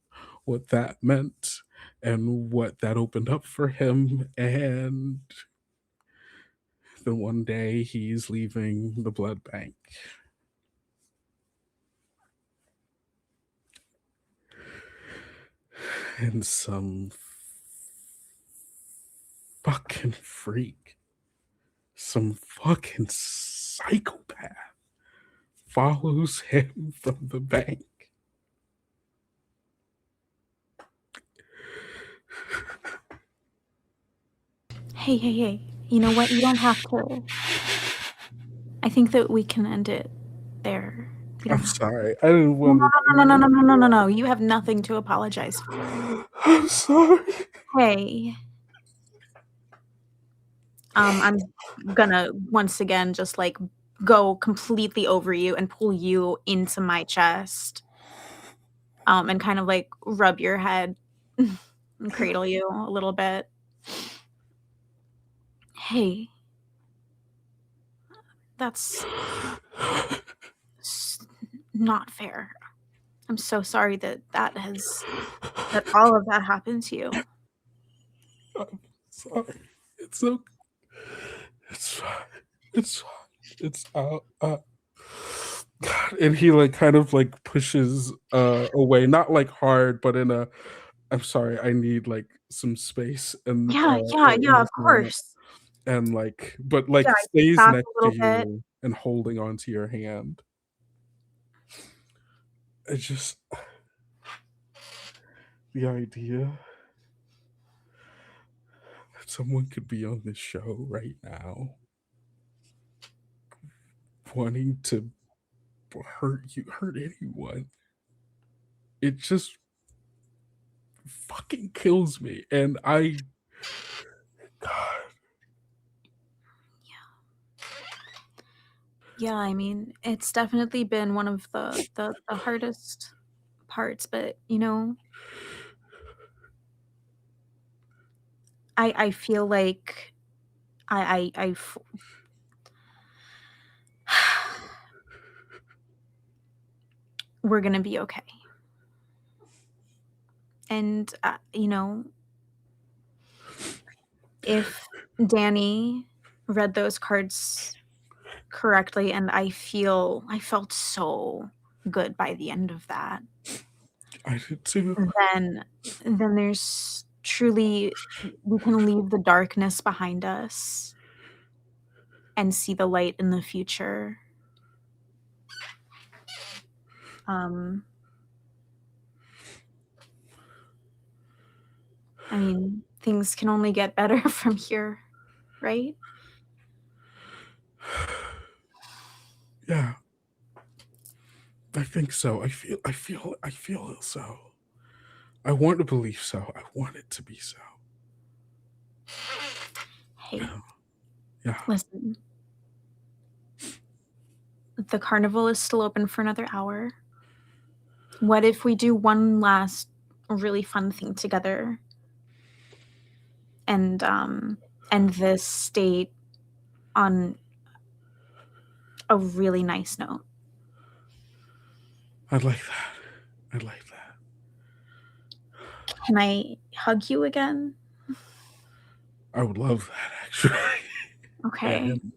what that meant and what that opened up for him. And then one day he's leaving the blood bank. And some fucking freak, some fucking psychopath follows him from the bank.
Hey. You know what? You don't have to. I think that we can end it there. You don't
I'm
have to.
sorry. I didn't want
No. You have nothing to apologize for.
I'm sorry.
Hey. I'm gonna once again just like go completely over you and pull you into my chest. And kind of like rub your head and cradle you a little bit. Hey. That's not fair. I'm so sorry that all of that happened to you.
I'm sorry. It's okay. It's fine. It's fine. It's God. And he like kind of like pushes away, not like hard, but in a, I'm sorry, I need like some space. And
Yeah,
in
of
this moment.
course.
And like, but like
Yeah,
stays
back a
next to
little bit.
you and holding onto your hand. It's just the idea that someone could be on this show right now wanting to hurt anyone. It just fucking kills me. And God.
Yeah, I mean, it's definitely been one of the hardest parts, but I feel like I we're gonna be okay. And you know, if Danny read those cards correctly, and I felt so good by the end of that,
I did too.
then there's truly, we can leave the darkness behind us and see the light in the future. I mean, things can only get better from here, right?
Yeah. I think so. I feel so. I want to believe so. I want it to be so.
Hey,
Yeah.
listen. The carnival is still open for another hour. What if we do one last really fun thing together and end this date on a really nice note?
I'd like that. I'd like that.
Can I hug you again?
I would love that, actually.
Okay.
And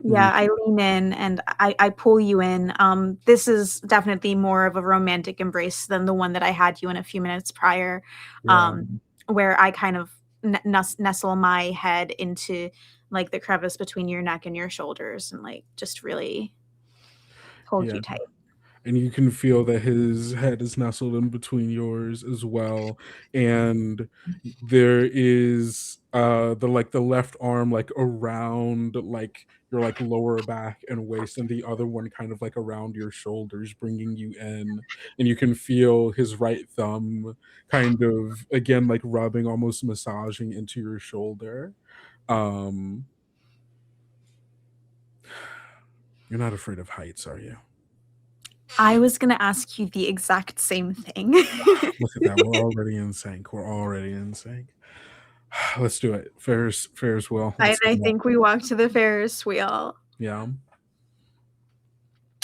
Yeah, I lean in and I pull you in. This is definitely more of a romantic embrace than the one that I had you in a few minutes prior,
yeah.
where I kind of nestle my head into like the crevice between your neck and your shoulders and like just really hold
Yeah.
you tight.
And you can feel that his head is nestled in between yours as well. And there is the left arm like around like your like lower back and waist, and the other one kind of like around your shoulders, bringing you in. And you can feel his right thumb kind of again like rubbing, almost massaging into your shoulder. Um you're not afraid of heights, are you?
I was gonna ask you the exact same thing.
Look at that. We're already in sync. We're already in sync. Let's do it. Ferris wheel.
I
Let's do that.
think we walk to the Ferris wheel.
Yeah.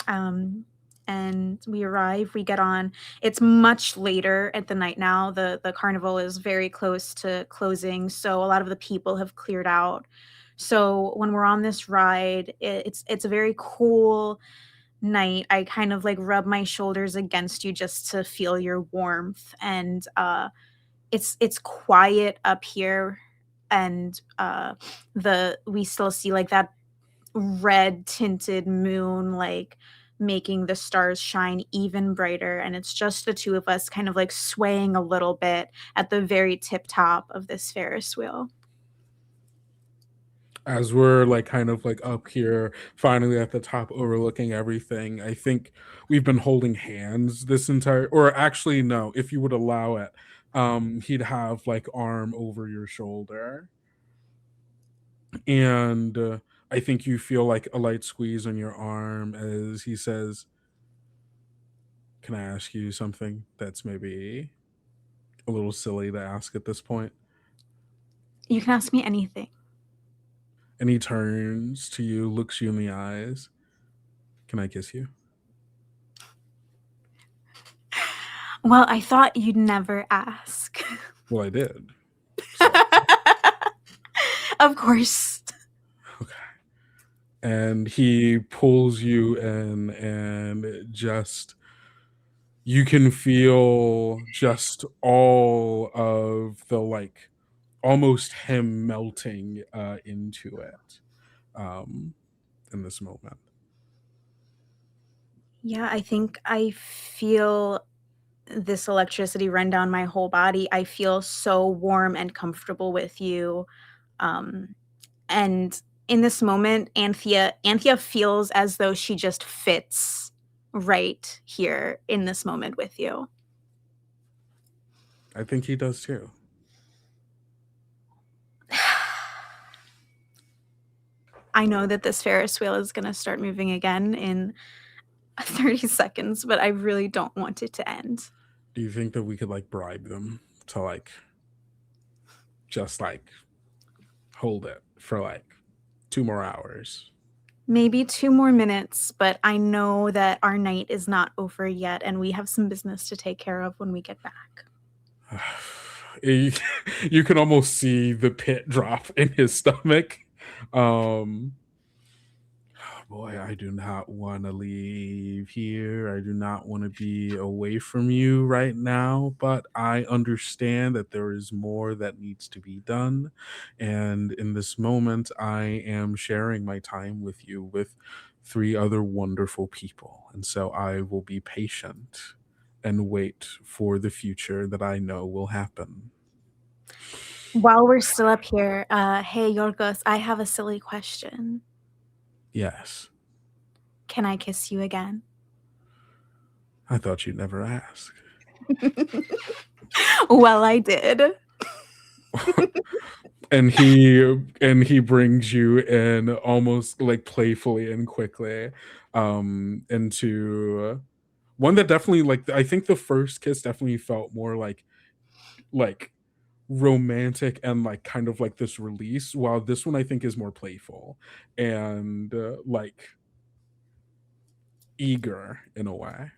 And we arrive, we get on. It's much later at the night now. The carnival is very close to closing, so a lot of the people have cleared out. So when we're on this ride, it's a very cool night. I kind of like rub my shoulders against you just to feel your warmth, and it's quiet up here, and we still see like that red tinted moon like making the stars shine even brighter, and it's just the two of us kind of like swaying a little bit at the very tip top of this Ferris wheel.
As we're like kind of like up here, finally at the top, overlooking everything, I think we've been holding hands this entire, or actually, no, if you would allow it, he'd have like arm over your shoulder. And I think you feel like a light squeeze on your arm as he says, "Can I ask you something that's maybe a little silly to ask at this point?"
You can ask me anything.
And he turns to you, looks you in the eyes. "Can I kiss you?"
Well, I thought you'd never ask.
Well, I did.
Of course.
Okay. And he pulls you in, and just you can feel just all of the like almost him melting into it in this moment.
Yeah, I think I feel this electricity run down my whole body. I feel so warm and comfortable with you. And in this moment, Anthea feels as though she just fits right here in this moment with you.
I think he does too.
I know that this Ferris wheel is going to start moving again in 30 seconds, but I really don't want it to end.
Do you think that we could like bribe them to like just like hold it for like 2 more hours.
Maybe 2 more minutes, but I know that our night is not over yet, and we have some business to take care of when we get back.
You can almost see the pit drop in his stomach. Boy, I do not want to leave here. I do not want to be away from you right now, but I understand that there is more that needs to be done. And in this moment, I am sharing my time with you with 3 other wonderful people. And so I will be patient and wait for the future that I know will happen.
While we're still up here, hey, Yorgos, I have a silly question.
Yes,
Can I kiss you again?
I thought you'd never ask.
Well, I did.
And he brings you in almost like playfully and quickly into one that definitely, like, I think the first kiss definitely felt more like romantic and like kind of like this release, while this one I think is more playful and like eager in a way.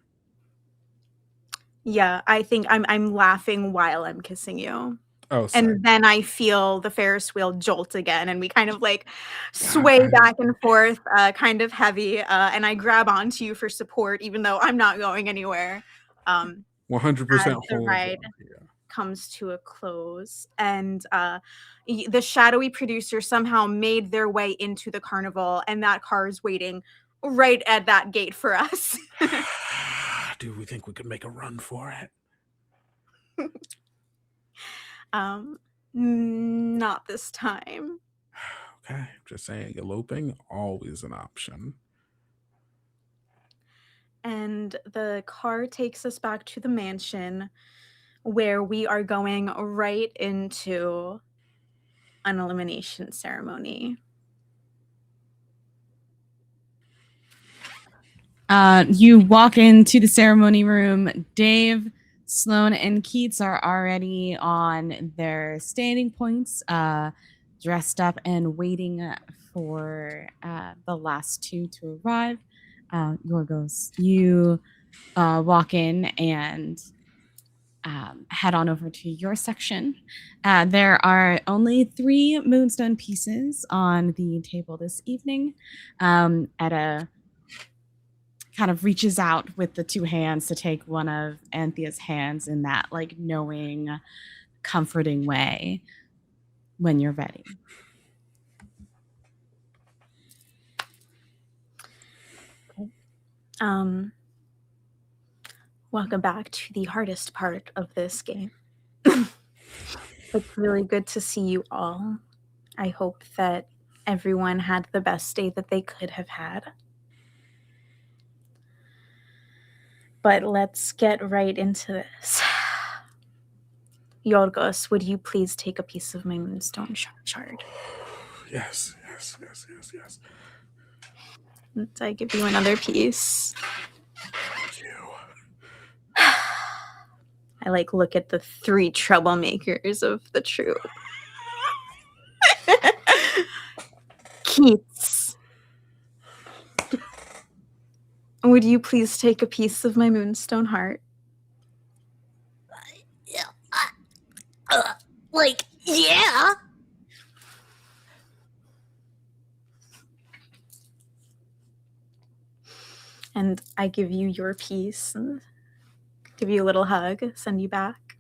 Yeah, I think I'm laughing while I'm kissing you.
Oh, sick.
And then I feel the Ferris wheel jolt again, and we kind of like sway back and forth, kind of heavy, and I grab onto you for support, even though I'm not going anywhere.
100%
as the
hold
ride
on here.
comes to a close, and the shadowy producer somehow made their way into the carnival, and that car is waiting right at that gate for us.
Do we think we could make a run for it?
Not this time.
Okay, just saying, eloping always an option.
And the car takes us back to the mansion, where we are going right into an elimination ceremony.
You walk into the ceremony room. Dave, Sloan, and Keats are already on their standing points, dressed up and waiting for the last 2 to arrive. Yorgos, you walk in and head on over to your section. There are only 3 moonstone pieces on the table this evening. Etta kind of reaches out with the 2 hands to take one of Anthea's hands in that like knowing, comforting way when you're ready.
Welcome back to the hardest part of this game. It's really good to see you all. I hope that everyone had the best day that they could have had. But let's get right into this. Yorgos, would you please take a piece of my moonstone shard?
Yes.
And I give you another piece.
Thank you.
I like look at the 3 troublemakers of the troop. Keats, would you please take a piece of my moonstone heart?
Yeah.
And I give you your piece and give you a little hug, send you back.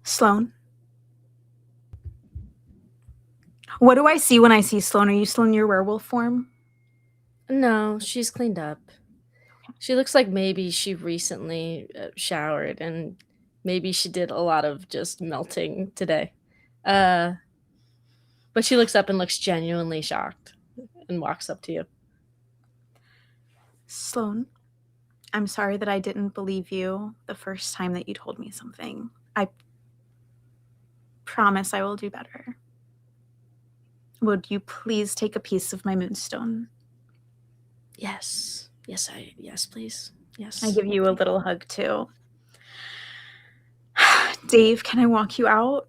Sloan? What do I see when I see Sloan? Are you still in your werewolf form?
No, she's cleaned up. She looks like maybe she recently showered and maybe she did a lot of just melting today. But she looks up and looks genuinely shocked and walks up to you.
Sloan, I'm sorry that I didn't believe you the first time that you told me something. I promise I will do better. Would you please take a piece of my moonstone?
Yes. Yes, please. Yes.
I give you a little hug too. Dave, can I walk you out?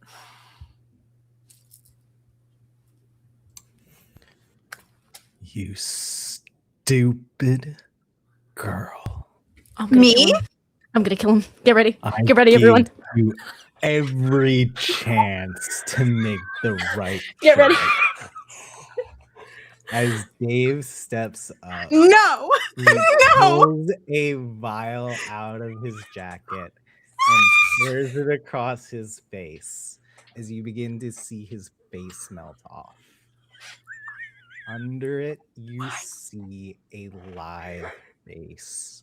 You stupid girl.
I'm gonna
Me?
kill him. I'm gonna kill him. Get ready.
I
Get ready,
gave
everyone.
you every chance to make the right
Get ready.
choice. As Dave steps up,
No.
he
No.
pulls a vial out of his jacket and pours it across his face as you begin to see his face melt off. Under it, you see a live face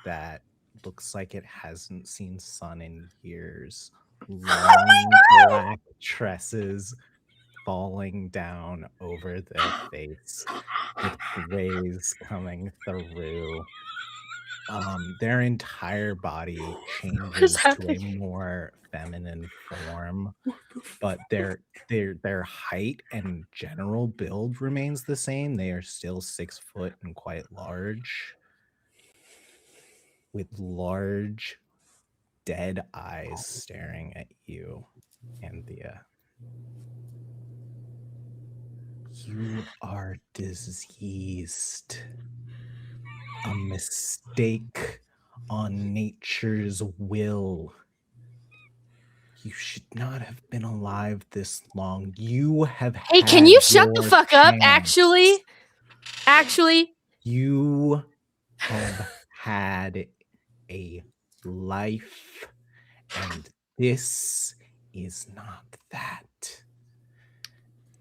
that looks like it hasn't seen sun in years. Long black tresses falling down over their face with grays coming through. Their entire body changes to a
happening?
more feminine form, but their height and general build remains the same. They are still 6 foot and quite large, with large dead eyes staring at you, Anthea. You are diseased. A mistake on nature's will. You should not have been alive this long. You have
Hey, can
had
you shut the
your
fuck up?
chance.
Actually,
You have had a life, and this is not that.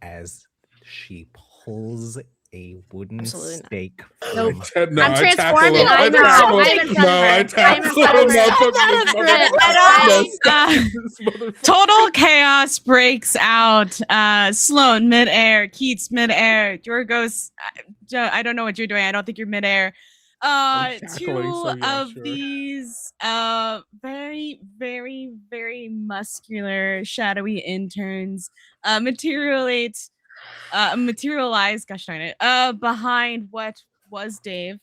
As she pulls a wooden
Absolutely not.
stake
Nope.
from
No,
I'm
I tackle
transforming.
him. I
I'm
tackle
not-
him.
I'm
No, I
I'm
tackle him.
I'm
I'll
not
fuck
a
this
threat.
motherfucker.
Total chaos breaks out. Sloan midair, Keats midair, Yorgos. I don't know what you're doing. I don't think you're midair.
I'm
Two
cackling, so yeah,
of
sure.
these very, very, very muscular, shadowy interns materialize. Gosh darn it! Behind what was Dave.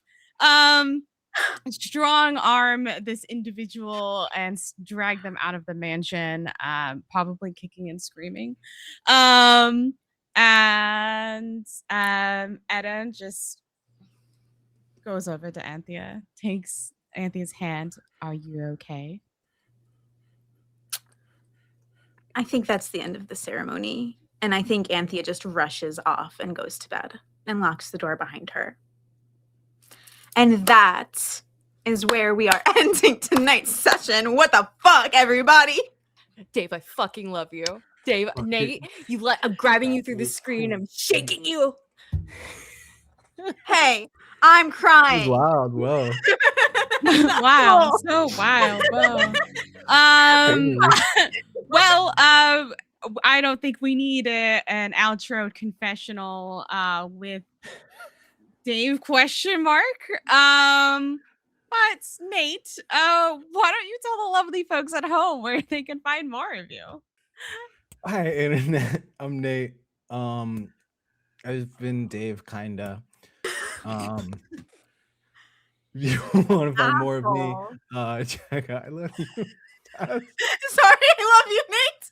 Strong arm this individual and drag them out of the mansion, probably kicking and screaming. And Eden just goes over to Anthea, takes Anthea's hand. Are you okay?
I think that's the end of the ceremony. And I think Anthea just rushes off and goes to bed and locks the door behind her. And that is where we are ending tonight's session. What the fuck, everybody?
Dave, I fucking love you. Dave,
Fuck
Nate, I'm grabbing you through the screen. I'm shaking you.
Hey, I'm crying.
Wild, whoa.
Wow, so wild. Whoa. Well, I don't think we need an outro confessional with Dave ? But Nate, why don't you tell the lovely folks at home where they can find more of you?
Hi, internet. I'm Nate. I've been Dave, kinda. If you want to find more of me, check out. I love you.
Sorry, I love you, Nate.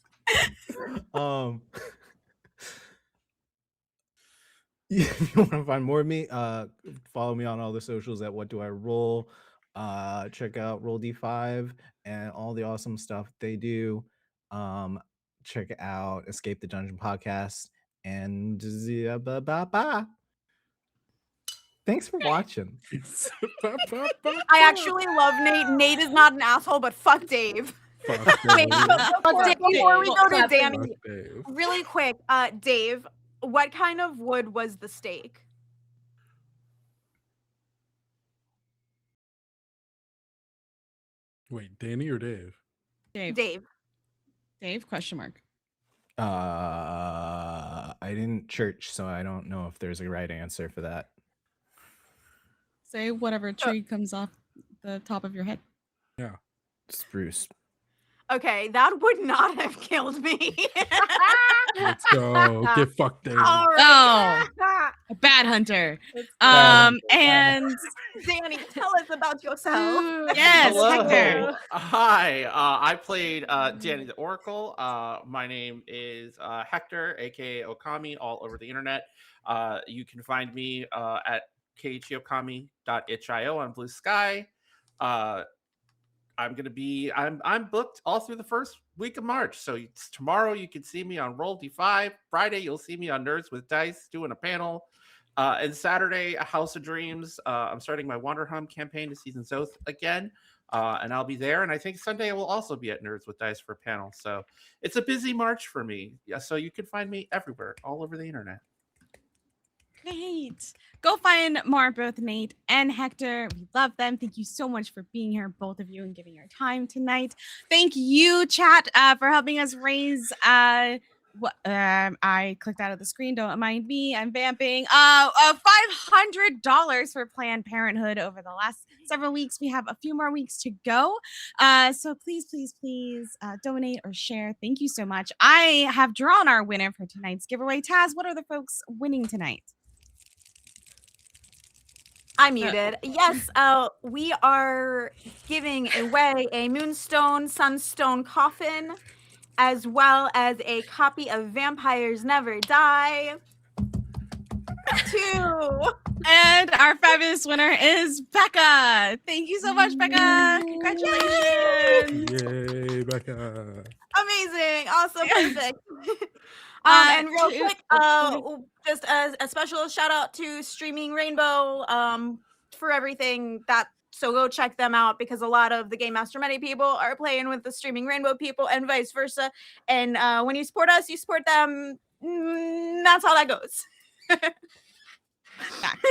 If you want to find more of me, follow me on all the socials at What Do I Roll. Check out Roll D5 and all the awesome stuff they do. Check out Escape the Dungeon podcast and bye. Thanks for watching.
I actually love Nate. Nate is not an asshole, but fuck Dave.
Fuck
Wait,
Dave.
before we go to
Fuck
Danny,
Fuck Dave.
really quick, Dave, what kind of wood was the steak?
Wait, Danny or Dave?
Dave.
Dave.
Dave ?
I didn't church, so I don't know if there's a right answer for that.
Say whatever tree comes off the top of your head.
Spruce.
Okay, that would not have killed me.
Let's go. Get fucked, Dave.
All right.
a bad hunter.
bad.
And
Danny, tell us about yourself.
yes,
Hello.
Hector.
Hi. I played Danny the Oracle. My name is Hector, aka Okami, all over the internet. You can find me at kchiokami.itch.io on Blue Sky. I'm booked all through the first week of March. So tomorrow you can see me on Roll D5. Friday you'll see me on Nerds with Dice doing a panel. And Saturday, a House of Dreams. I'm starting my Wanderhum campaign to season Zoth again. And I'll be there. And I think Sunday I will also be at Nerds with Dice for a panel. So it's a busy March for me. Yeah, so you can find me everywhere, all over the internet.
Great. Go find more both Nate and Hector. We love them. Thank you so much for being here, both of you, and giving your time tonight. Thank you, chat, for helping us raise I clicked out of the screen. Don't mind me. I'm vamping. $500 for Planned Parenthood over the last several weeks. We have a few more weeks to go. So please donate or share. Thank you so much. I have drawn our winner for tonight's giveaway. Taz, what are the folks winning tonight?
I'm muted. Yes, we are giving away a Moonstone Sunstone coffin, as well as a copy of Vampires Never Die. 2.
And our fabulous winner is Becca. Thank you so much, Becca. Congratulations.
Yay, Becca.
Amazing. Awesome. Perfect.
Uh,
And real
to-
quick, just a special shout out to Streaming Rainbow for everything that. So go check them out, because a lot of the Game Master Many people are playing with the Streaming Rainbow people and vice versa. And when you support us, you support them. That's how that goes.
Facts.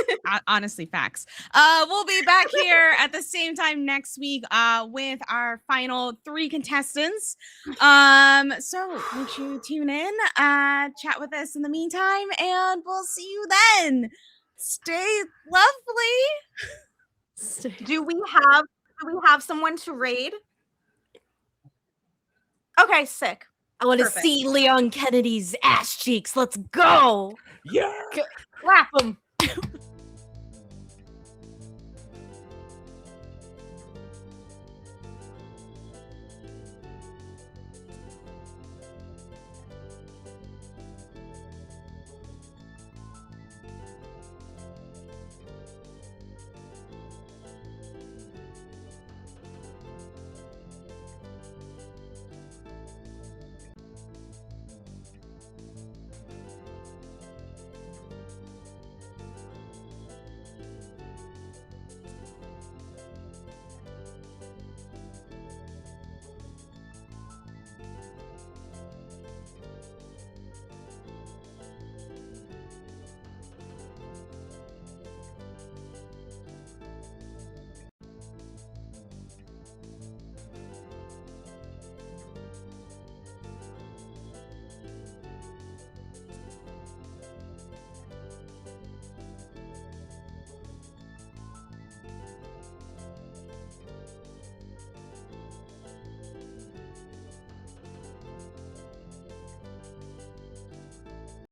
Honestly, facts. We'll be back here at the same time next week with our final 3 contestants. So make sure you tune in, chat with us in the meantime, and we'll see you then. Stay lovely.
Do we have someone to raid? Okay, sick.
I want to
Perfect.
see Leon Kennedy's ass cheeks. Let's go.
Yeah.
Slap him.